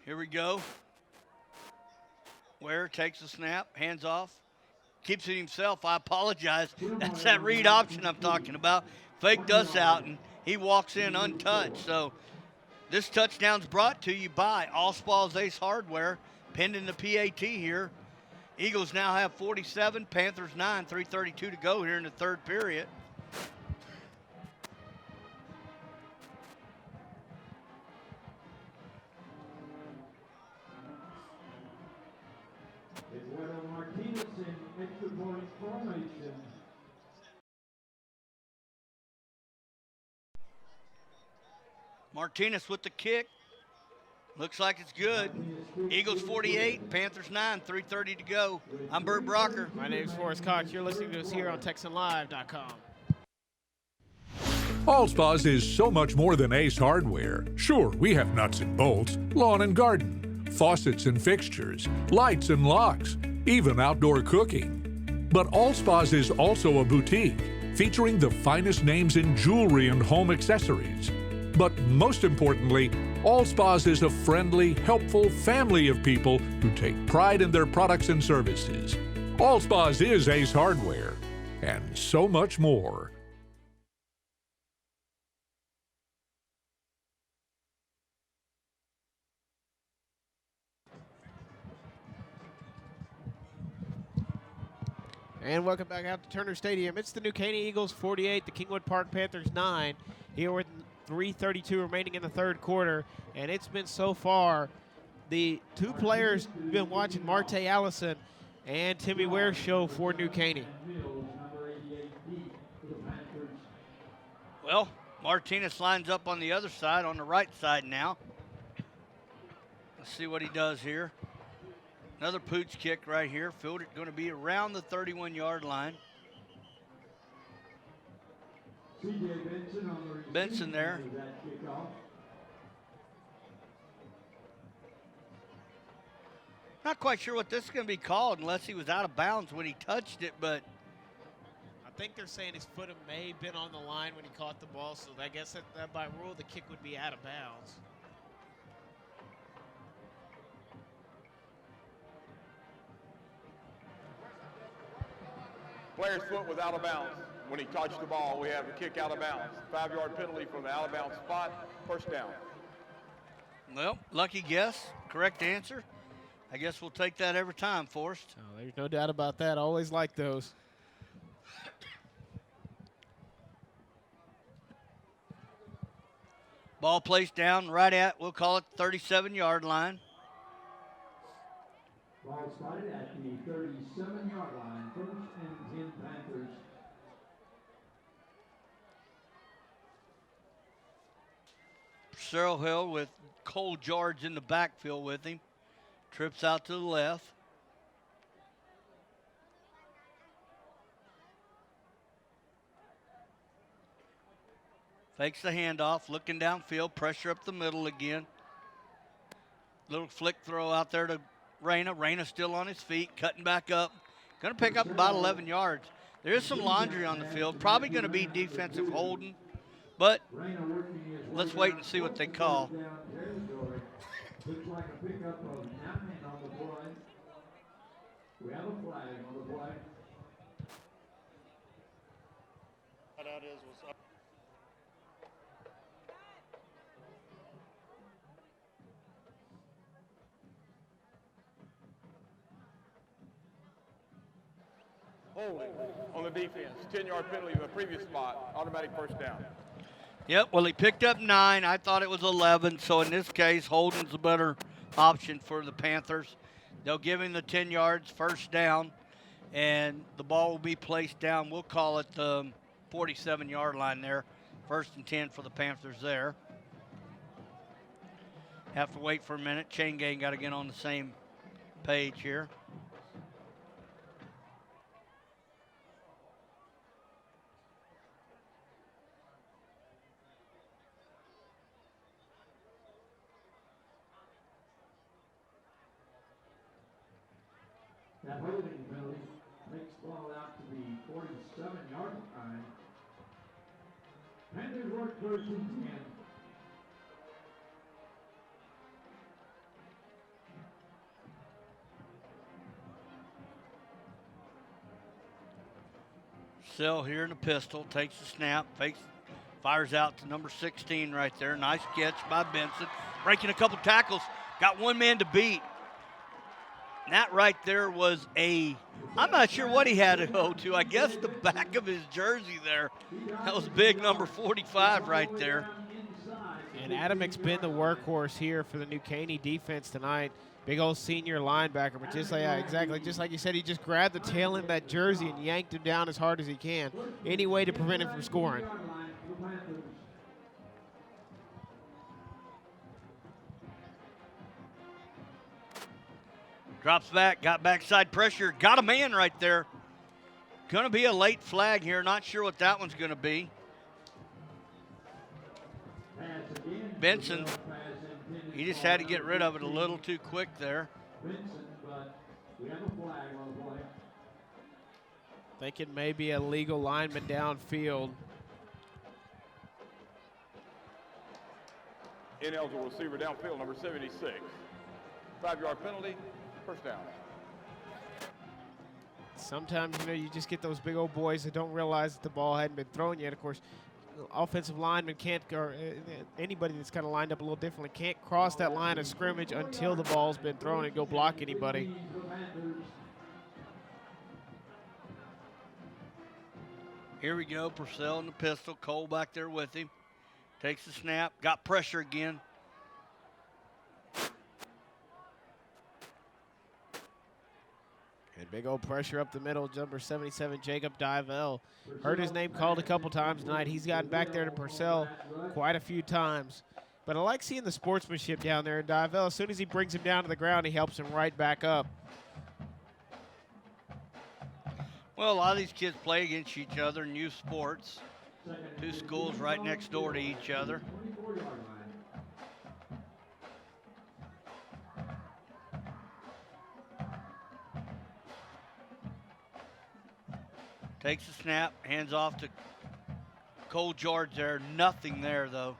Here we go. Ware takes the snap, hands off, keeps it himself. I apologize. That's that read option I'm talking about. Faked us out, and he walks in untouched. So this touchdown's brought to you by Allspall's Ace Hardware, pending the PAT here. Eagles now have 47, Panthers 9, 3:32 to go here in the 3rd period. Eduardo Martinez in extra point formation. Martinez with the kick. Looks like it's good. Eagles 48, Panthers 9, 3:30 to go. I'm Bert Brocker. My name is Forrest Cox. You're listening to us here on TexanLive.com. All Spas is so much more than Ace Hardware. Sure, we have nuts and bolts, lawn and garden, faucets and fixtures, lights and locks, even outdoor cooking. But All Spas is also a boutique featuring the finest names in jewelry and home accessories. But most importantly, All Spas is a friendly, helpful family of people who take pride in their products and services. All Spas is Ace Hardware, and so much more. And welcome back out to Turner Stadium. It's the new Caney Eagles 48, the Kingwood Park Panthers 9. Here with 3:32 remaining in the third quarter. And it's been so far, the two players we've been watching, Marte Allison and Timmy Ware, show for New Caney. Well, Martinez lines up on the other side, on the right side now. Let's see what he does here. Another pooch kick right here. Fielded going to be around the 31-yard line. Benson there. Not quite sure what this is going to be called unless he was out of bounds when he touched it, but I think they're saying his foot may have been on the line when he caught the ball, so I guess that by rule the kick would be out of bounds. Player's foot was out of bounds. When he touched the ball, we have a kick out of bounds. 5-yard penalty from the out of bounds spot, first down. Well, lucky guess, correct answer. I guess we'll take that every time, Forrest. Oh, there's no doubt about that. Always like those. Ball placed down right at, we'll call it 37-yard line. Ball spotted at the 37-yard line, 1st and 10 Panthers. Cyril Hill with Cole George in the backfield with him. Trips out to the left. Fakes the handoff, looking downfield, pressure up the middle again. Little flick throw out there to Reyna. Reyna still on his feet, cutting back up. Going to pick up about 11 yards. There is some laundry on the field. Probably going to be defensive holding, but let's wait and see what they call. Looks like a pickup of 9 on the play. We have a flag on the play. That is what's up. Holding on the defense. 10-yard penalty in the previous spot. Automatic first down. Yep, well, he picked up 9. I thought it was 11, so in this case, holding's a better option for the Panthers. They'll give him the 10 yards, first down, and the ball will be placed down. We'll call it the 47-yard line there. 1st and 10 for the Panthers there. Have to wait for a minute. Chain gang got to get on the same page here. That holding penalty makes the ball out to the 47-yard line. Panthers work 1st and 10. Sell here in the pistol, takes the snap, fakes, fires out to number 16 right there. Nice catch by Benson. Breaking a couple tackles, got one man to beat. And that right there was I'm not sure what he had to go to. I guess the back of his jersey there. That was big number 45 right there. And Adamic's been the workhorse here for the New Caney defense tonight. Big old senior linebacker, but just like, exactly, just like you said, he just grabbed the tail end of that jersey and yanked him down as hard as he can. Any way to prevent him from scoring. Drops back, got backside pressure, got a man right there. Going to be a late flag here. Not sure what that one's going to be. Benson, he just had to get rid of it a little too quick there. Thinking maybe a legal lineman downfield. Ineligible receiver downfield, number 76. 5-yard penalty, first down. Sometimes, you know, you just get those big old boys that don't realize that the ball hadn't been thrown yet. Of course, offensive linemen can't, or anybody that's kind of lined up a little differently, can't cross that line of scrimmage until the ball's been thrown and go block anybody. Here we go, Purcell in the pistol, Cole back there with him. Takes the snap, got pressure again. Good big old pressure up the middle, number 77, Jacob Divell. Heard his name called a couple times tonight. He's gotten back there to Purcell quite a few times. But I like seeing the sportsmanship down there. And Divell, as soon as he brings him down to the ground, he helps him right back up. Well, a lot of these kids play against each other in youth sports. Two schools right next door to each other. Takes the snap, hands off to Cole George there. Nothing there, though.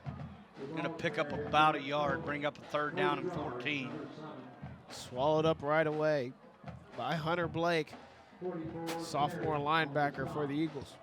Going to pick up about a yard, bring up a 3rd down and 14. Swallowed up right away by Hunter Blake, sophomore linebacker for the Eagles.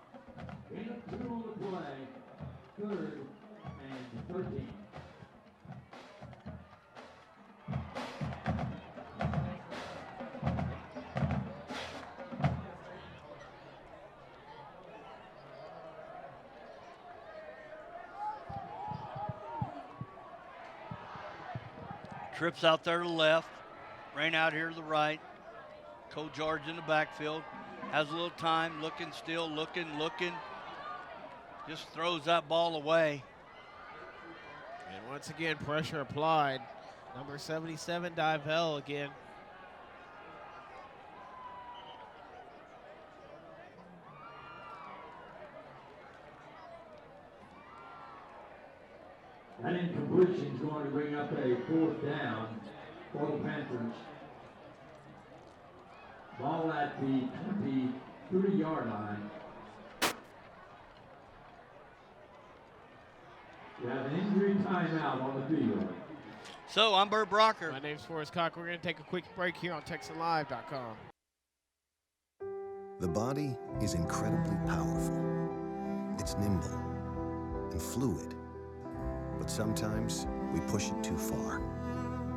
Trips out there to the left, Rain out here to the right. Cole George in the backfield, has a little time, looking still, looking. Just throws that ball away. And once again, pressure applied. Number 77, Divell again. That incompletion is going to bring up a 4th down for the Panthers. Ball at the 23-yard line. We have an injury timeout on the field. So I'm Bert Brocker. My name's Forrest Cock. We're going to take a quick break here on TexanLive.com. The body is incredibly powerful. It's nimble and fluid. But sometimes we push it too far.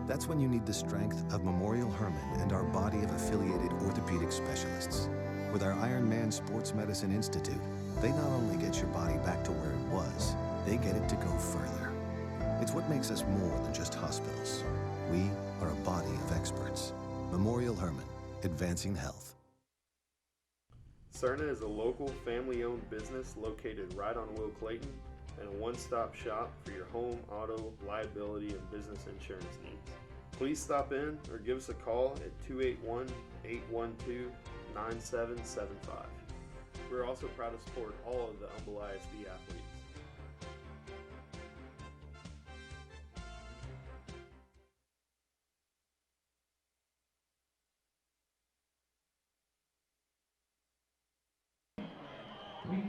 That's when you need the strength of Memorial Hermann and our body of affiliated orthopedic specialists. With our Ironman Sports Medicine Institute, they not only get your body back to where it was, they get it to go further. It's what makes us more than just hospitals. We are a body of experts. Memorial Hermann, advancing health. Cerna is a local family-owned business located right on Will Clayton and a one-stop shop for your home, auto, liability, and business insurance needs. Please stop in or give us a call at 281-812-9775. We're also proud to support all of the Humble ISD athletes.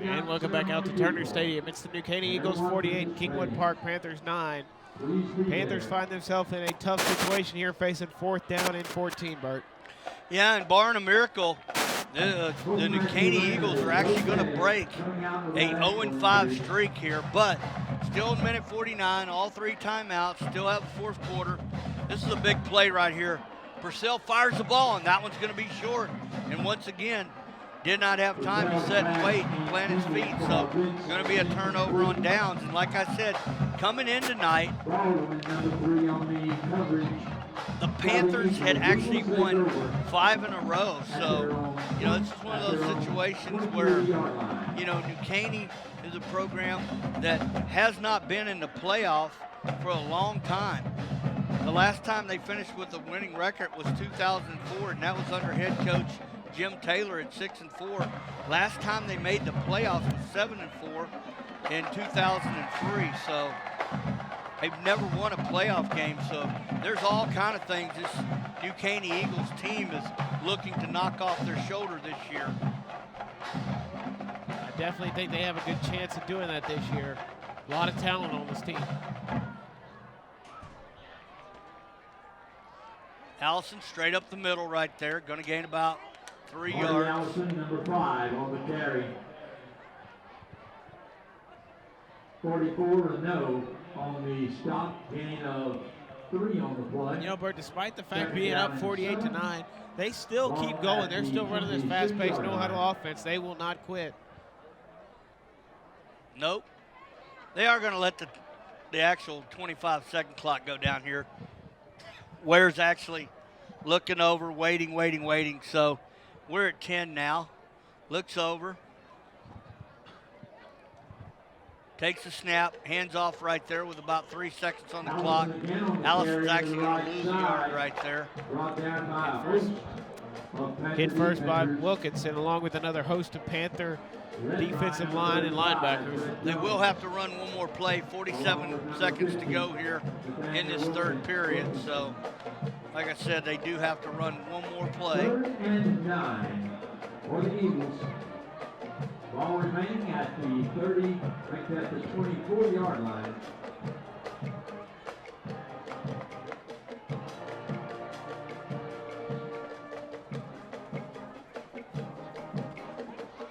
And welcome back out to Turner Stadium. It's the new Caney Eagles 48, Kingwood Park Panthers 9. Panthers find themselves in a tough situation here, facing 4th down and 14, Bert. Yeah, and barring a miracle, the New Caney Eagles are actually going to break a 0-5 streak here, but still in minute 49, all 3 timeouts, still have the 4th quarter. This is a big play right here. Purcell fires the ball, and that one's going to be short. And once again, did not have time to set and wait and plant his feet, so it's going to be a turnover on downs. And like I said, coming in tonight, the Panthers had actually won 5 in a row. So, you know, this is one of those situations where, you know, New Caney is a program that has not been in the playoff for a long time. The last time they finished with a winning record was 2004, and that was under head coach Jim Taylor at 6-4. Last time they made the playoffs was 7-4 in 2003. So they've never won a playoff game. So there's all kind of things this new Caney Eagles team is looking to knock off their shoulder this year. I definitely think they have a good chance of doing that this year. A lot of talent on this team. Allison straight up the middle right there, going to gain about 3 Hardy yards. Allison, number 5 on the carry. 44 to no on the stop, gain of 3 on the play. You know, Bert, despite the fact being up 48-9, they still keep going. They're still running this fast-paced, no-huddle offense. They will not quit. Nope. They are going to let the actual 25-second clock go down here. Ware's actually looking over, waiting. So we're at 10 now. Looks over. Takes the snap, hands off right there with about 3 seconds on the clock. Allison's actually going to lose a yard right there. Hit first by Wilkinson, along with another host of Panther defensive line and linebackers. They will have to run one more play, 47 seconds to go here in this third period. So, like I said, they do have to run one more play. 3rd and 9 for the Eagles. Ball remaining at the 30, make that the 24-yard line.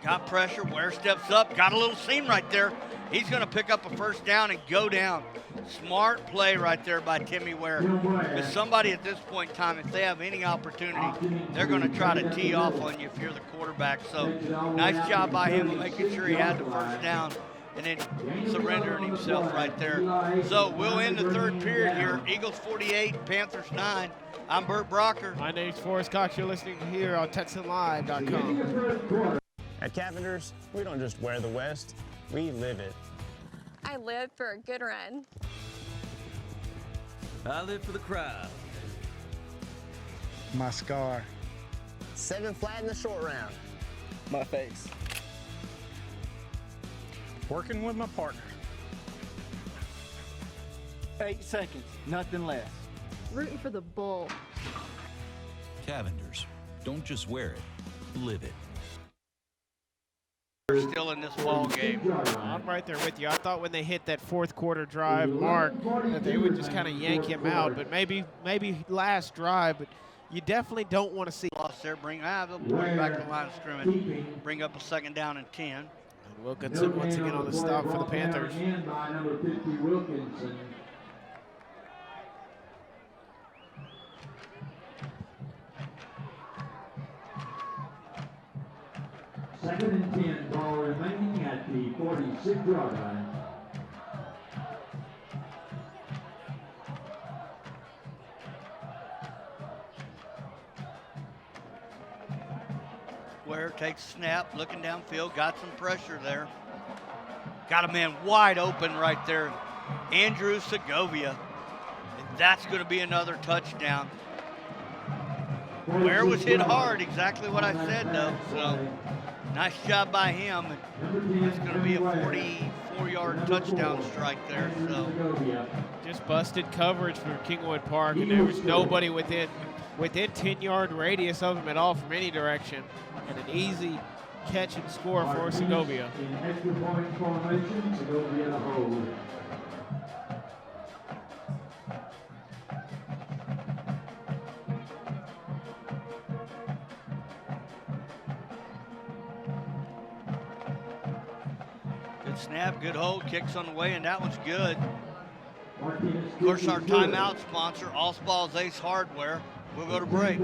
Got pressure, Ware steps up, got a little seam right there. He's going to pick up a first down and go down. Smart play right there by Timmy Ware. Because somebody at this point in time, if they have any opportunity, they're going to try to tee off on you if you're the quarterback. So nice job by him of making sure he had the first down and then surrendering himself right there. So we'll end the third period here. Eagles 48, Panthers 9. I'm Bert Brocker. My name's Forrest Cox. You're listening here on TexanLive.com. At Cavenders, we don't just wear the West, we live it. I live for a good run. I live for the crowd. My scar. 7 flat in the short round. My face. Working with my partner. 8 seconds, nothing less. Rooting for the bull. Cavenders, don't just wear it, live it. Still in this ball game. I'm right there with you. I thought when they hit that fourth quarter drive mark that they would just kind of yank him out, but maybe last drive, but you definitely don't want to see. Lost there, bring back to the line of scrimmage, bring up a 2nd down and 10. And Wilkinson once again on the stop for the Panthers. By number 50, Wilkinson. Second and 10, ball remaining at the 46-yard line. Ware takes a snap, looking downfield, got some pressure there. Got a man wide open right there, Andrew Segovia. And that's going to be another touchdown. Ware was hit hard, exactly what I said though, so nice job by him. And it's going to be a 44-yard touchdown strike there. So just busted coverage for Kingwood Park, and there was nobody within 10-yard radius of him at all from any direction, and an easy catch and score for Segovia. In extra point formation, Segovia to hold. Good snap, good hold, kicks on the way, and that one's good. Of course, our timeout sponsor, Allspa's Ace Hardware. We'll go to break.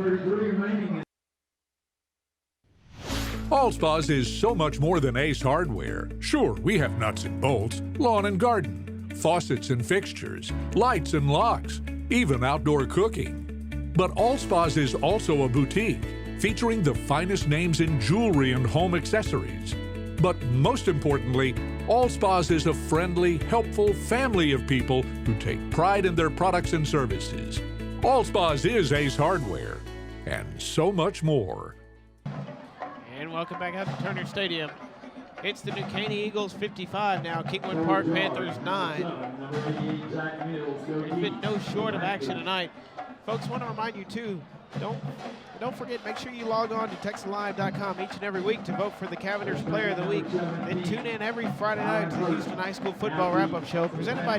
Allspa's is so much more than Ace Hardware. Sure, we have nuts and bolts, lawn and garden, faucets and fixtures, lights and locks, even outdoor cooking. But Allspa's is also a boutique featuring the finest names in jewelry and home accessories. But most importantly, All Spas is a friendly, helpful family of people who take pride in their products and services. All Spas is Ace Hardware, and so much more. And welcome back out to Turner Stadium. It's the New Caney Eagles 55 now, Kingwood Park Panthers 9. There's been no short of action tonight. Folks, want to remind you too, don't forget, make sure you log on to TexanLive.com each and every week to vote for the Cavenders Player of the Week. Then tune in every Friday night to the Houston High School Football Wrap-Up Show presented by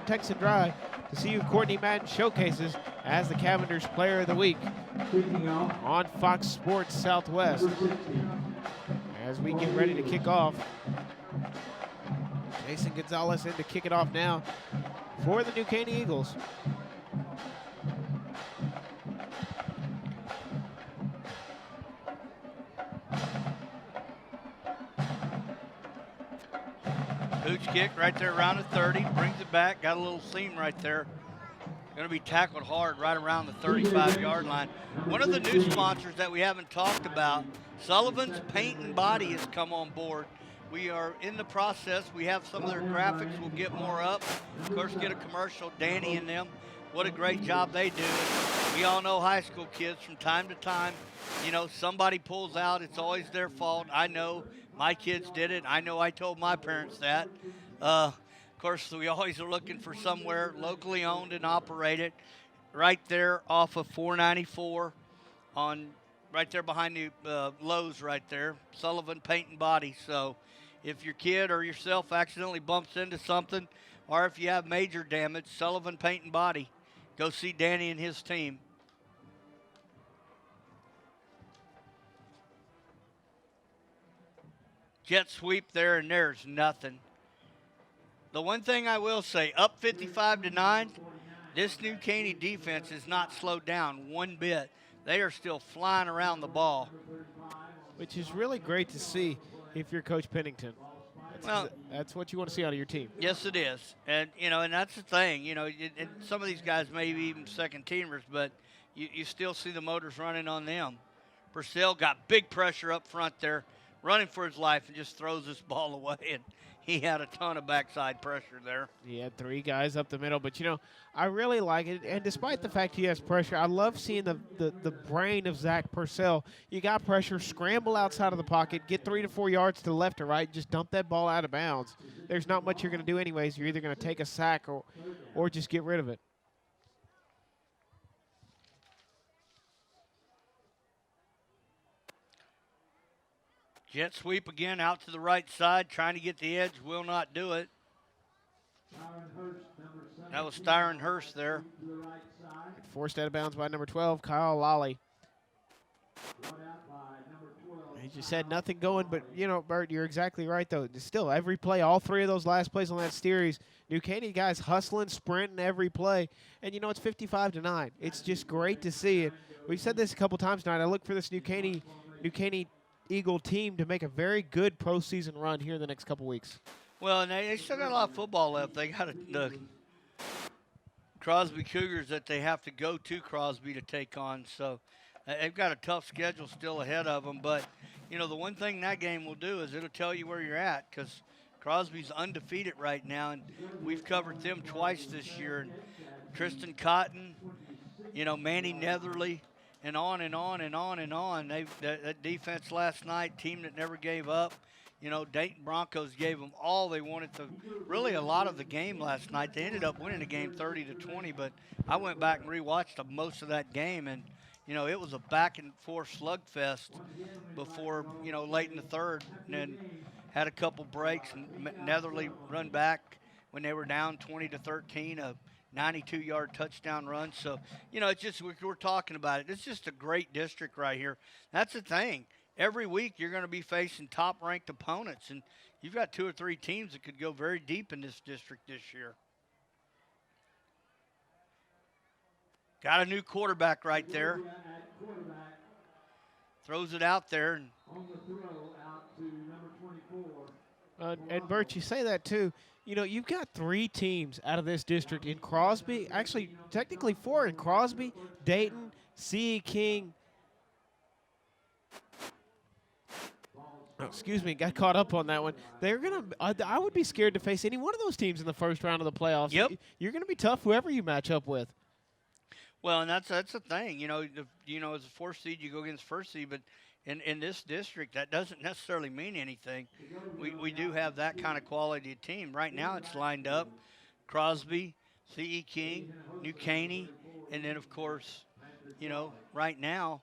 Texan Dry to see who Courtney Madden showcases as the Cavenders Player of the Week on Fox Sports Southwest. As we get ready to kick off, Jason Gonzalez in to kick it off now for the New Caney Eagles. Hooch kick right there around the 30, brings it back, got a little seam right there. Going to be tackled hard right around the 35-yard line. One of the new sponsors that we haven't talked about, Sullivan's Paint and Body, has come on board. We are in the process. We have some of their graphics. We'll get more up. Of course, get a commercial. Danny and them, what a great job they do. We all know high school kids from time to time, you know, somebody pulls out. It's always their fault. I know my kids did it. I know I told my parents that. Of course, we always are looking for somewhere locally owned and operated right there off of 494 on right there behind the Lowe's right there, Sullivan Paint and Body. So if your kid or yourself accidentally bumps into something, or if you have major damage, Sullivan Paint and Body, go see Danny and his team. Jet sweep there, and there's nothing. The one thing I will say, up 55-9, this New Caney defense is not slowed down one bit. They are still flying around the ball. Which is really great to see if you're Coach Pennington. That's what you want to see out of your team. Yes, it is. And, you know, and that's the thing. You know, and some of these guys may be even second teamers, but you still see the motors running on them. Purcell got big pressure up front there, running for his life, and just throws this ball away. And he had a ton of backside pressure there. He had three guys up the middle, but, you know, I really like it. And despite the fact he has pressure, I love seeing the brain of Zach Purcell. You got pressure, scramble outside of the pocket, get 3 to 4 yards to the left or right, just dump that ball out of bounds. There's not much you're going to do anyways. You're either going to take a sack or just get rid of it. Jet sweep again out to the right side, trying to get the edge, will not do it. That was Styron Hurst there. Forced out of bounds by number 12, Kyle Lally. He just had nothing going, but, you know, Bert, you're exactly right, though. Still, every play, all three of those last plays on that series, New Caney guys hustling, sprinting every play. And, you know, it's 55-9. It's just great to see it. We've said this a couple times tonight. I look for this New Caney Eagle team to make a very good postseason run here in the next couple weeks. Well, and they still got a lot of football left. They got the Crosby Cougars that they have to go to Crosby to take on. So they've got a tough schedule still ahead of them. But, you know, the one thing that game will do is it'll tell you where you're at, because Crosby's undefeated right now, and we've covered them twice this year. And Tristan Cotton, you know, Manny Netherly, and on and on and on and on. That defense last night, team that never gave up. You know, Dayton Broncos gave them all they wanted to. Really, a lot of the game last night. They ended up winning the game 30-20, but I went back and rewatched most of that game, and, you know, it was a back-and-forth slugfest before, you know, late in the third, and then had a couple breaks, and Netherly run back when they were down 20-13, a 92-yard touchdown run. So, you know, it's just, we're talking about it. It's just a great district right here. That's the thing. Every week you're going to be facing top-ranked opponents, and you've got 2 or 3 teams that could go very deep in this district this year. Got a new quarterback right there. Throws it out there. And Bert, you say that too. You know, you've got 3 teams out of this district in Crosby. Actually, technically 4 in Crosby, Dayton, C.E. King, excuse me, got caught up on that one. They're going to, I would be scared to face any one of those teams in the first round of the playoffs. Yep. You're going to be tough whoever you match up with. Well, and that's the thing. You know, as a 4th seed, you go against 1st seed, but in this district, that doesn't necessarily mean anything. We do have that kind of quality team. Right now, it's lined up. Crosby, C.E. King, New Caney, and then, of course, you know, right now,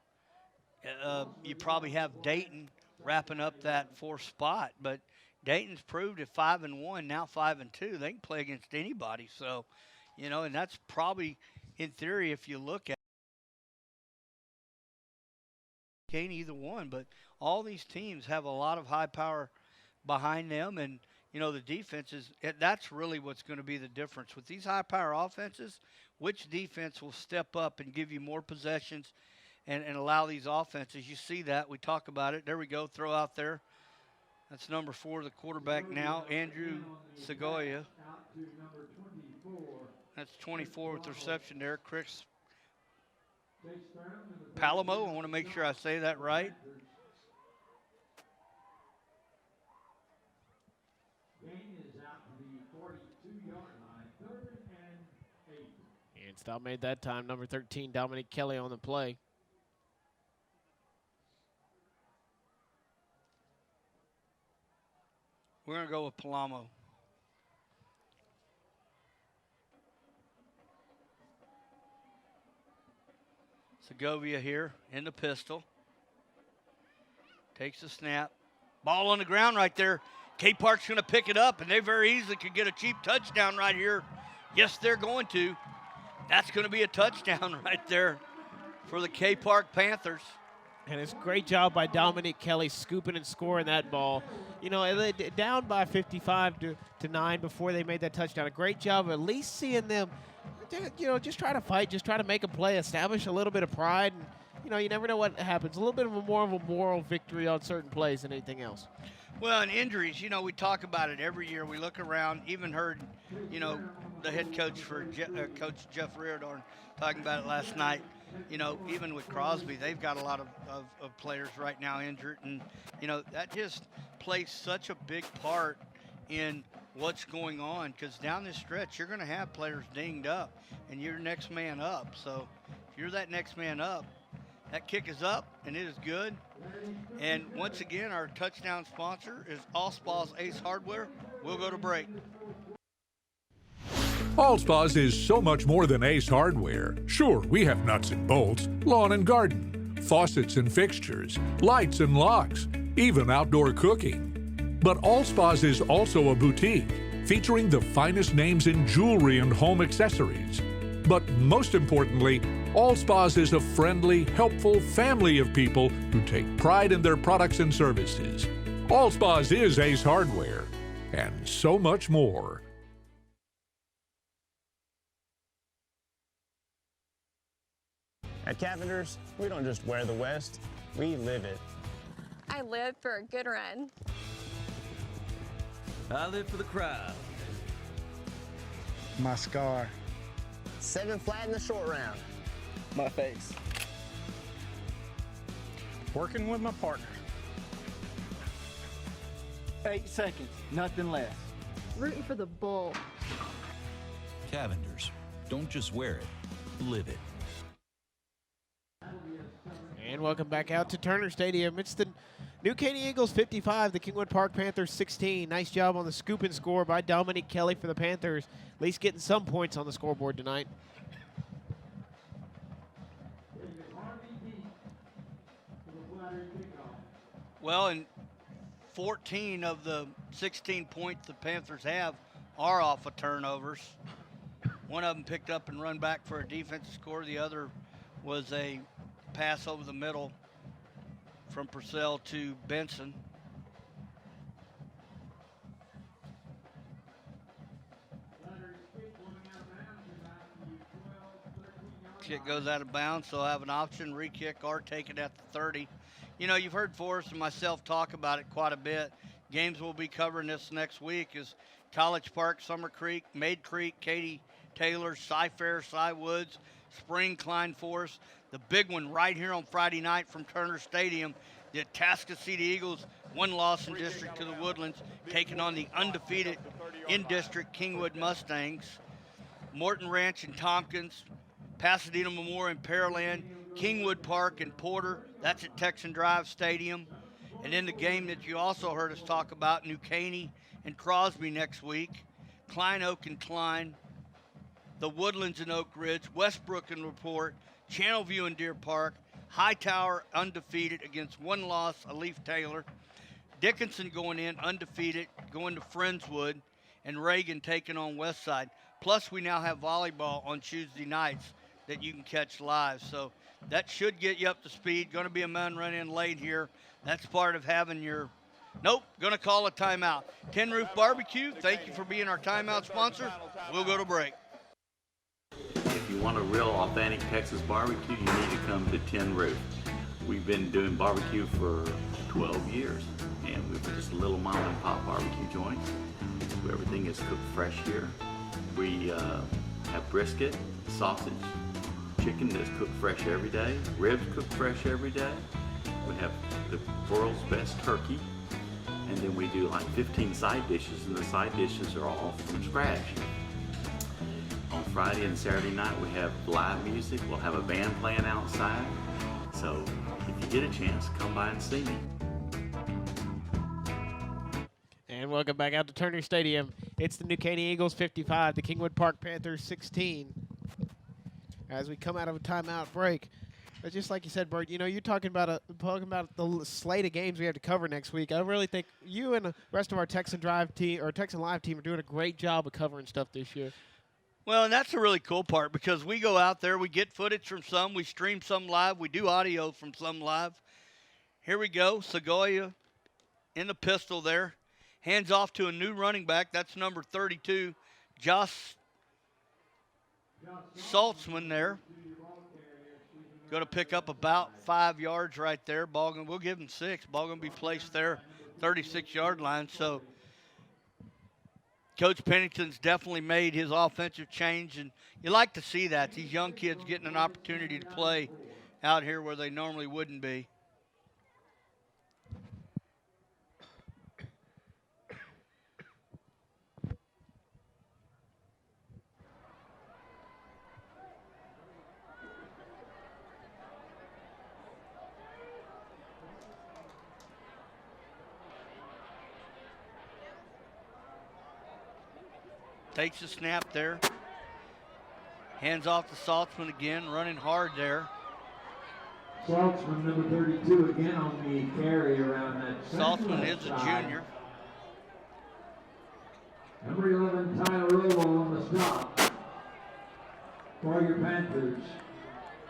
you probably have Dayton wrapping up that 4th spot, but Dayton's proved at 5-1, now 5-2. They can play against anybody. So, you know, and that's probably, in theory, if you look at Caney, either one, but all these teams have a lot of high power behind them, and you know the defenses. That's really what's going to be the difference with these high power offenses. Which defense will step up and give you more possessions, and allow these offenses? You see that we talk about it. There we go. Throw out there. That's number 4, the quarterback now, Andrew Segoya. That's 24 with the reception there. Chris Palamo, I want to make sure I say that right. And stop made that time. Number 13, Dominic Kelly on the play. We're going to go with Palamo. Segovia here in the pistol. Takes the snap. Ball on the ground right there. K-Park's going to pick it up, and they very easily could get a cheap touchdown right here. Yes, they're going to. That's going to be a touchdown right there for the K-Park Panthers. And it's a great job by Dominic Kelly scooping and scoring that ball. You know, they down by 55-9 before they made that touchdown. A great job of at least seeing them, you know, just try to fight, just try to make a play, establish a little bit of pride. And, you know, you never know what happens. A little bit of more of a moral victory on certain plays than anything else. Well, and injuries, you know, we talk about it every year. We look around, even heard, you know, the head coach for Coach Jeff Reardon talking about it last night. You know, even with Crosby, they've got a lot of players right now injured. And, you know, that just plays such a big part in what's going on, because down this stretch, you're going to have players dinged up, and you're next man up. So if you're that next man up, that kick is up, and it is good. And once again, our touchdown sponsor is Allspa's Ace Hardware. We'll go to break. Allspa's is so much more than Ace Hardware. Sure, we have nuts and bolts, lawn and garden, faucets and fixtures, lights and locks, even outdoor cooking. But Allspa's is also a boutique, featuring the finest names in jewelry and home accessories. But most importantly, Allspa's is a friendly, helpful family of people who take pride in their products and services. Allspa's is Ace Hardware, and so much more. At Cavender's, we don't just wear the West, we live it. I live for a good run. I live for the crowd. My scar. 7 flat in the short round. My face. Working with my partner. 8 seconds, nothing less. Rooting for the bull. Cavender's. Don't just wear it, live it. And welcome back out to Turner Stadium. It's the New Caney Eagles 55, the Kingwood Park Panthers 16. Nice job on the scoop and score by Dominic Kelly for the Panthers. At least getting some points on the scoreboard tonight. Well, and 14 of the 16 points the Panthers have are off of turnovers. One of them picked up and run back for a defensive score. The other was a pass over the middle from Purcell to Benson. Kick goes out of bounds, so I'll have an option, re-kick or take it at the 30. You know, you've heard Forrest and myself talk about it quite a bit. Games we'll be covering this next week is College Park, Summer Creek, Mayde Creek, Katy Taylor, Cy-Fair, Cy-Woods, Spring, Klein Forest. The big one right here on Friday night from Turner Stadium, the Atascocita Eagles One loss in district to the Woodlands, taking on the undefeated in-district Kingwood Mustangs. Morton Ranch and Tompkins, Pasadena Memorial and Pearland, Kingwood Park and Porter. That's at Texan Drive Stadium. And then the game that you also heard us talk about, New Caney and Crosby next week, Klein Oak and Klein, the Woodlands and Oak Ridge, Westbrook and Report, Channelview and Deer Park, Hightower undefeated against one loss, Alif Taylor, Dickinson going in undefeated, going to Friendswood, and Reagan taking on Westside. Plus, we now have volleyball on Tuesday nights that you can catch live. So that should get you up to speed. Going to be a man run in late here. That's part of having your – nope, going to call a timeout. Tin Roof Barbecue, thank you for being our timeout sponsor. We'll go to break. If you want a real authentic Texas barbecue, you need to come to Tin Roof. We've been doing barbecue for 12 years, and we're just a little mom and pop barbecue joint. Everything is cooked fresh here. We have brisket, sausage, chicken that's cooked fresh every day, ribs cooked fresh every day. We have the world's best turkey, and then we do like 15 side dishes, and the side dishes are all from scratch. On Friday and Saturday night, we have live music. We'll have a band playing outside. So if you get a chance, come by and see me. And welcome back out to Turner Stadium. It's the New Caney Eagles 55, the Kingwood Park Panthers 16. As we come out of a timeout break, but just like you said, Bert, you know, you're talking about the slate of games we have to cover next week. I really think you and the rest of our Texan Drive team or Texan Live team are doing a great job of covering stuff this year. Well, and that's the really cool part because we go out there, we get footage from some, we stream some live, we do audio from some live. Here we go, Segovia in the pistol there. Hands off to a new running back. That's number 32, Josh Saltzman there. Going to pick up about 5 yards right there. Ball going, we'll give him 6. Ball going to be placed there, 36-yard line. So Coach Pennington's definitely made his offensive change, and you like to see that. These young kids getting an opportunity to play out here where they normally wouldn't be. Takes a snap there. Hands off to Saltzman again, running hard there. Saltzman, number 32, again on the carry around that. Saltzman is a junior. Number 11, Tyler Robo on the stop for your Panthers.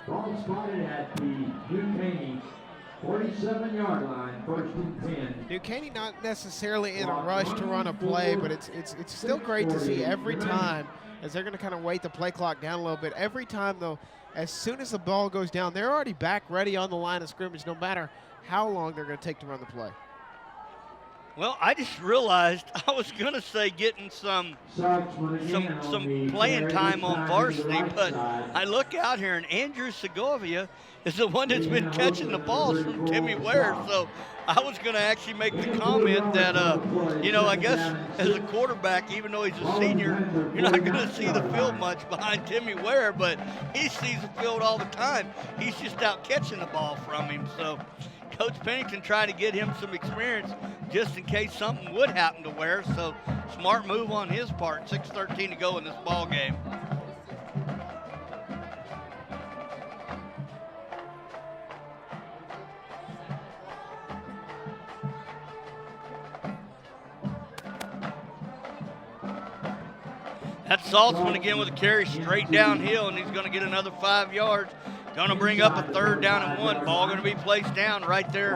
Ball spotted at the New Caney 47-yard line, 1st and 10. New Caney not necessarily in a rush to run a play, but it's still great to see every time as they're going to kind of weight the play clock down a little bit. Every time, though, as soon as the ball goes down, they're already back ready on the line of scrimmage, no matter how long they're going to take to run the play. Well, I just realized I was going to say getting some playing time on varsity, but I look out here, and Andrew Segovia is the one that's been catching the balls from Timmy Ware. So I was going to actually make the comment that, you know, I guess as a quarterback, even though he's a senior, you're not going to see the field much behind Timmy Ware, but he sees the field all the time. He's just out catching the ball from him. So Coach Pennington trying to get him some experience just in case something would happen to Ware. So smart move on his part. 6:13 to go in this ball game. That's Saltzman again with a carry straight downhill, and he's going to get another 5 yards. Going to bring up a 3rd down and 1. Ball going to be placed down right there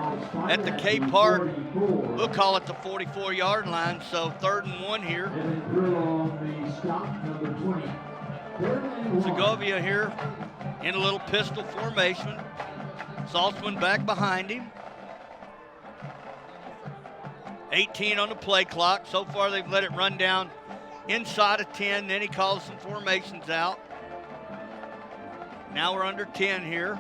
at the K Park. We'll call it the 44-yard line, so 3rd and 1 here. Segovia here in a little pistol formation. Saltzman back behind him. 18 on the play clock. So far they've let it run down inside of 10. Then he calls some formations out. Now we're under 10 here.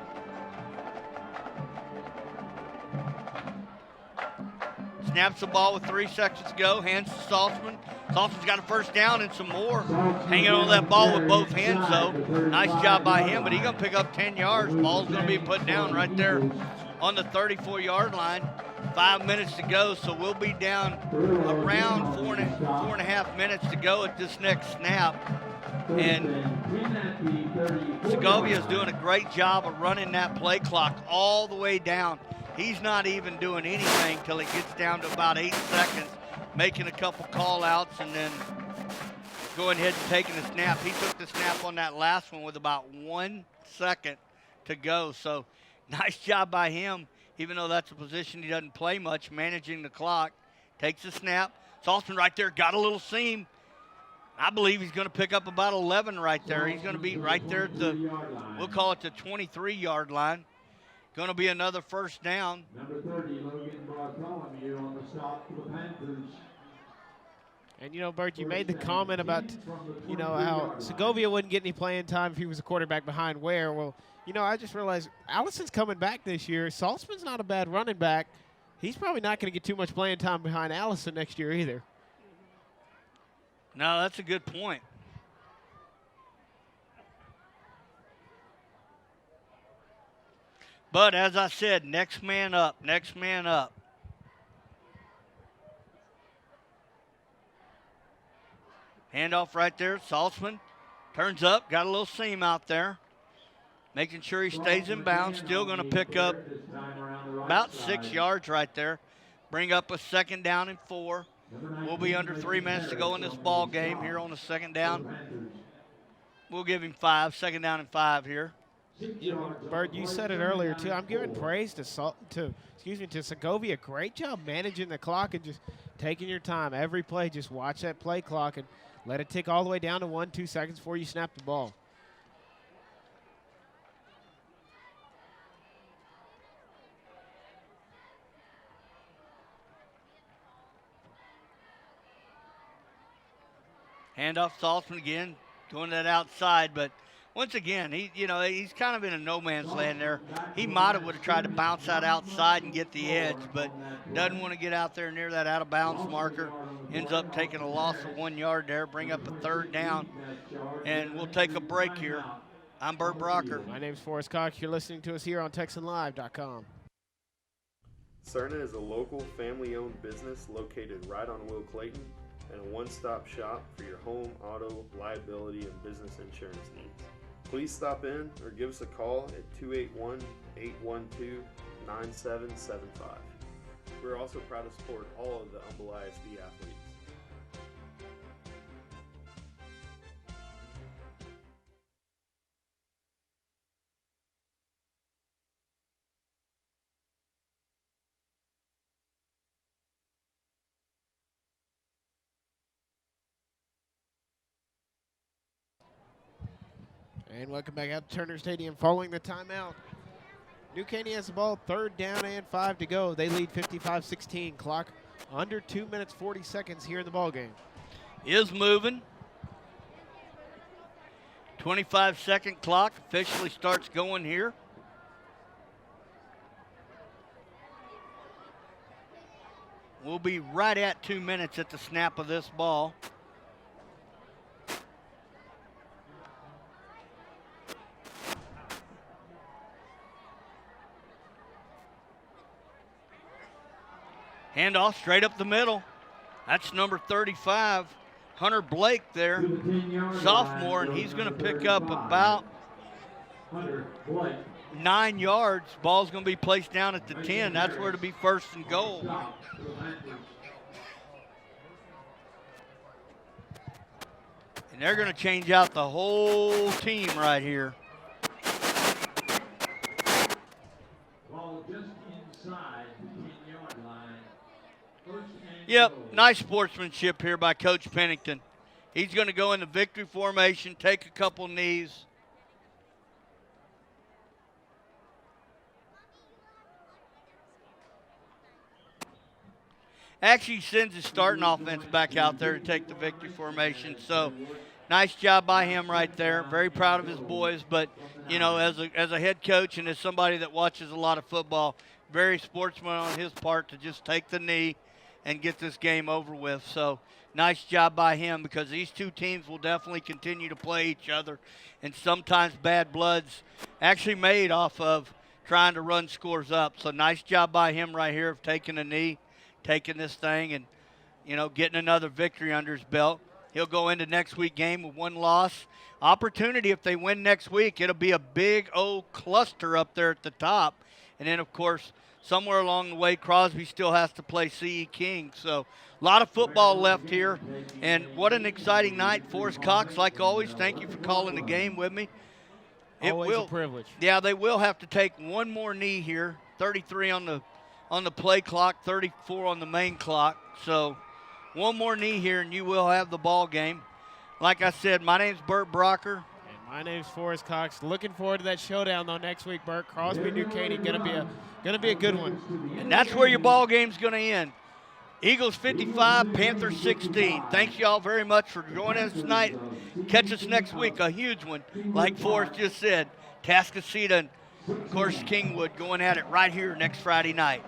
Snaps the ball with 3 seconds to go. Hands to Saltzman. Saltzman's got a first down and some more. Hanging on that ball with both hands, though. Nice job by him, but he's going to pick up 10 yards. Ball's going to be put down right there on the 34-yard line. 5 minutes to go, so we'll be down around four and a half minutes to go at this next snap. And Segovia's doing a great job of running that play clock all the way down. He's not even doing anything till it gets down to about 8 seconds, making a couple call-outs and then going ahead and taking the snap. He took the snap on that last one with about 1 second to go. So nice job by him, even though that's a position he doesn't play much, managing the clock. Takes the snap. Saltzman right there, got a little seam. I believe he's going to pick up about 11 right there. He's going to be right there at the, we'll call it the 23-yard line. Going to be another first down. Number 30, Logan Bartholomew on the stop for the Panthers. And, you know, Bert, you made the comment about, you know, how Segovia wouldn't get any playing time if he was a quarterback behind Ware. Well, you know, I just realized Allison's coming back this year. Saltzman's not a bad running back. He's probably not going to get too much playing time behind Allison next year either. No, that's a good point. But as I said, next man up, next man up. Handoff right there, Saltzman turns up, got a little seam out there. Making sure he stays in bounds, still going to pick up about 6 yards right there. Bring up a 2nd down and 4. We'll be under 3 minutes to go in this ball game here on the 2nd down. We'll give him 5, 2nd down and 5 here. You know, Bert, you said it earlier too. I'm giving praise to Segovia. Great job managing the clock and just taking your time. Every play, just watch that play clock and let it tick all the way down to 1-2 seconds before you snap the ball. Handoff Saltzman again, going that outside, but once again, he's kind of in a no man's land there. He might have would have tried to bounce that outside and get the edge, but doesn't want to get out there near that out of bounds marker. Ends up taking a loss of 1 yard there, bring up a 3rd down, and we'll take a break here. I'm Bert Brocker. My name's Forrest Cox. You're listening to us here on TexanLive.com. Cerna is a local family-owned business located right on Will Clayton and a one-stop shop for your home, auto, liability, and business insurance needs. Please stop in or give us a call at 281-812-9775. We're also proud to support all of the Humble ISD athletes. And welcome back out to Turner Stadium following the timeout. New Caney has the ball, 3rd down and 5 to go. They lead 55-16. Clock under 2 minutes, 40 seconds here in the ballgame. Is moving. 25-second clock officially starts going here. We'll be right at 2 minutes at the snap of this ball. Handoff straight up the middle. That's number 35, Hunter Blake there, sophomore, and he's going to pick up about 9 yards. Ball's going to be placed down at the 10. That's where to be 1st and goal. And they're going to change out the whole team right here. Ball just inside the 10-yard line. Yep, nice sportsmanship here by Coach Pennington. He's going to go in the victory formation, take a couple knees. Actually sends his starting offense back out there to take the victory formation. So nice job by him right there. Very proud of his boys. But, you know, as a head coach and as somebody that watches a lot of football, very sportsman on his part to just take the knee, and get this game over with. So nice job by him, because these two teams will definitely continue to play each other, and sometimes bad blood's actually made off of trying to run scores up. So nice job by him right here of taking a knee, taking this thing, and, you know, getting another victory under his belt. He'll go into next week game with 1 loss. Opportunity, if they win next week, it'll be a big old cluster up there at the top. And then, of course, somewhere along the way, Crosby still has to play C.E. King. So a lot of football left here. And what an exciting night. Forrest Cox, like always, thank you for calling the game with me. Always a privilege. Yeah, they will have to take one more knee here. 33 on the play clock, 34 on the main clock. So one more knee here, and you will have the ball game. Like I said, my name's Bert Brocker. And my name's Forrest Cox. Looking forward to that showdown, though, next week, Bert. Crosby, New Caney, gonna be a good one. And that's where your ball game's gonna end. Eagles 55, Panthers 16. Thanks y'all very much for joining us tonight. Catch us next week, a huge one, like Forrest just said. Atascocita and, of course, Kingwood going at it right here next Friday night.